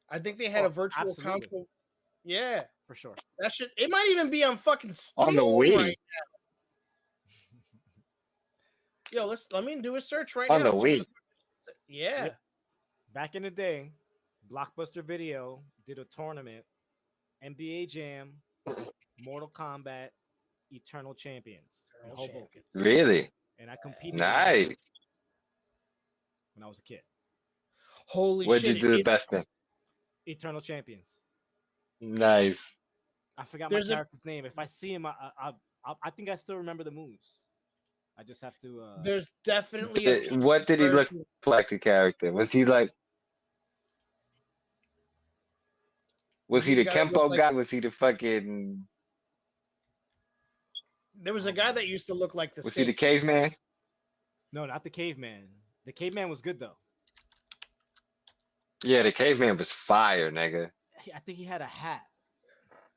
I think they had a virtual console. Yeah, for sure. That shit. It might even be on fucking Steam on the Wii right now. Yo, let me do a search right on now. the Wii. Yeah. Yep. Back in the day, Blockbuster Video did a tournament, NBA Jam, Mortal Kombat, Eternal Champions in Hoboken. Really? And I competed. Nice. When I was a kid. Holy shit. What'd you do the best in? Eternal Champions. Nice. I forgot my character's name. If I see him, I think I still remember the moves. I just have to. There's definitely what did he look like, the character? Was he like? Was he the Kempo guy? Was he the fucking? There was a guy that used to look like the. Was he the caveman? No, not the caveman. The caveman was good though. Yeah, the caveman was fire, nigga. I think he had a hat.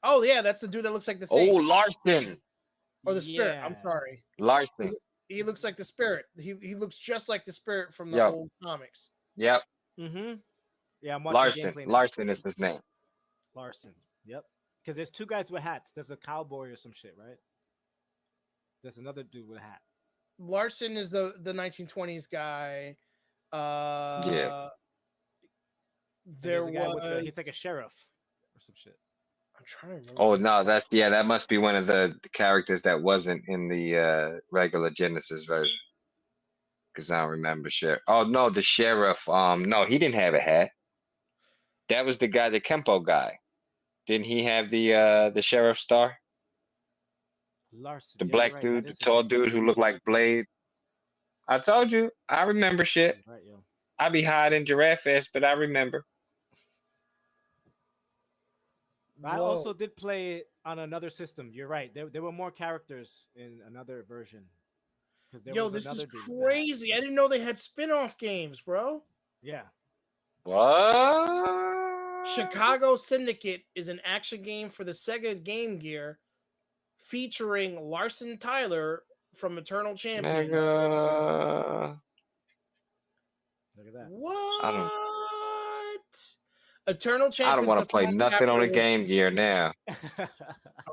Oh yeah, that's the dude that looks like the Saint. Oh, Larson. Or the Spirit. I'm sorry. Larson. He looks like the Spirit. He looks just like the Spirit from the old comics. Yep. Mm-hmm. Yeah, I'm watching Larson. Larson is his name. Larson. Yep. Because there's 2 guys with hats. There's a cowboy or some shit, right? There's another dude with a hat. Larson is the 1920s guy. Yeah. There was. He's like a sheriff or some shit. I'm trying to remember. Oh no, that must be one of the characters that wasn't in the regular Genesis version. Because I don't remember sheriff. Oh no, the sheriff. No, he didn't have a hat. That was the guy, the Kempo guy. Didn't he have the sheriff star? Larson. The Yeah, you're black right. dude, That the is his tall name. dude who looked like Blade. I told you, I remember shit. You're right, yo. I be hiding Giraffe Fest, but I remember. I Whoa. also did play it on another system. You're right. There were more characters in another version. Because there Yo, was this is another dude. that had- crazy. I didn't know they had spin-off games, bro. Yeah. What? Chicago Syndicate is an action game for the Sega Game Gear featuring Larson Tyler from Eternal Champions. Mega. Look at that. What? Eternal I don't Champions. want to the play Flat nothing on the Capitals- Game Gear now.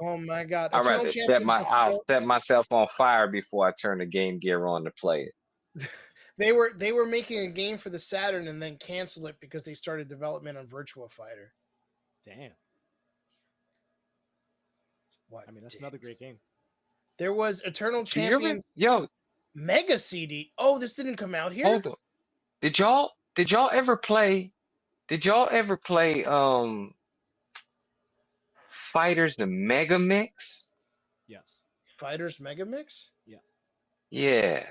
Oh my god! I'd Eternal rather Champions. I'll set myself on fire before I turn the Game Gear on to play it. They were making a game for the Saturn and then canceled it because they started development on Virtua Fighter. Damn. What? I mean, that's another great game. There was Eternal Do you ever, Champions yo, Mega CD. Oh, this didn't come out here. hold on. Did y'all ever play Fighters the Mega Mix? Yes. Fighters Mega Mix. Yeah.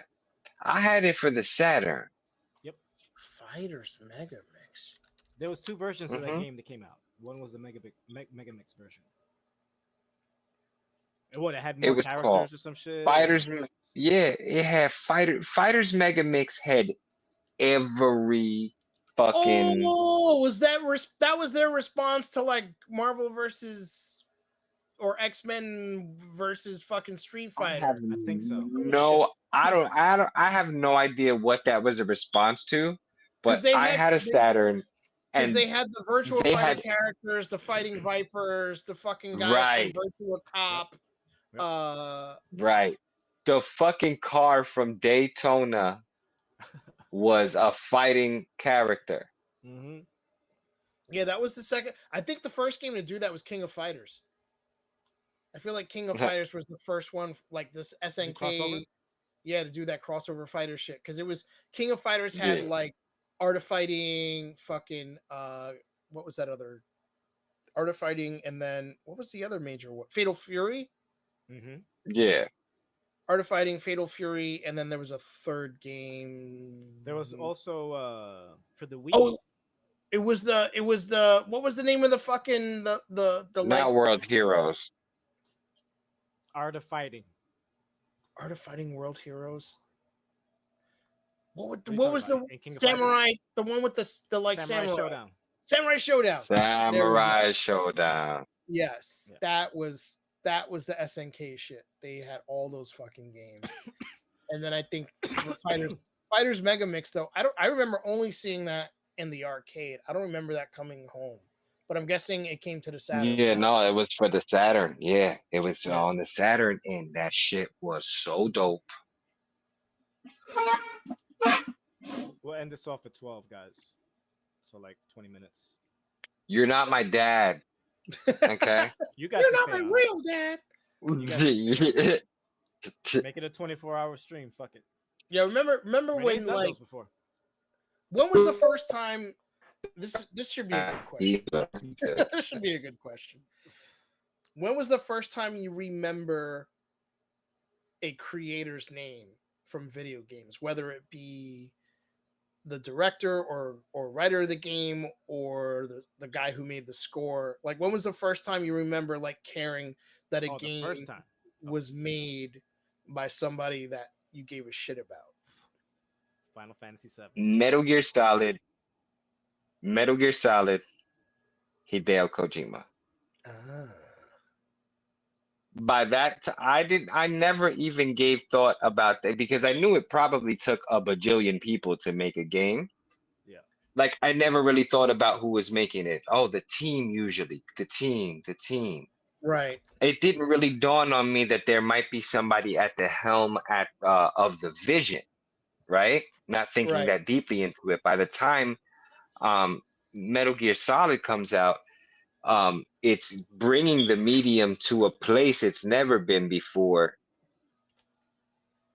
I had it for the Saturn. Fighters Mega Mix. There was two versions of that Mhm. game that came out. One was the Mega Mix version. And what, it had more was characters called or some shit? Fighters, yeah, it had Fighters Mega Mix had every fucking Oh, was that that was their response to like Marvel versus or X-Men versus fucking Street Fighter? I think so. No, I have no idea what that was a response to, but they I had a Saturn Because and they had the Virtual they Fighter had- characters, the Fighting Vipers, the fucking guys Right. from Virtua Cop. Yep. right. The fucking car from Daytona was a fighting character. Mm-hmm. Yeah, that was the second. I think the first game to do that was King of Fighters. I feel like King of Fighters was the first one, like this crossover? SNK. Yeah, to do that crossover fighter shit. Because it was King of Fighters had Yeah. like Art of Fighting, fucking what was that other Art of Fighting, and then what was the other major one? Fatal Fury? Mm-hmm. Yeah. Art of Fighting, Fatal Fury, and then there was a third game. There was also for the Wii. Oh, it was the what was the name of the fucking the Now like World Heroes. Art of Fighting. Art of Fighting World Heroes. What What are you what talking was about? the In King of Fighters? samurai? The one with the like Samurai Showdown. Samurai Showdown. Samurai Showdown. Yes, Yeah. that was the SNK shit. They had all those fucking games. And then I think for Fighters Mega Mix though. I remember only seeing that in the arcade. I don't remember that coming home. But I'm guessing it came to the Saturn. Yeah, no, it was for the Saturn. Yeah, it was Yeah. on the Saturn, and that shit was so dope. We'll end this off at 12, guys. So like 20 minutes. You're not my dad, okay? You guys You're can not stay my on. real dad. Make it a 24-hour stream. Fuck it. Yeah, remember Renee's when done like those before. when was the first time this should be a good question. This should be a good question. When was the first time you remember a creator's name from video games, whether it be the director or writer of the game or the guy who made the score? Like, when was the first time you remember like caring that a The game first time. was made by somebody that you gave a shit about? Final Fantasy VII. Metal Gear Solid, Hideo Kojima. Ah. By that, I never even gave thought about that because I knew it probably took a bajillion people to make a game. Yeah. Like I never really thought about who was making it. Oh, the team usually. The team. Right. It didn't really dawn on me that there might be somebody at the helm of the vision, right? Not thinking Right. that deeply into it. By the time Metal Gear Solid comes out, it's bringing the medium to a place it's never been before,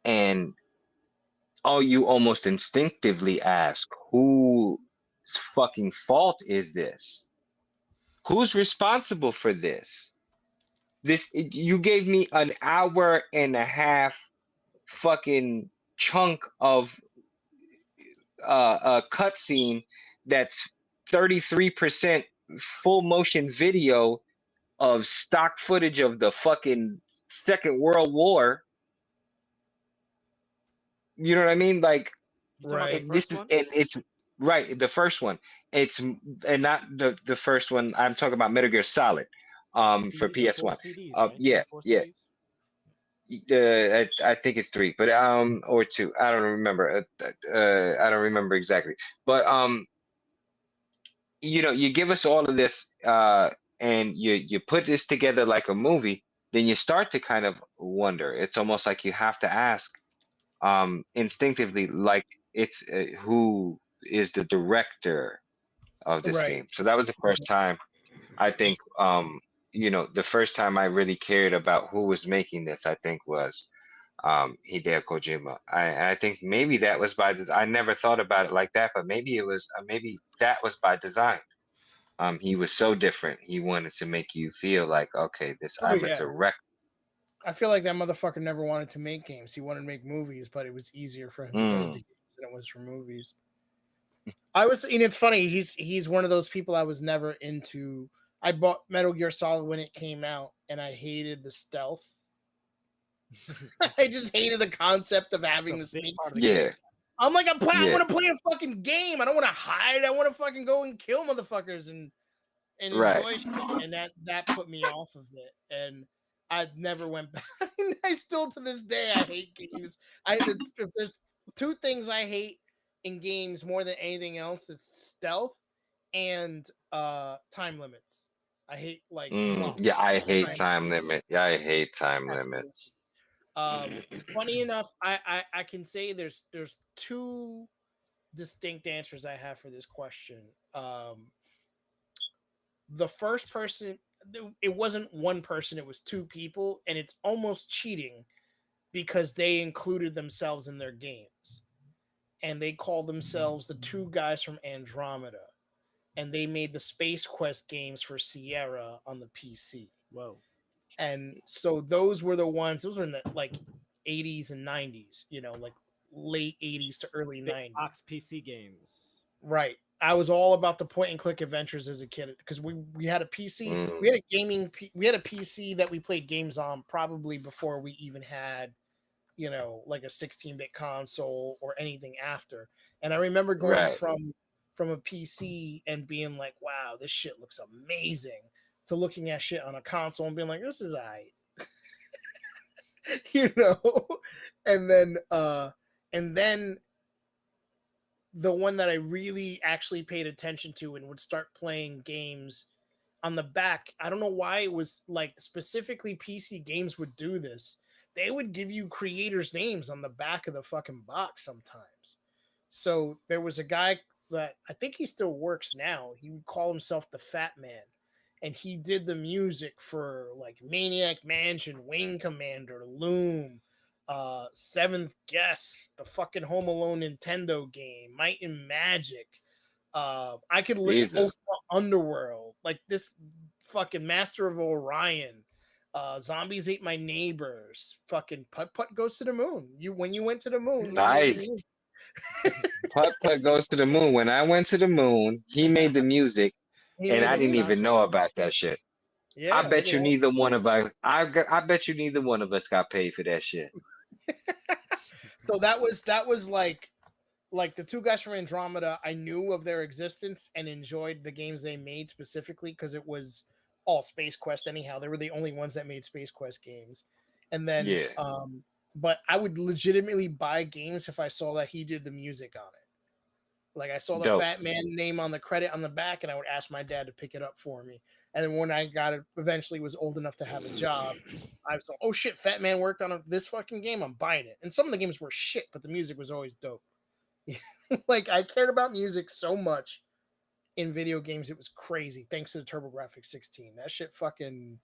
and you almost instinctively ask, whose fucking fault is this? Who's responsible for this? You gave me an hour and a half fucking chunk of a cutscene that's 33% full motion video of stock footage of the fucking Second World War. You know what I mean? Like, You talking about Right. the this first is, one? and it's right, the first one. It's and not the first one. I'm talking about Metal Gear Solid, for The four PS1. CDs, right? There Yeah, were four yeah. CDs. I think it's 3, but or 2. I don't remember. I don't remember exactly. But you give us all of this, and you put this together like a movie. Then you start to kind of wonder. It's almost like you have to ask, instinctively, like it's who is the director of this Right. game. So that was the first time I think, the first time I really cared about who was making this. I think was Hideo Kojima. I think maybe that was by design. I never thought about it like that, but maybe it was. Maybe that was by design. He was so different. He wanted to make you feel like, okay, Oh I'm a yeah. direct. I feel like that motherfucker never wanted to make games. He wanted to make movies, but it was easier for him to get into Mm, games than it was for movies. It's funny. He's one of those people I was never into. I bought Metal Gear Solid when it came out, and I hated the stealth. I just hated the concept of having to It's a big sneak. part of the game. yeah, I'm like, I yeah, want to play a fucking game. I don't want to hide. I want to fucking go and kill motherfuckers and right. enjoy shit. And that put me off of it. And I never went back. I still to this day I hate games. If there's two things I hate in games more than anything else, it's stealth and time limits. I hate like clock Yeah, I hate time. time limit. Yeah, I hate time Absolutely. limits. Funny enough, I can say there's two distinct answers I have for this question. The first person, it wasn't one person, it was two people, and it's almost cheating because they included themselves in their games. And they call themselves the two guys from Andromeda. And they made the Space Quest games for Sierra on the PC. Whoa. And so those were the ones, those were in the like 80s and 90s, like late 80s to early Big 90s. box PC games. Right. I was all about the point and click adventures as a kid because we had a PC, we had a PC that we played games on probably before we even had, like a 16-bit console or anything after. And I remember going Right. from a PC and being like, wow, this shit looks amazing, to looking at shit on a console and being like, this is alright. And then the one that I really actually paid attention to and would start playing games on the back. I don't know why it was like specifically PC games would do this. They would give you creators' names on the back of the fucking box sometimes. So there was a guy that I think he still works now. He would call himself the Fat Man. And he did the music for like Maniac Mansion, Wing Commander, Loom, Seventh Guest, the fucking Home Alone Nintendo game, Might and Magic. I could Jesus. Underworld, like this fucking Master of Orion. Zombies Ate My Neighbors. Fucking Putt Putt Goes to the Moon. When you went to the moon, he made the Nice. music. Putt Putt Goes to the Moon. When I went to the moon, he made the music, He and made I the didn't music. even know about that shit. I Yeah, bet you neither one of us. I bet you neither one of us got paid for that shit. So that was like the two guys from Andromeda. I knew of their existence and enjoyed the games they made specifically because it was all Space Quest. Anyhow, they were the only ones that made Space Quest games. And then, Yeah. but I would legitimately buy games if I saw that he did the music on it. Like I saw the Dope. Fat Man name on the credit on the back, and I would ask my dad to pick it up for me. And then when I got it, eventually was old enough to have a job, I was like, oh shit, Fat Man worked on this fucking game. I'm buying it. And some of the games were shit, but the music was always dope. Like I cared about music so much in video games, it was crazy. Thanks to the TurboGrafx 16. That shit fucking.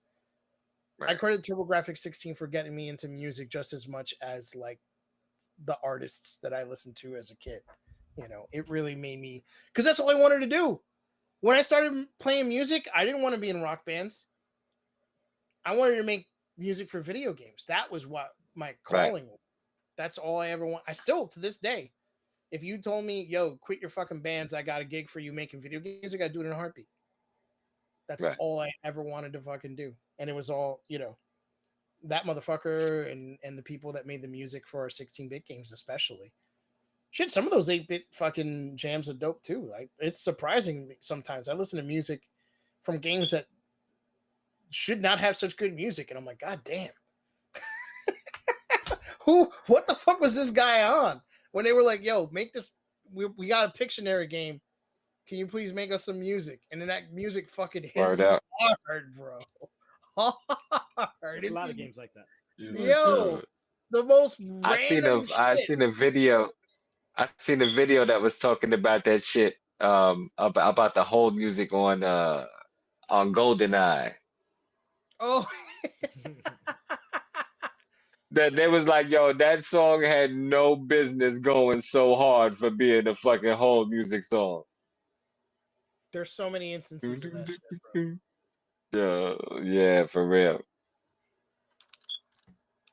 Right. I credit TurboGrafx 16 for getting me into music just as much as like the artists that I listened to as a kid. It really made me, because that's all I wanted to do. when I started playing music, I didn't want to be in rock bands. I wanted to make music for video games. That was what my calling was. That's all I ever want. I still, to this day, if you told me, yo, quit your fucking bands, I got a gig for you making video games, I got to do it in a heartbeat. That's Right. all I ever wanted to fucking do. And it was all, that motherfucker and the people that made the music for our 16-bit games, especially. Shit, some of those 8-bit fucking jams are dope too. Like, it's surprising sometimes. I listen to music from games that should not have such good music, and I'm like, God damn. What the fuck was this guy on? When they were like, yo, make this, we got a Pictionary game. Can you please make us some music? And then that music fucking hits Word up. hard, bro. Hard. There's a lot of games like that. Yo, the most random shit. I seen a video that was talking about that shit. About the whole music on GoldenEye. Oh. That they was like, yo, that song had no business going so hard for being a fucking whole music song. There's so many instances of that shit, bro. Yeah, for real.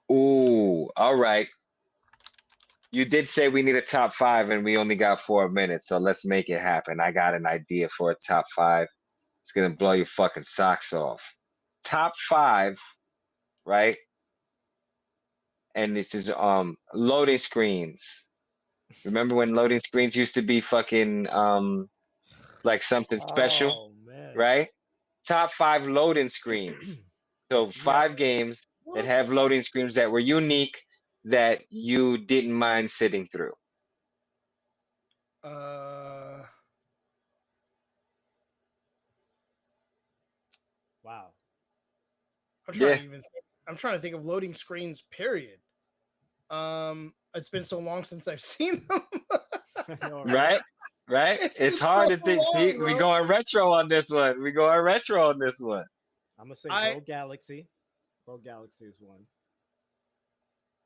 Ooh, all right. You did say we need a top 5 and we only got 4 minutes, so let's make it happen. I got an idea for a top 5. It's gonna blow your fucking socks off. Top 5, right? And this is loading screens. Remember when loading screens used to be fucking like something special, Oh man. right? Top 5 loading screens. So 5 games that have loading screens that were unique that you didn't mind sitting through. Wow. I'm trying to think of loading screens, period. It's been so long since I've seen them. Right? It's hard to think. See, we going retro on this one. I'm gonna say Rogue Galaxy. Rogue Galaxy is one.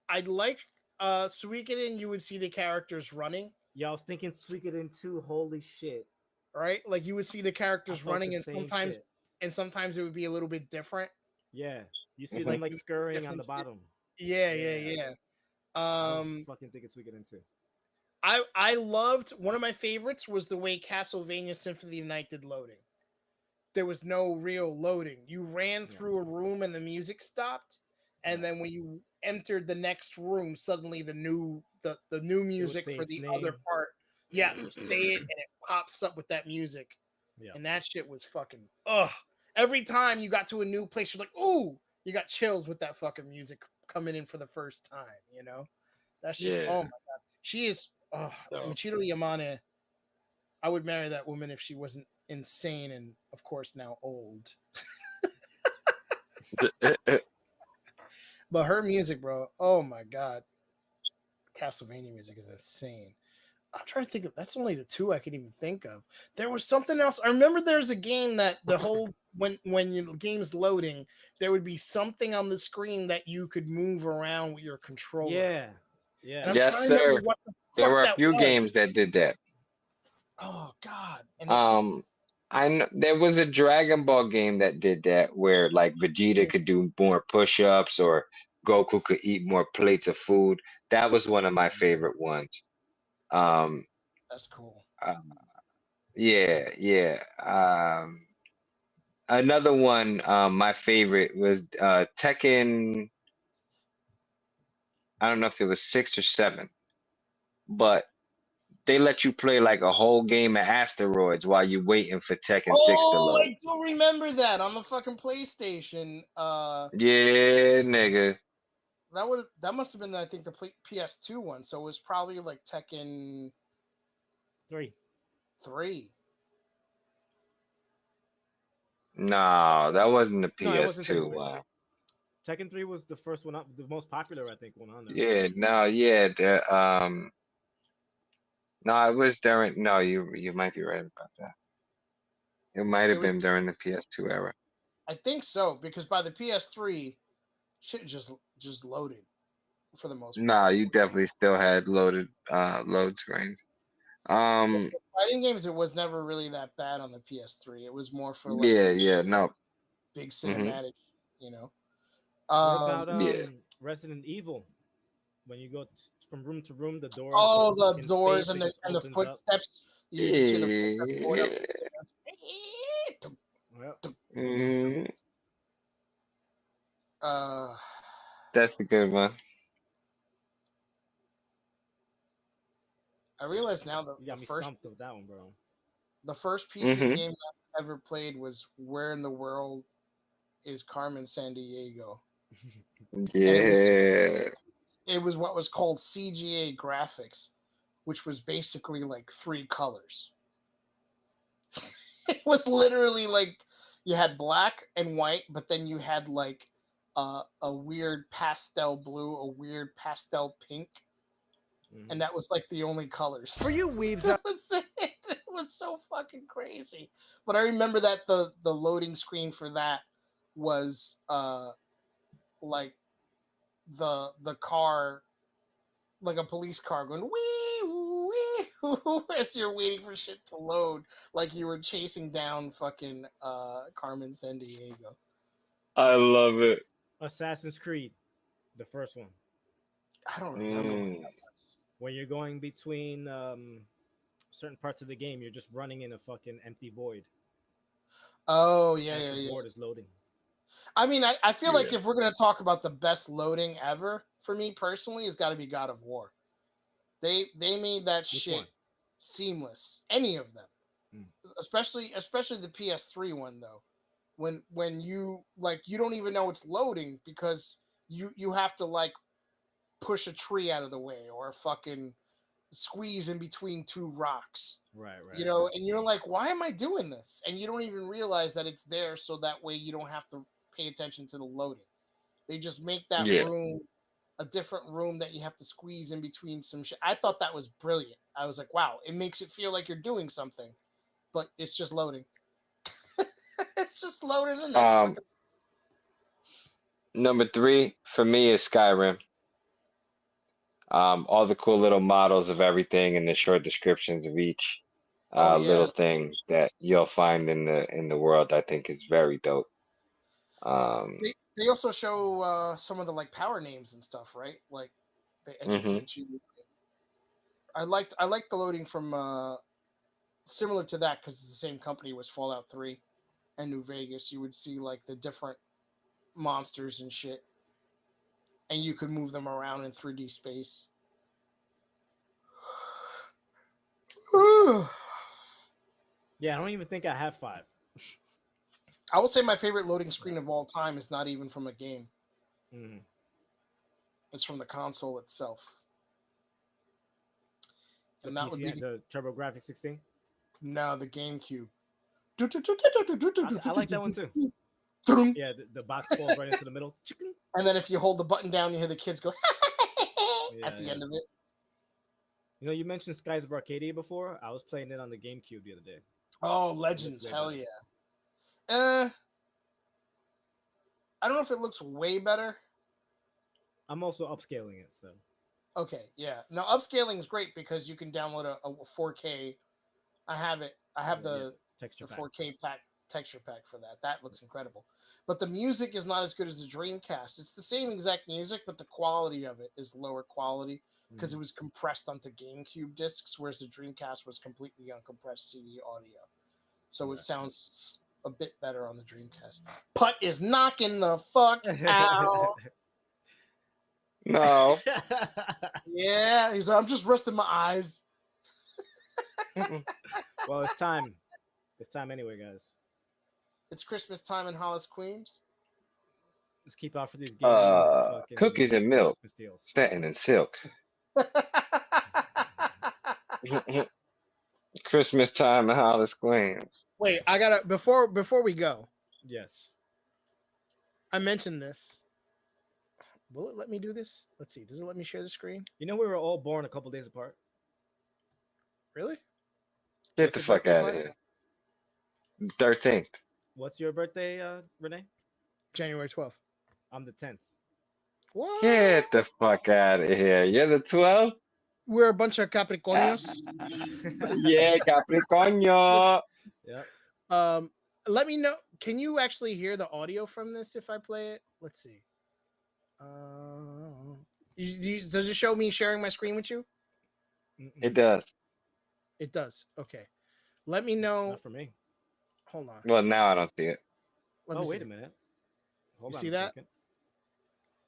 I'd like Suikoden, you would see the characters running. Yeah, I was thinking Suikoden 2. Holy shit. Right? Like you would see the characters running, and sometimes it would be a little bit different. Yeah. You see them like scurrying on the bottom. Yeah. I was fucking thinking Suikoden 2. I loved, one of my favorites was the way Castlevania Symphony of the Night did loading. There was no real loading. You ran through a room and the music stopped, and then when you entered the next room, suddenly the new music for the other part, say it, and it pops up with that music. Yeah. And that shit was fucking every time you got to a new place, you're like, ooh, you got chills with that fucking music coming in for the first time, that shit. Oh my god, she is Michiru Yamane. I would marry that woman if she wasn't insane and, of course, now old. But her music, bro, oh my god, Castlevania music is insane. I'm trying to think of, that's only the 2 I can even think of. There was something else. I remember there's a game that the whole when your game's loading, there would be something on the screen that you could move around with your controller. Yeah. Yes, sir. There were a few games that did that. Oh god. And there was a Dragon Ball game that did that, where like Vegeta could do more push-ups or Goku could eat more plates of food. That was one of my favorite ones. That's cool. Yeah. Another one, my favorite was Tekken. I don't know if it was 6 or 7, but they let you play like a whole game of asteroids while you waiting for Tekken 6 to load. I do remember that on the fucking PlayStation. Yeah, nigga. That must have been, I think, the PS2 one. So it was probably like Tekken 3. No, that wasn't the PS2 one. Tekken 3 was the first one, the most popular, I think, one on there. No, it was during. No, you might be right about that. It might have been during the PS2 era. I think so, because by the PS3, shit just loaded for the most part. Nah, you definitely still had loaded load screens. Fighting games, it was never really that bad on the PS3. It was more for like yeah, no, big hmm cinematic, you know. What about yeah. Resident Evil? When you go from room to room, the doors All the in doors space, it and just the opens up. footsteps. You just hear the footsteps going up. Yeah. Well, Mhm. Uh, That's a good one. I realize now that you got me stumped with that one, bro. the first PC hmm game I ever played was Where in the World is Carmen San Diego, and Yeah. it was what was called CGA graphics, which was basically like 3 colors. It was literally like you had black and white, but then you had like a weird pastel blue, a weird pastel pink, and that was like the only colors. For you weebs That out. was it. It was so fucking crazy. But I remember that the loading screen for that was like the car, like a police car going wee wee as you're waiting for shit to load, like you were chasing down fucking Carmen San Diego. I love it. Assassin's Creed, the first one. I don't remember what that was. When you're going between certain parts of the game, you're just running in a fucking empty void. Oh yeah, As yeah, the yeah. board is loading. I mean, I feel like Yeah. if we're gonna talk about the best loading ever, for me personally, it's got to be God of War. They made that Which shit one? seamless. Any of them, Mm. especially the PS3 one though. When you like you don't even know it's loading because you have to like push a tree out of the way or fucking squeeze in between 2 rocks. Right, You know, and you're like, why am I doing this? And you don't even realize that it's there so that way you don't have to pay attention to the loading. They just make that Yeah. room a different room that you have to squeeze in between some shit. I thought that was brilliant. I was like, wow, it makes it feel like you're doing something, but it's just loading. It's just loading the next Um, fucking. Number 3 for me is Skyrim. All the cool little models of everything and the short descriptions of each Oh yeah, little thing that you'll find in the world, I think is very dope. they also show some of the like power names and stuff, right? Like they hmm educate you. I liked the loading from similar to that because it's the same company was Fallout 3 and New Vegas. You would see like the different monsters and shit, and you could move them around in 3D space. Yeah, I don't even think I have 5. I would say my favorite loading screen of all time is not even from a game. Mm. It's from the console itself. The And that would be the TurboGrafx 16. no, the GameCube. I like that one too. Yeah, the box falls right into the middle. Chicken. And then if you hold the button down, you hear the kids go Yeah, at the yeah. end of it. You know, you mentioned Skies of Arcadia before. I was playing it on the GameCube the other day. Oh, Legends, way hell better. yeah. I don't know if it looks way better. I'm also upscaling it, so Okay, yeah. Now upscaling is great because you can download a 4K. I have it. I have the texture pack. 4K texture pack for that. That looks incredible. But the music is not as good as the Dreamcast. It's the same exact music, but the quality of it is lower quality because it was compressed onto GameCube discs, whereas the Dreamcast was completely uncompressed CD audio. So it sounds a bit better on the Dreamcast. Putt is knocking the fuck out. No. Yeah, he's like, I'm just resting my eyes. Well, it's time. It's time anyway, guys. It's Christmas time in Hollis, Queens. Let's keep out for these gaming Cookies and milk, Christmas deals. satin and silk. Christmas time in Hollis, Queens. Wait, I gotta before we go. Yes. I mentioned this. Will it let me do this? Let's see. Does it let me share the screen? You know we were all born a couple days apart. Really? Get What's the your fuck birthday, out of Bud? here. 13th. What's your birthday, Renee? January 12th. I'm the 10th. What? Get the fuck out of here. You're the 12th? we're a bunch of Capricornios. Yeah, Capricornio. Yep. Let me know. Can you actually hear the audio from this if I play it? Let's see. Does it show me sharing my screen with you? It does. It does. Okay. Let me know. Not for me. Hold on. Well, now I don't see it. Let me Oh, wait see. a minute. Hold You on see a that? second.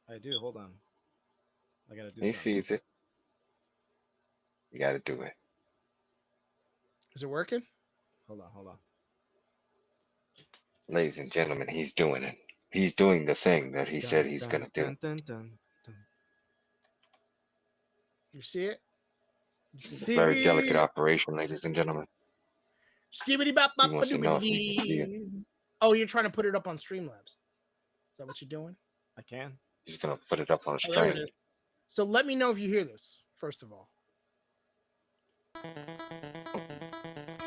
I do. Hold on. I gotta do He something. sees it. You got to do it. Is it working? Hold on. Ladies and gentlemen, he's doing it. He's doing the thing that he said he's Dun, going to do. dun, dun, dun, dun. You see it? It's a very delicate operation, ladies and gentlemen. Skibbity bop He bop wants to know if he can see it. dee. Oh, you're trying to put it up on Streamlabs. Is that what you're doing? I can. He's going to put it up on a Oh, there it stream. is. So let me know if you hear this, first of all.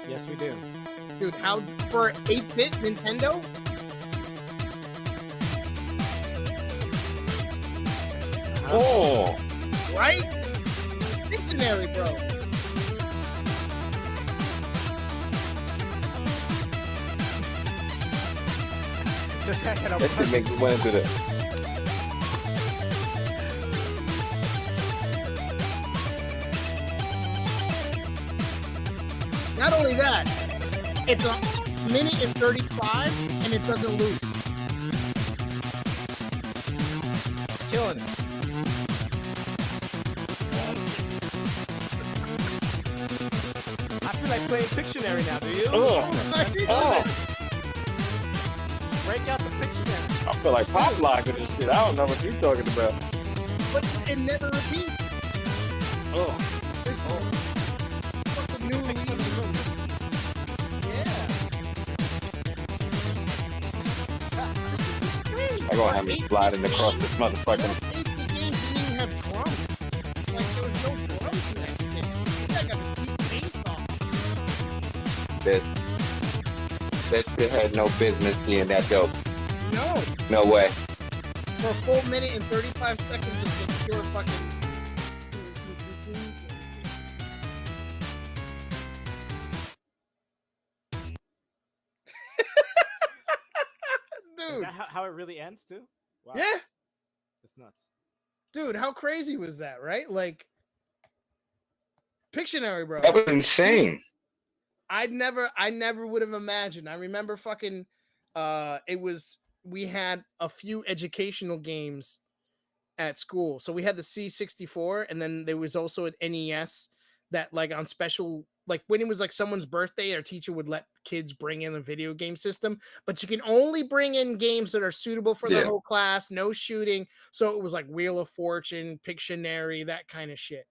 Yes, we do. Dude, how for 8-bit Nintendo? Oh! Right? Dictionary, bro. This heck it up. That shit makes me want to do that. Not only that, it's a minute and 35 and it doesn't lose. Killing it. I feel like playing Pictionary now, do you? Break out the Pictionary. I feel like pop locking this shit. I don't know what you're talking about. But it never repeats. Oh. Fucking new league. Yeah. I'm going to have me sliding across this motherfucker. Most HD games didn't even have drums. Like, there was no drums in that shit. That got a deep bass song. That shit had no business being that dope. No. No way. For a full minute and 35 seconds of just pure fucking. Is Dude. that how it really ends, too? Wow. Yeah. It's nuts. Dude, how crazy was that, right? Like, Pictionary, bro. That was insane. I never would have imagined. I remember fucking we had a few educational games at school. So we had the C64 and then there was also an NES that like on special, like when it was like someone's birthday, our teacher would let kids bring in a video game system, but you can only bring in games that are suitable for the whole class, no shooting. So it was like Wheel of Fortune, Pictionary, that kind of shit.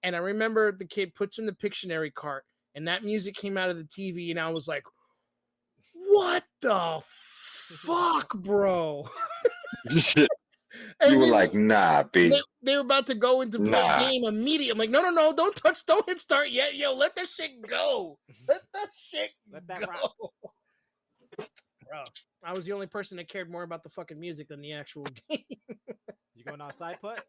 And I remember the kid puts in the Pictionary cart and that music came out of the TV and I was like, what the fuck, bro? You were like, nah, B. They were about to go into play game immediately. I'm like, no, don't hit start yet. Yo, let that shit go. Let that shit go. Rock. Bro, I was the only person that cared more about the fucking music than the actual game. You going outside, Putt?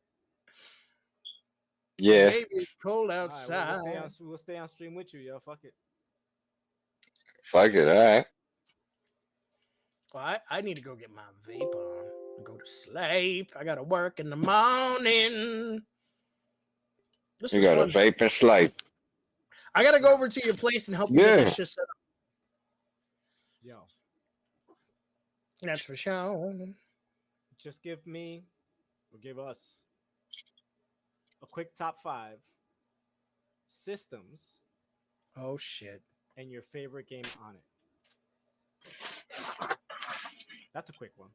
Yeah. Baby, it's cold outside. Right, we'll stay on stream with you, yo. Fuck it. Fuck it, all right. Well, I need to go get my vape on and go to sleep. I gotta work in the morning. You got a vape and sleep. I gotta go over to your place and help you get that shit set up. Yo. That's for sure. Just give me, or give us, a quick top 5 systems. Oh shit. And your favorite game on it. That's a quick one.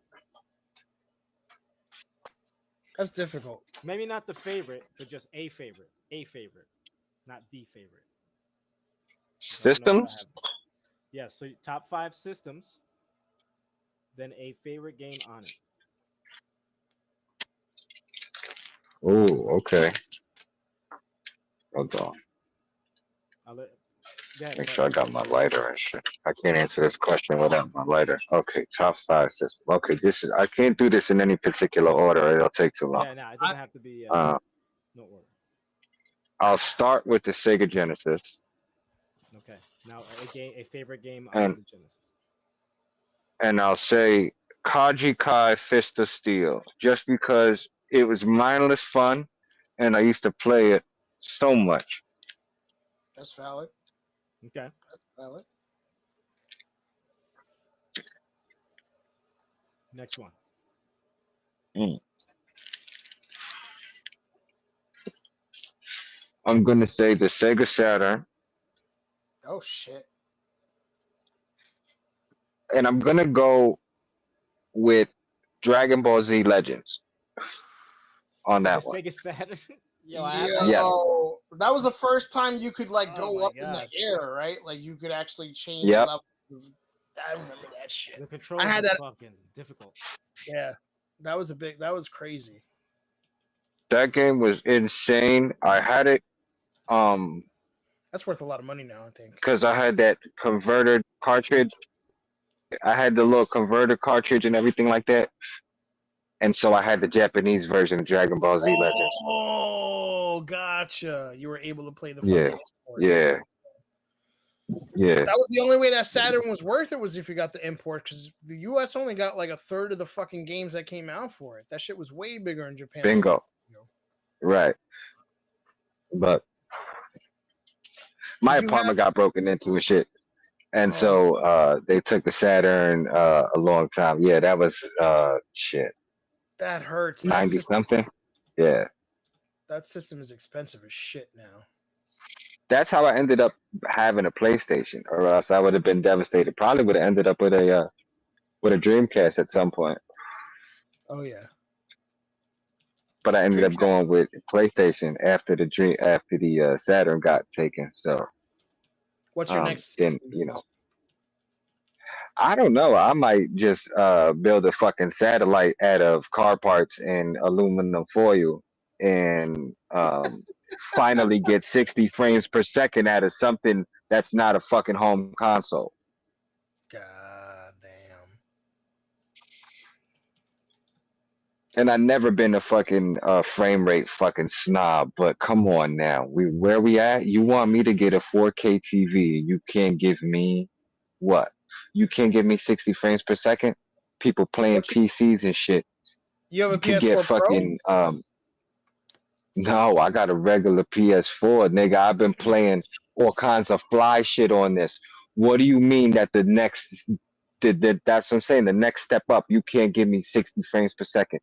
That's difficult. Maybe not the favorite, but just a favorite. A favorite. Not the favorite. Systems? Yeah, so top 5 systems, then a favorite game on it. Oh, okay. Hold on. Make sure I got my lighter and shit. I can't answer this question without my lighter. Okay, top 5 system. Okay, I can't do this in any particular order. It'll take too long. Yeah, no, it doesn't have to be no order. I'll start with the Sega Genesis, Okay. Now a favorite game on and the Genesis. I'll say Kaji Kai Fist of Steel, just because it was mindless fun, and I used to play it so much. That's valid. Okay. That's valid. Next one. Mm. I'm gonna say the Sega Saturn, Oh shit. and I'm gonna go with Dragon Ball Z Legends on For the that one. Sega Saturn. Yo, I have Yo, that. Yes. that was the first time you could like Oh go my up in the gosh. air, right? Like you could actually change Yep. levels. I remember that shit. The controls had are that- fucking difficult. Yeah, that was crazy. That game was insane. I had it That's worth a lot of money now, I think. because I had that converter cartridge. I had the little converter cartridge and everything like that. And so I had the Japanese version of Dragon Ball Z Legends. Oh, gotcha. You were able to play the Yeah. fucking sports. Yeah. Yeah. That was the only way that Saturn was worth it, was if you got the import, because the US only got like a third of the fucking games that came out for it. That shit was way bigger in Japan. Bingo. Right. But my Did you apartment got broken into and shit. And Oh. so they took the Saturn a long time. Yeah, that was shit. That hurts. 90 something. Yeah. That system is expensive as shit now. That's how I ended up having a PlayStation, or else I would have been devastated. Probably would have ended up with a Dreamcast at some point. Oh yeah. But I ended up Dreamcast. going with PlayStation after the Saturn got taken. So What's your next? then I don't know. I might just build a fucking satellite out of car parts and aluminum foil and finally get 60 frames per second out of something that's not a fucking home console. God damn. And I've never been a fucking frame rate fucking snob, but come on now. Where we at? You want me to get a 4K TV? You can't give me what? You can't give me 60 frames per second? People playing PCs and shit. You have a You could PS4 get Pro? fucking no, I got a regular PS4, nigga. I've been playing all kinds of fly shit on this. What do you mean that that's what I'm saying? The next step up, you can't give me 60 frames per second.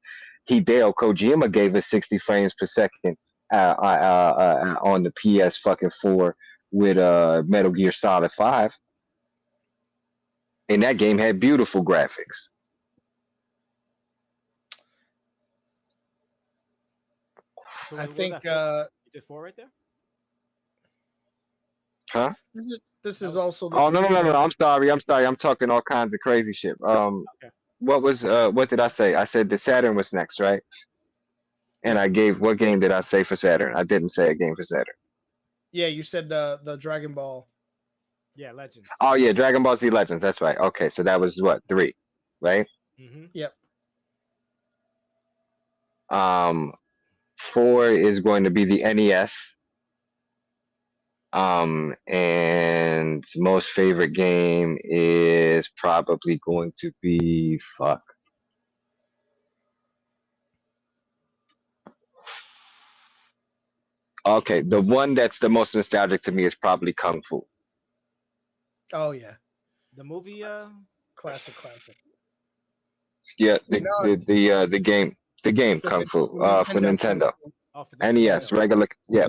Hideo Kojima gave us 60 frames per second on the PS fucking 4 with Metal Gear Solid 5. And that game had beautiful graphics. So I what was think that? You did 4 right there? Huh? this is also the Oh no. I'm sorry. I'm talking all kinds of crazy shit. Okay. What did I say? I said the Saturn was next, right? And I gave, what game did I say for Saturn? I didn't say a game for Saturn. Yeah, you said the Dragon Ball. Yeah, Legends. Oh yeah, Dragon Ball Z Legends. That's right. Okay, so that was what, 3, right? Mm-hmm. Yep. 4 is going to be the NES. And most favorite game is probably going to be fuck. Okay, the one that's the most nostalgic to me is probably Kung Fu. Oh yeah. The movie. Classic. Yeah, No. the game Kung Fu for Nintendo. Oh, for the NES, Nintendo. regular, yeah.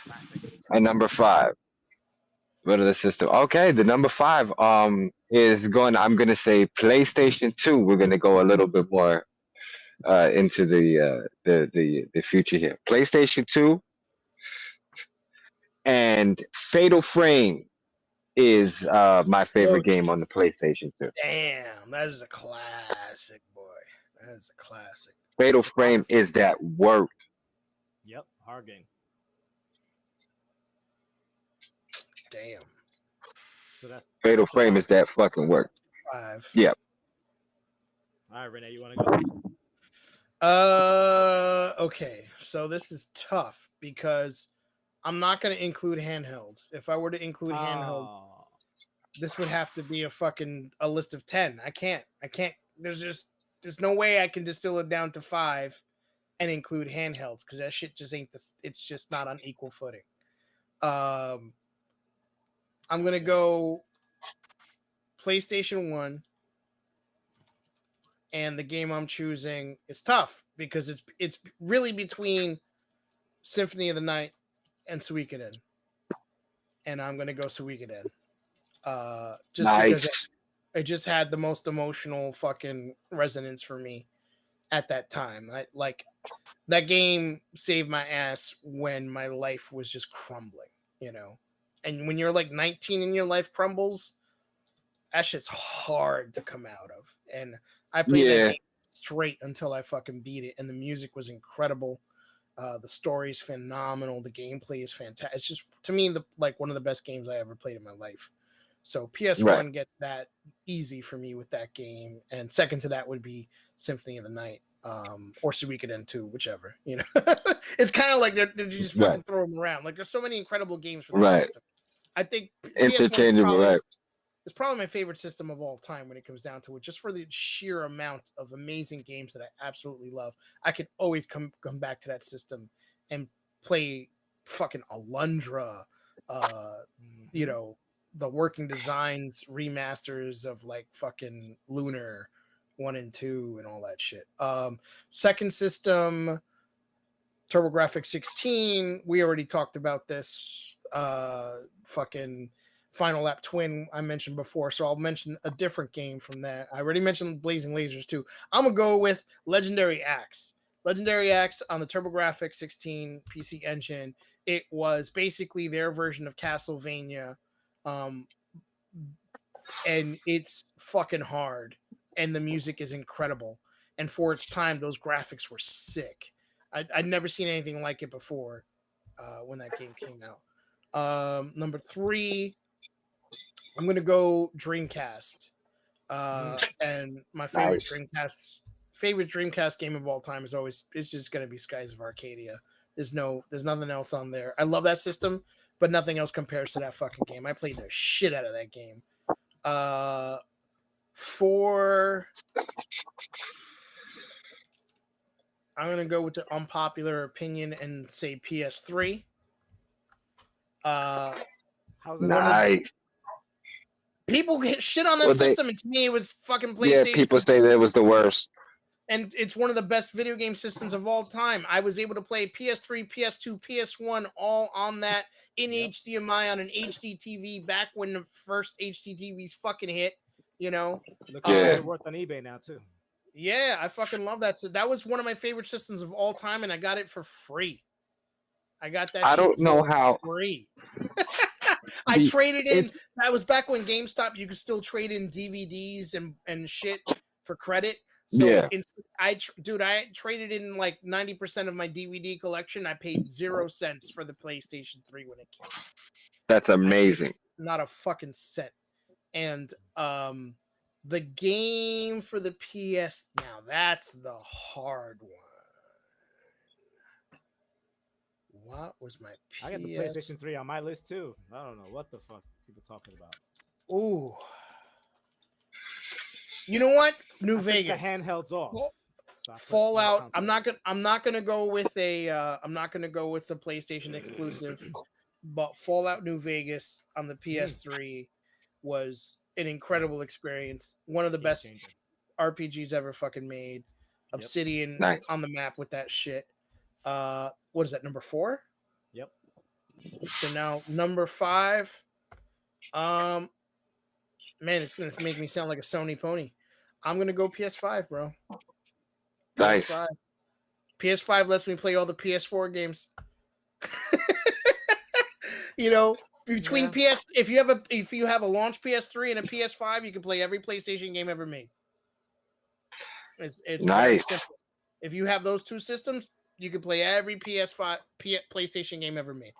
Classic. And number 5. What are the system? Okay, the number 5 is going. I'm gonna say PlayStation 2. We're gonna go a little bit more into the future here. PlayStation 2 and Fatal Frame is my favorite game on the PlayStation 2. Damn, that is a classic, boy. That is a classic. Fatal Frame is that work. Yep, hard game. Damn. So that's Fatal the Frame 5. is that fucking work. 5. Yeah. All right, Renee, you want to go? Okay, so this is tough because I'm not going to include handhelds. If I were to include handhelds, Oh, this would have to be a list of 10. I can't. There's no way I can distill it down to 5 and include handhelds because that shit just ain't this. It's just not on equal footing. I'm gonna go PlayStation 1, and the game I'm choosing, it's tough because it's really between Symphony of the Night and Suikoden, and I'm gonna go Suikoden. Just because Nice. it just had the most emotional fucking resonance for me at that time. That game saved my ass when my life was just crumbling, you know. And when you're like 19 and your life crumbles, that shit's hard to come out of. And I played that Yeah. game straight until I fucking beat it, and the music was incredible. The story is phenomenal. The gameplay is fantastic. It's just to me one of the best games I ever played in my life. So PS1 Right. gets that easy for me with that game, and second to that would be Symphony of the Night, or Suikoden 2, whichever. You know, it's kind of like they're just fucking Right. throw them around. Like there's so many incredible games for that Right. system. I think Interchangeable. Right. it's probably my favorite system of all time when it comes down to it, just for the sheer amount of amazing games that I absolutely love. I could always come back to that system and play fucking Alundra, you know, the Working Designs remasters of like fucking Lunar 1 and 2 and all that shit. Second system, TurboGrafx 16. We already talked about this. Fucking Final Lap Twin I mentioned before, so I'll mention a different game from that. I already mentioned Blazing Lasers too. I'm gonna go with Legendary Axe. Legendary Axe on the TurboGrafx 16 PC Engine. It was basically their version of Castlevania, and it's fucking hard, and the music is incredible. And for its time, those graphics were sick. I'd never seen anything like it before when that game came out. Number 3, I'm gonna go Dreamcast. And my Nice. favorite Dreamcast game of all time it's just gonna be Skies of Arcadia. There's nothing else on there. I love that system, but nothing else compares to that fucking game. I played the shit out of that game. 4, I'm gonna go with the unpopular opinion and say PS3. how's it? Nice. People get shit on that Well, system, and to me, it was fucking Yeah. PlayStation. People say that it was the worst. And it's one of the best video game systems of all time. I was able to play PS3, PS2, PS1 all on that in HDMI on an HD TV back when the first HD TVs fucking hit. You know, Look how much Yeah. they're worth on eBay now too. yeah, I fucking love that. So that was one of my favorite systems of all time, and I got it for free. I got that. I shit don't know for how. free. I traded in. That was back when GameStop. You could still trade in DVDs and shit for credit. So Yeah. I traded in like 90% of my DVD collection. I paid 0 cents for the PlayStation 3 when it came. That's amazing. Not a fucking cent. And the game for the PS, now that's the hard one. What was my PS? I got the PlayStation 3 on my list too. I don't know what the fuck people talking about. Ooh. You know what? New I Vegas. Took the handhelds off. So Fallout. I'm not gonna go with the PlayStation exclusive, but Fallout New Vegas on the PS3 was an incredible experience. One of the best changer. RPGs ever fucking made. Obsidian Nice. on the map with that shit. What is that, number 4? Yep. So now number 5. Man, it's gonna make me sound like a Sony pony. I'm gonna go PS5, bro. Nice. PS5. PS5 lets me play all the PS4 games. You know, between if you have a launch PS3 and a PS5, you can play every PlayStation game ever made. It's very Nice. simple. If you have those two systems, you can play every PlayStation game ever made.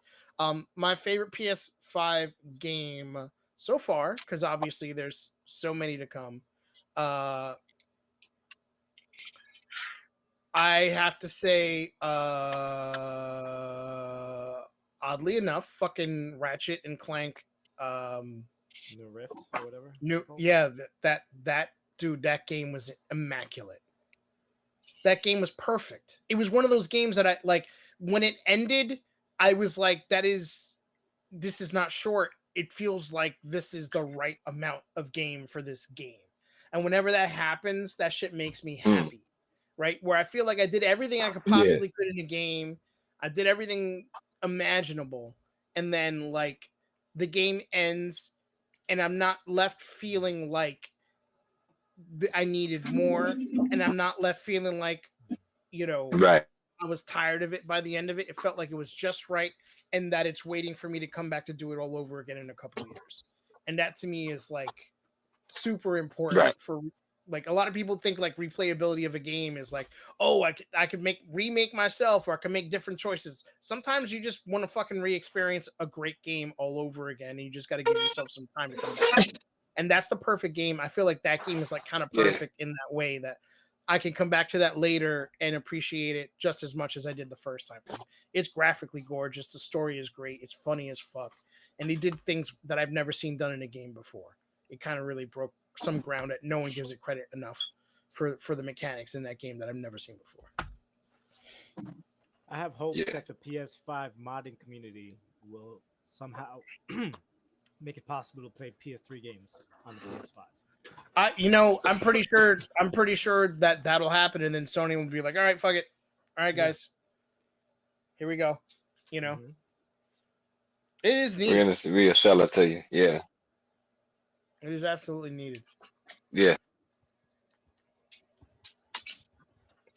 My favorite PS5 game so far, because obviously there's so many to come. I have to say, oddly enough, fucking Ratchet and Clank, New Rift or whatever. new, it's called. yeah, that dude, that game was immaculate. That game was perfect. It was one of those games that I like. When it ended, I was like, this is not short. It feels like this is the right amount of game for this game. And whenever that happens, that shit makes me happy. Right? Where I feel like I did everything I could possibly could in a game. I did everything imaginable. And then like the game ends and I'm not left feeling like I needed more. And I'm not left feeling like, Right. I was tired of it by the end of it. It felt like it was just right and that it's waiting for me to come back to do it all over again in a couple of years. And that to me is like super important Right. for like a lot of people think like replayability of a game is like, oh, I could remake myself or I can make different choices. Sometimes you just want to fucking re-experience a great game all over again and you just got to give yourself some time to come back. And that's the perfect game. I feel like that game is like kind of perfect in that way that I can come back to that later and appreciate it just as much as I did the first time because it's graphically gorgeous. The story is great. It's funny as fuck. And they did things that I've never seen done in a game before. It kind of really broke some ground that no one gives it credit enough for the mechanics in that game that I've never seen before. I have hopes that the PS5 modding community will somehow make it possible to play PS3 games on the PS5. I'm pretty sure that that'll happen, and then Sony will be like, "All right, fuck it, all right, guys, here we go." Mhm. It is needed. We'll sell it to you. Yeah. It is absolutely needed. Yeah.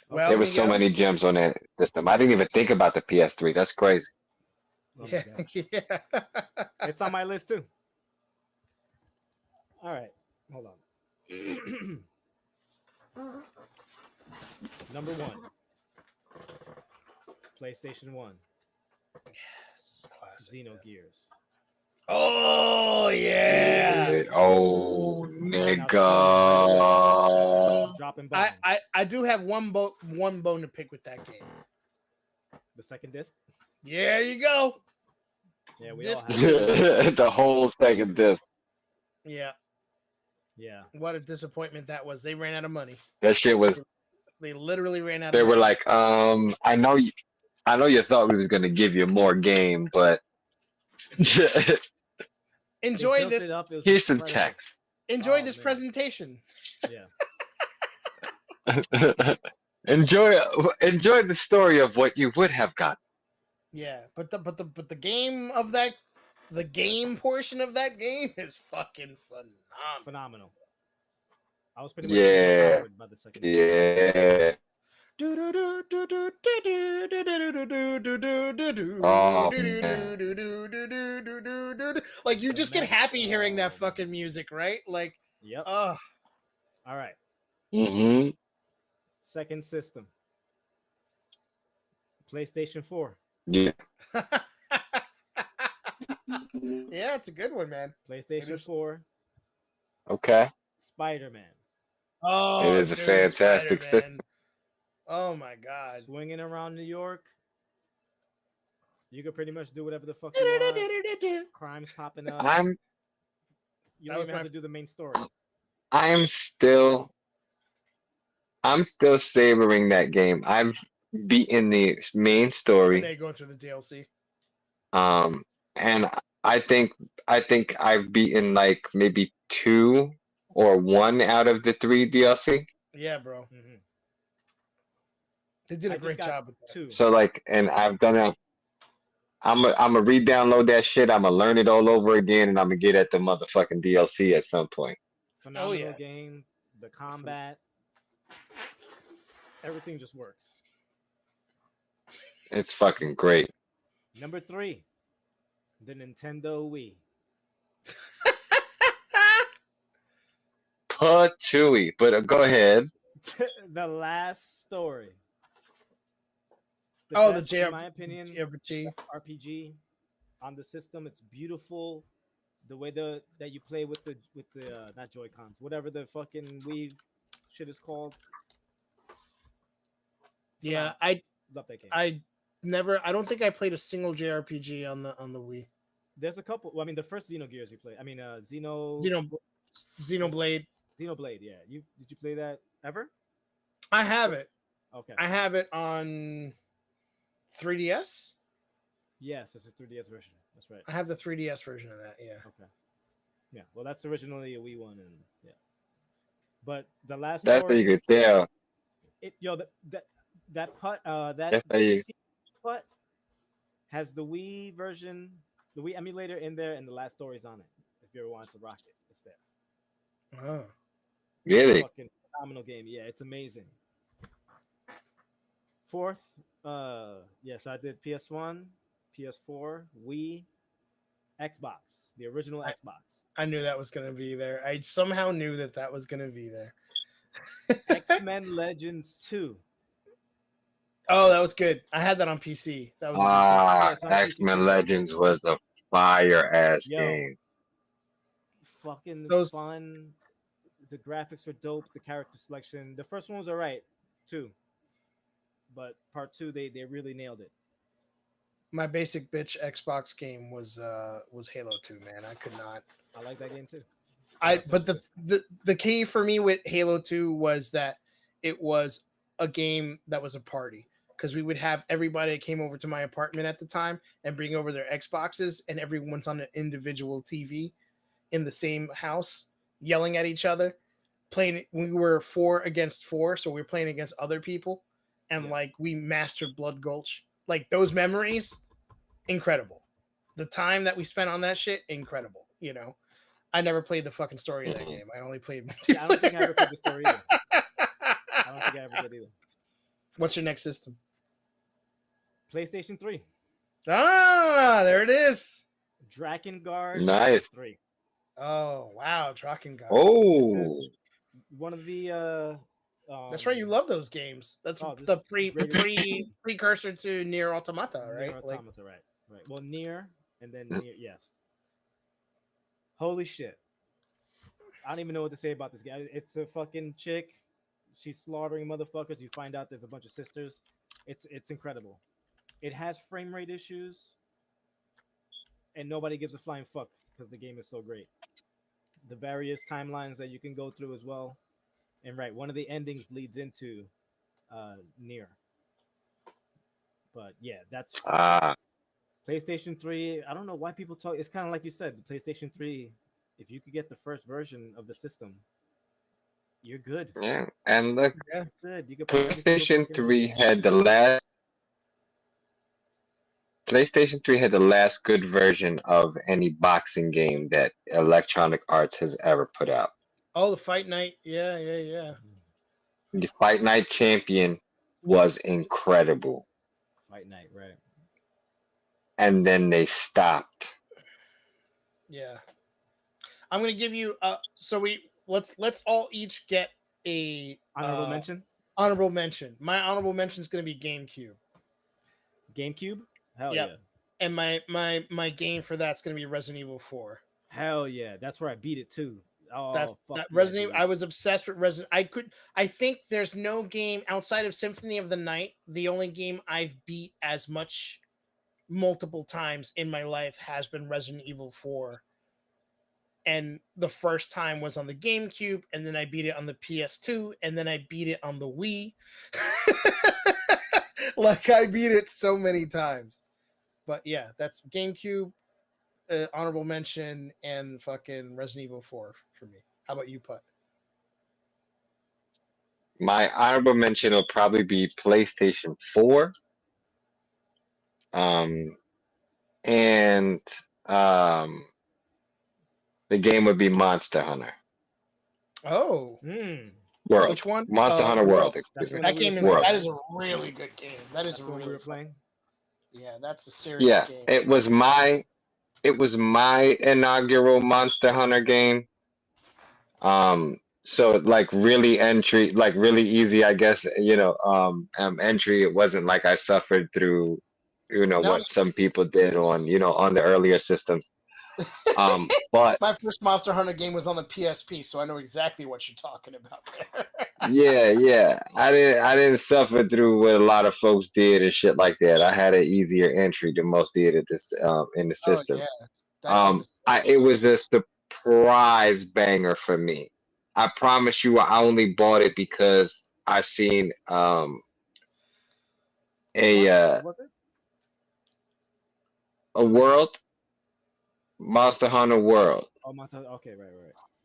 Well, There was so Miguel? many gems on that system. I didn't even think about the PS3. That's crazy. Oh Yeah, my gosh. yeah. It's on my list too. All right, hold on. Number 1, PlayStation 1, Yes, classic. Xenogears. Oh yeah. Oh, Now, nigga. dropping bombs. I do have one bone to pick with that game. The second disc. Yeah, there you go. Yeah, we Disc all have. The whole second disc. Yeah. Yeah. What a disappointment that was. They ran out of money. That shit was. They literally ran out They of were money. like, I know you thought we was gonna give you more game, but Enjoy built this. it up, it was here's some incredible. text. Enjoy Oh, this man. presentation. Yeah. enjoy the story of what you would have got. Yeah, but the game of that, the game portion of that game is fucking phenomenal. Phenomenal. I was pretty much Yeah. overpowered by the second disc. Yeah. Oh, man. Like you just get Next. happy hearing that Oh, fucking music, right? Like, Yep. oh, All right. Mm-hmm. Second system. PlayStation 4. Yeah. yeah, it's a good one, man. PlayStation 4. Okay. Spider-Man. Oh, It is a dude, fantastic Spider-Man. Oh my god. Swinging around New York. You could pretty much do whatever the fuck you want. Crimes popping up. You That don't was even have my- to do the main story. I'm still savoring that game. I've beaten the main And story. they going through the DLC. And I think I've beaten like maybe 2 or 1 out of the 3 DLC. Yeah, bro. Mm-hmm. They did I a just great got job with that. 2. So like, and I've done that. I'm a re-download that shit. I'm gonna learn it all over again, and I'm gonna get at the motherfucking DLC at some point. Phenomenal yeah. game. The combat. Everything just works. It's fucking great. Number 3. The Nintendo Wii. Patooey, but go ahead. The last story. Oh, the best, JRPG. in my opinion, RPG on the system. It's beautiful. The way that you play with the not Joy Cons, whatever the fucking Wii shit is called. Yeah, love that game. I don't think I played a single JRPG on the Wii. There's a couple. Well, I mean, the first Xenogears you played. I mean, Xenoblade. Xenoblade. Yeah, did you play that ever? I have it. Okay. I have it on 3DS. Yes, it's a 3DS version. That's right. I have the 3DS version of that. Yeah. Okay. Yeah. Well, that's originally a Wii one, and yeah. But the last That's how you could tell. That putt That's how you. putt has the Wii version, the Wii emulator in there, and the last story's on it. If you ever wanted to rock it, it's there. Oh. Really? Fucking phenomenal game. Yeah, it's amazing. Fourth, yes, I did PS1, PS4, Wii, Xbox, the original Xbox. I knew that was gonna be there. I somehow knew that was gonna be there. X-Men Legends 2. Oh, that was good. I had that on PC. That was X-Men Legends was a fire ass game. Fucking Those- fun. The graphics were dope. The character selection. The first one was alright too, but part 2 they really nailed it. my basic bitch Xbox game was Halo 2, man. I could not. I like that game too. But the key for me with Halo 2 was that it was a game that was a party, because we would have everybody that came over to my apartment at the time and bring over their Xboxes, and everyone's on an individual TV in the same house yelling at each other, playing. We were 4 against 4, so we were playing against other people, and Yes. like we mastered Blood Gulch. Like those memories, incredible. The time that we spent on that shit, incredible. You know, I never played the fucking story of that game. I only played. Yeah, I don't think I ever played the story either. I don't think I ever did either. What's your next system? PlayStation 3. Ah, there it is. Drakengard Nice. 3. Oh wow, Drakengard. Oh, This is one of the That's right. You love those games. That's Oh, this the is greatest- precursor to Nier Automata, Nier right? Like, Automata, right. Well, Nier and then Nier, yes. Holy shit. I don't even know what to say about this guy. It's a fucking chick. She's slaughtering motherfuckers. You find out there's a bunch of sisters. It's incredible. It has frame rate issues, and nobody gives a flying fuck because the game is so great. The various timelines that you can go through as well. And right, one of the endings leads into Nier. But yeah, that's PlayStation 3. I don't know why people talk. It's kind of like you said, the PlayStation 3. If you could get the first version of the system, you're good. yeah. And look, yeah. Good. You could play every single PlayStation fucking- 3 had the last. PlayStation 3 had the last good version of any boxing game that Electronic Arts has ever put out. Oh, the Fight Night. Yeah. The Fight Night Champion was incredible. Fight Night, right? And then they stopped. Yeah. I'm gonna give you. So let's all each get a Honorable mention. Honorable mention. My honorable mention is gonna be GameCube, GameCube. Hell Yep. yeah. and my game for that's gonna be Resident Evil 4. Hell yeah. That's where I beat it too. Oh, That's fuck that yeah, Resident Evil. dude. I was obsessed with Resident. I think there's no game outside of Symphony of the Night. The only game I've beat as much multiple times in my life has been Resident Evil 4. And the first time was on the GameCube, and then I beat it on the PS2, and then I beat it on the Wii. Like I beat it so many times. But yeah, that's GameCube, honorable mention, and fucking Resident Evil 4 for me. How about you, Putt? My honorable mention will probably be PlayStation 4. And the game would be Monster Hunter Oh, World. which one? Monster Hunter World. Excuse me. That game is World. that is a really good game. That is That's a the one we really were playing. Yeah, that's a serious Yeah, game. it was my inaugural Monster Hunter game. So like really easy, I guess, entry. It wasn't like I suffered through, No. what some people did on the earlier systems. But My first Monster Hunter game was on the PSP, so I know exactly what you're talking about there. yeah, I didn't suffer through what a lot of folks did and shit like that. I had an easier entry than most did at this in the Oh system. yeah, that game is It was a surprise banger for me. I promise you, I only bought it because I seen a What was it? a world Monster Hunter World. Oh, okay, right.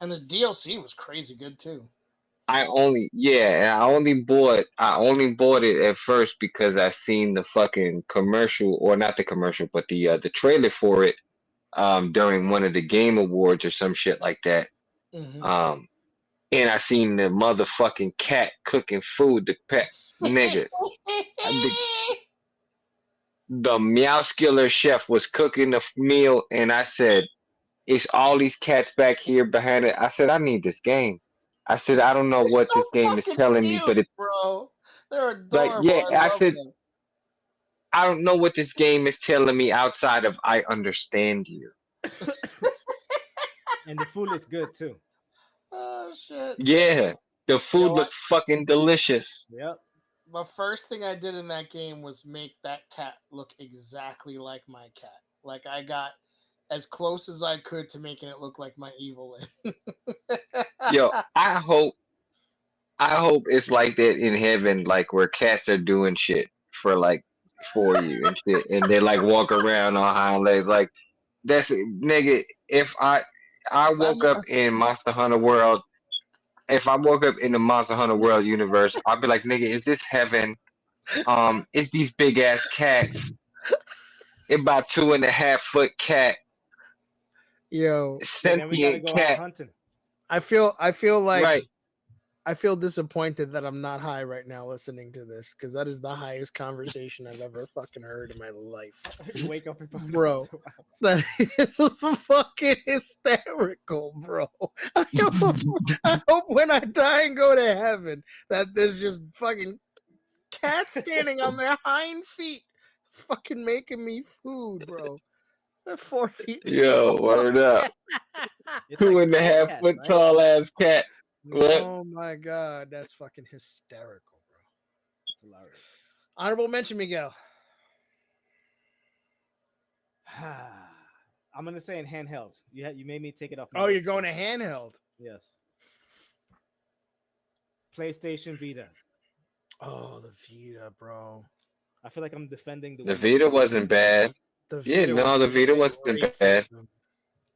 and the DLC was crazy good too. I only I only bought it at first because I seen the fucking commercial, or not the commercial, but the trailer for it during one of the game awards or some shit like that. Mhm. And I seen the motherfucking cat cooking food, the pet nigga. The Meowscular chef was cooking the meal, and I said, "It's all these cats back here behind it." I said, "I need this game." I said, "I don't know They're what so this game is fucking telling me, but cute, it's bro. They're like, adorable. yeah." I I love said, them. "I don't know what this game is telling me outside of I understand you." And the food looks good too. Oh shit. Yeah, the food Yo, looked fucking delicious. Yep. the first thing I did in that game was make that cat look exactly like my cat. Like I got as close as I could to making it look like my evil. Yo, I hope it's like that in heaven, like where cats are doing shit for like for you and shit, and they like walk around on hind legs. Like that's nigga. If I woke up in Monster Hunter World, if I woke up in the Monster Hunter World universe, I'd be like, nigga, is this heaven? It's these big ass cats, about 2.5 foot cat, Yo, So then we gotta sentient go out cat, hunting. I feel like right? I feel disappointed that I'm not high right now listening to this because that is the highest conversation I've ever fucking heard in my life. You wake up and Bro. That is fucking hysterical, bro. I hope when I die and go to heaven that there's just fucking cats standing on their hind feet fucking making me food, bro. They're 4 feet Yo, tall. word up. It's Two like and a fat half cats, foot right? tall ass cat. What? Oh my god, that's fucking hysterical, bro. It's hilarious. Honorable mention, Miguel. I'm gonna say in handheld. You made me take it off. My Oh, you're list. going to handheld. Yes. PlayStation Vita. Oh, the Vita, bro. I feel like I'm defending the The Wii. Vita wasn't bad. The Yeah, Vita no, was the a Vita wasn't great bad. system.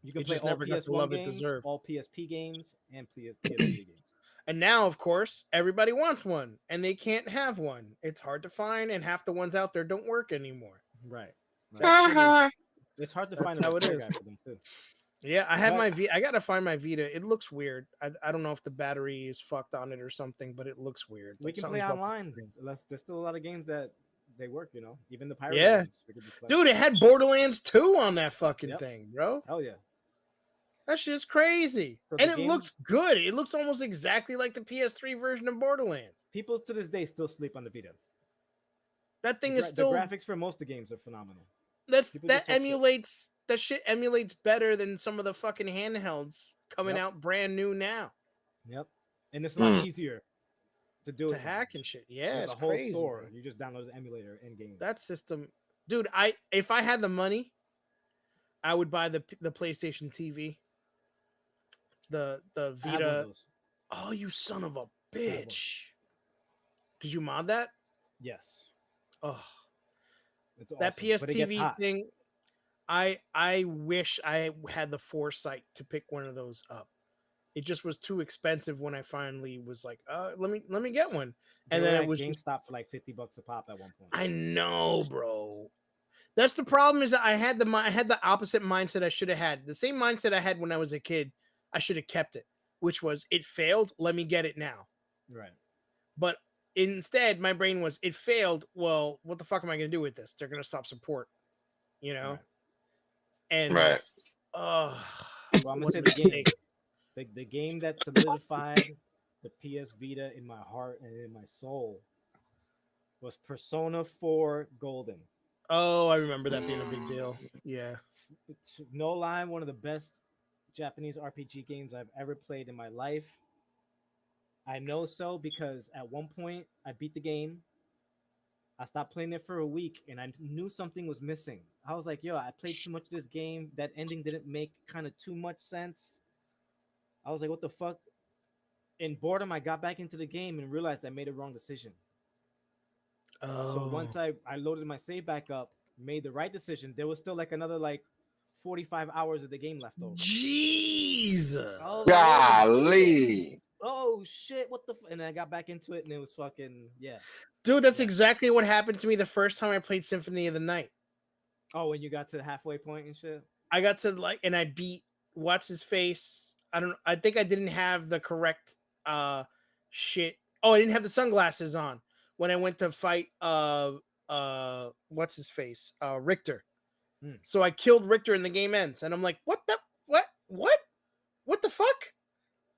You can It play just all never got the PS1 love it games, deserved. all PSP games, and PS3 games. And now, of course, everybody wants one, and they can't have one. It's hard to find, and half the ones out there don't work anymore. Right. That shit is, It's hard to that's find a how it repair is. guy for them too. Yeah, I have But- my Vita. I gotta find my Vita. It looks weird. I don't know if the battery is fucked on it or something, but it looks weird. We Like can play something's wrong with online. the screen. There's still a lot of games that they work. Even the pirate Yeah. games. We could just play. Dude, it had Borderlands 2 on that fucking Yep. thing, bro. Hell yeah. That shit's crazy. So And the it game- looks good. It looks almost exactly like the PS3 version of Borderlands. People to this day still sleep on the Vita. That thing is The still graphics for most of the games are phenomenal. people that just talk shit. emulates that shit emulates better than some of the fucking handhelds coming Yep. out brand new now Yep. And it's a lot easier to do to it now. hack and shit. Yeah, There's it's a whole crazy. store. Bro. You just download the emulator in game. That system, dude. If I had the money, I would buy the PlayStation TV. The I have one of Vita. those. Oh, you son of a one. bitch! Did you mod that? Yes. Oh, It's that awesome, but it gets PSTV hot. thing. I wish I had the foresight to pick one of those up. It just was too expensive when I finally was like, let me get one. And then it was just, GameStop for like $50 a pop at one point. I know, bro. That's the problem, is that I had the opposite mindset I should have had. The same mindset I had when I was a kid. I should have kept it, which was, it failed, let me get it now. Right. But instead, my brain was, it failed. Well, what the fuck am I going to do with this? They're going to stop support, Right. And Right. Well, I'm gonna what say a the game. mistake. The game that solidified the PS Vita in my heart and in my soul was Persona 4 Golden. Oh, I remember that being a big deal. Yeah. No lie, one of the best Japanese RPG games I've ever played in my life. I know so because at one point I beat the game. I stopped playing it for a week and I knew something was missing. I was like, yo, I played too much of this game. That ending didn't make kind of too much sense. I was like, what the fuck? In boredom, I got back into the game and realized I made a wrong decision. So once I loaded my save back up, made the right decision, there was still like another like 45 hours of the game left over. Jesus. I was like, Golly. oh shit, what the and I got back into it and it was fucking yeah. Dude, that's Yeah. exactly what happened to me the first time I played Symphony of the Night. Oh, when you got to the halfway point and shit? I got to and I beat what's his face. I think I didn't have the correct shit. Oh, I didn't have the sunglasses on when I went to fight what's his face? Richter. So I killed Richter and the game ends. And I'm like, what the fuck?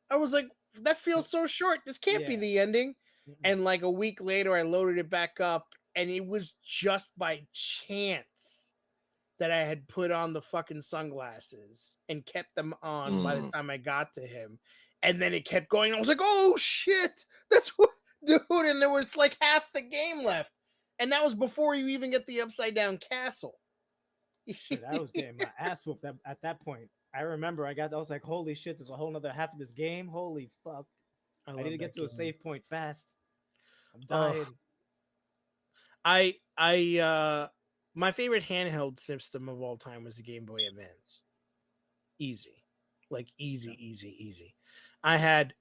I was like, that feels so short. This can't be the ending. And like a week later, I loaded it back up, and it was just by chance that I had put on the fucking sunglasses and kept them on by the time I got to him. And then it kept going. I was like, oh shit, that's what, dude. And there was like half the game left. And that was before you even get the upside down castle. Shit, I was getting my ass whooped at that point. I remember I was like, holy shit, there's a whole nother half of this game. Holy fuck. I need to get to a save point fast. I'm dying. My favorite handheld system of all time was the Game Boy Advance. Easy. Like easy. I had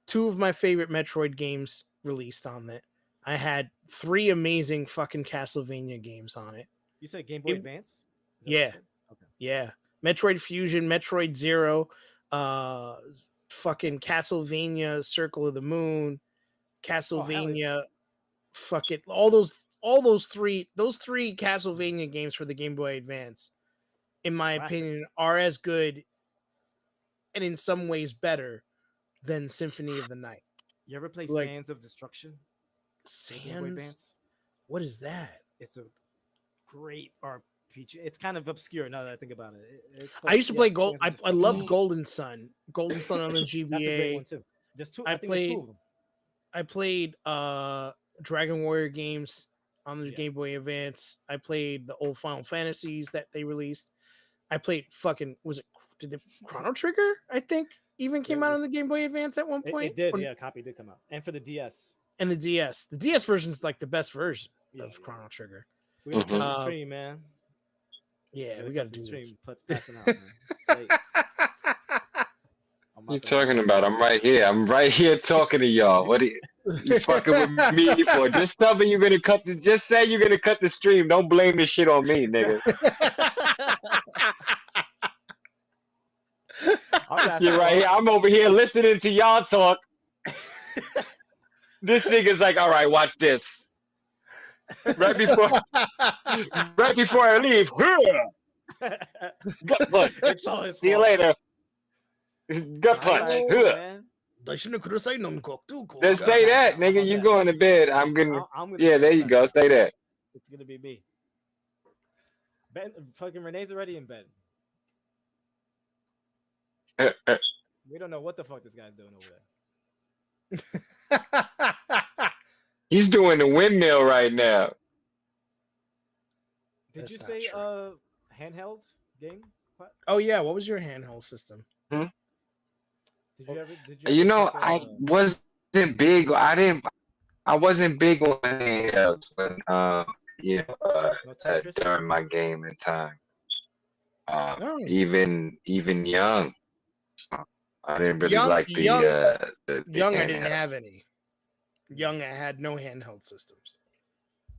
2 of my favorite Metroid games released on it. I had 3 amazing fucking Castlevania games on it. You said Game Boy Advance? Yeah. Okay. Yeah. Metroid Fusion, Metroid Zero, fucking Castlevania Circle of the Moon, Castlevania, fucking all those three Castlevania games for the Game Boy Advance, in my opinion, are as good and in some ways better than Symphony of the Night. You ever play Sands of Destruction? Sands? What is that? It's a great RPG. It's kind of obscure now that I think about it. I used to play Gold. I loved Golden Sun. Golden Sun on the GBA. That's a great one too. There's 2. I think there's 2 of them. I played Dragon Warrior games on the Game Boy Advance. I played the old Final Fantasies that they released. I played did the Chrono Trigger, I think, even came out on the Game Boy Advance at one point? It did, a copy did come out. And for the DS. And the DS. The DS version is like the best version of Chrono Trigger. We gotta come to the stream, man. Yeah, we gotta do the stream. Passing out, man. What you talking about? I'm right here. I'm right here talking to y'all. What are you fucking with me for? Just tell me you're gonna just say you're gonna cut the stream. Don't blame this shit on me, nigga. You're right here. I'm over here listening to y'all talk. This nigga's like, all right, watch this. Right before I leave. Gut punch. See you later. Gut punch. Just say that, nigga. You going to bed. I'm gonna there you go. Stay there. It's gonna be me. Ben, fucking Renee's already in bed. We don't know what the fuck this guy's doing over there. He's doing the windmill right now. Did you say handheld game? Oh yeah, what was your handheld system? Did you ever I wasn't big. I wasn't big on handhelds when during my gaming time. Even young. I didn't really like the young. I didn't have any. Young, I had no handheld systems.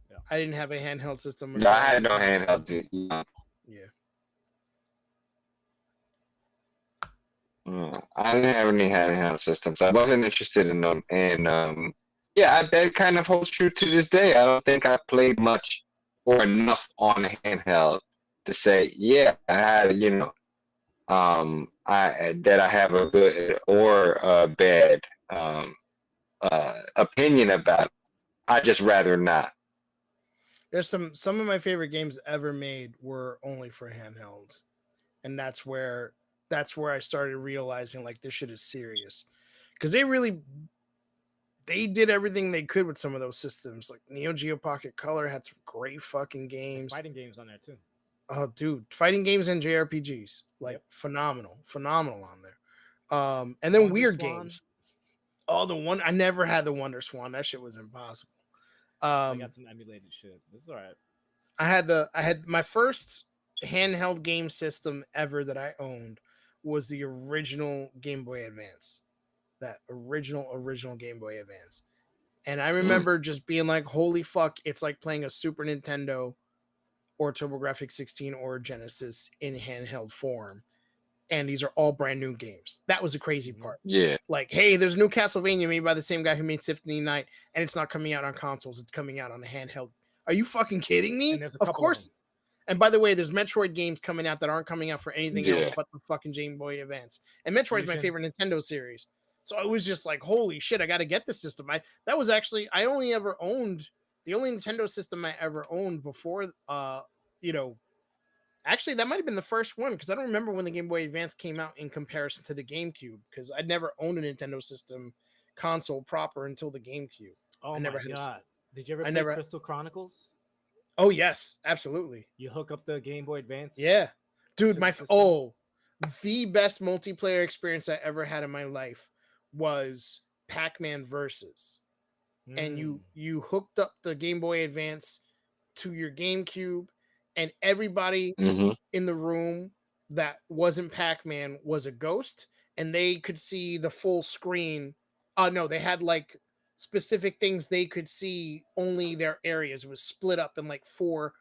Yeah. I didn't have a handheld system. No, I had no handheld. Yeah. I didn't have any handheld systems. I wasn't interested in them, and that kind of holds true to this day. I don't think I played much or enough on handheld to say, I had that I have a good or a bad opinion about it. I just rather not. There's some of my favorite games ever made were only for handhelds, and that's where I started realizing like this shit is serious, because they did everything they could with some of those systems. Like Neo Geo Pocket Color had some great fucking games. Fighting games on there too. Oh, dude, fighting games and JRPGs, like Yep. phenomenal on there. And then Wonder weird Swan. games. Oh, I never had the Wonder Swan. That shit was impossible. I got some emulated shit. This is all right. I had my first handheld game system ever that I owned was the original Game Boy Advance. That original Game Boy Advance. And I remember just being like, holy fuck, it's like playing a Super Nintendo or TurboGrafx 16 or Genesis in handheld form. And these are all brand new games. That was the crazy part. Yeah. Like, hey, there's a new Castlevania made by the same guy who made Symphony Night, and it's not coming out on consoles. It's coming out on a handheld. Are you fucking kidding me? And there's a Of couple course. of And by the way, there's Metroid games coming out that aren't coming out for anything else Yeah. but the fucking Game Boy Advance. And Metroid's my Fusion. favorite Nintendo series. So I was just like, holy shit, I got to get this system. I only ever owned the only Nintendo system I ever owned before, actually, that might have been the first one because I don't remember when the Game Boy Advance came out in comparison to the GameCube because I'd never owned a Nintendo system console proper until the GameCube. Oh I my never had a god! Did you ever I play never- Crystal Chronicles? Oh yes, absolutely. You hook up the Game Boy Advance. Yeah, dude, to my the system? the best multiplayer experience I ever had in my life was Pac-Man Versus. And you hooked up the Game Boy Advance to your GameCube, and everybody Mm-hmm. in the room that wasn't Pac-Man was a ghost, and they could see the full screen. No, they had like specific things they could see only their areas. It was split up in like 4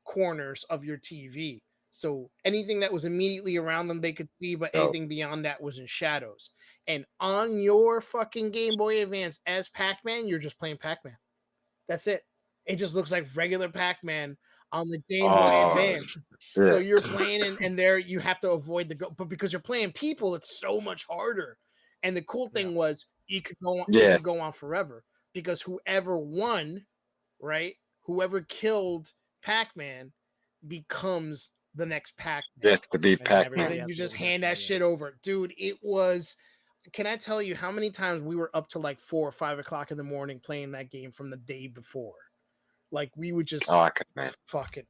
corners of your TV. So anything that was immediately around them they could see, but Oh. anything beyond that was in shadows. And on your fucking Game Boy Advance as Pac-Man, you're just playing Pac-Man. That's it. It just looks like regular Pac-Man on the Game Boy Oh, Advance. So shit. you're playing and there you have to avoid but because you're playing people, it's so much harder. And the cool thing was you could go on, Yeah. it could go on forever because whoever won, right? Whoever killed Pac-Man becomes the next Pac-Man. Just to be And then Pac-Man. And everybody then has you to go just the hand next that time, shit over. Dude, it was. Can I tell you how many times we were up to like 4 or 5 o'clock in the morning playing that game from the day before? Like we would just Oh, I can man. fucking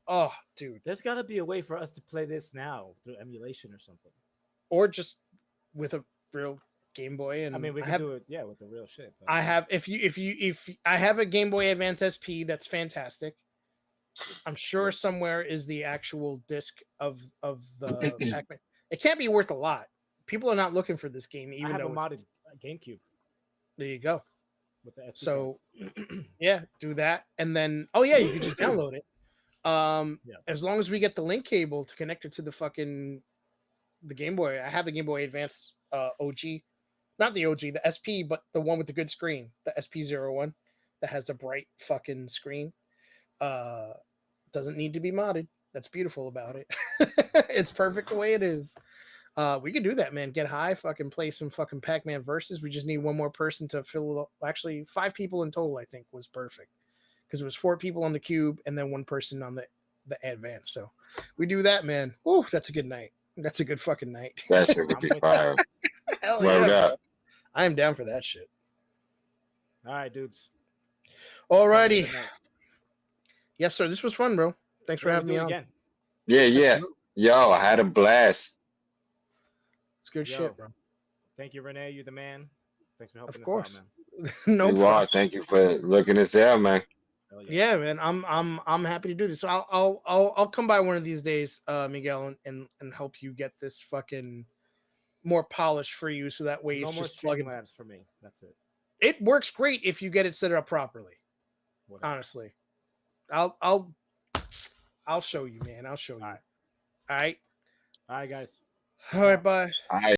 dude. There's got to be a way for us to play this now through emulation or something. Or just with a real Game Boy. And I mean, we can do it, with the real shit. But I have if I have a Game Boy Advance SP that's fantastic. I'm sure somewhere is the actual disc of the Pac-Man. It can't be worth a lot. People are not looking for this game, I even have a though modded GameCube there you go. with the SD. So yeah, do that. And then you can just download it. Yeah. As long as we get the link cable to connect it to the Game Boy. I have the Game Boy Advance OG. Not the OG, the SP, but the one with the good screen, the SP01 that has the bright fucking screen. Doesn't need to be modded. That's beautiful about it. It's perfect the way it is. We could do that, man. Get high, fucking play some fucking Pac-Man Versus. We just need one more person to fill it up. Actually, 5 people in total, I think, was perfect. Because it was 4 people on the Cube and then 1 person on the Advance. So we do that, man. Ooh, that's a good night. That's a good fucking night. That shit would be I'm with fire. Hell Word yeah, up. bro. I am down for that shit. All right, dudes. Alrighty. Good night. Yes, sir. This was fun, bro. Thanks for We'll having do me it on. again. Yeah. Yo, I had a blast. It's good Yo. shit, bro. Thank you, Renee. You're the man. Thanks for helping course. us out, man. No You problem. are. Thank you for looking this out, man. Hell Yeah, man. I'm happy to do this. So I'll come by one of these days, Miguel, and help you get this fucking more polished for you, so that way No it's more just plug and Streamlabs for me. That's it. it works great if you get it set up properly. Whatever. Honestly, I'll show you, man. I'll show you. All right. All right. All right, guys. All right. Bye. All right.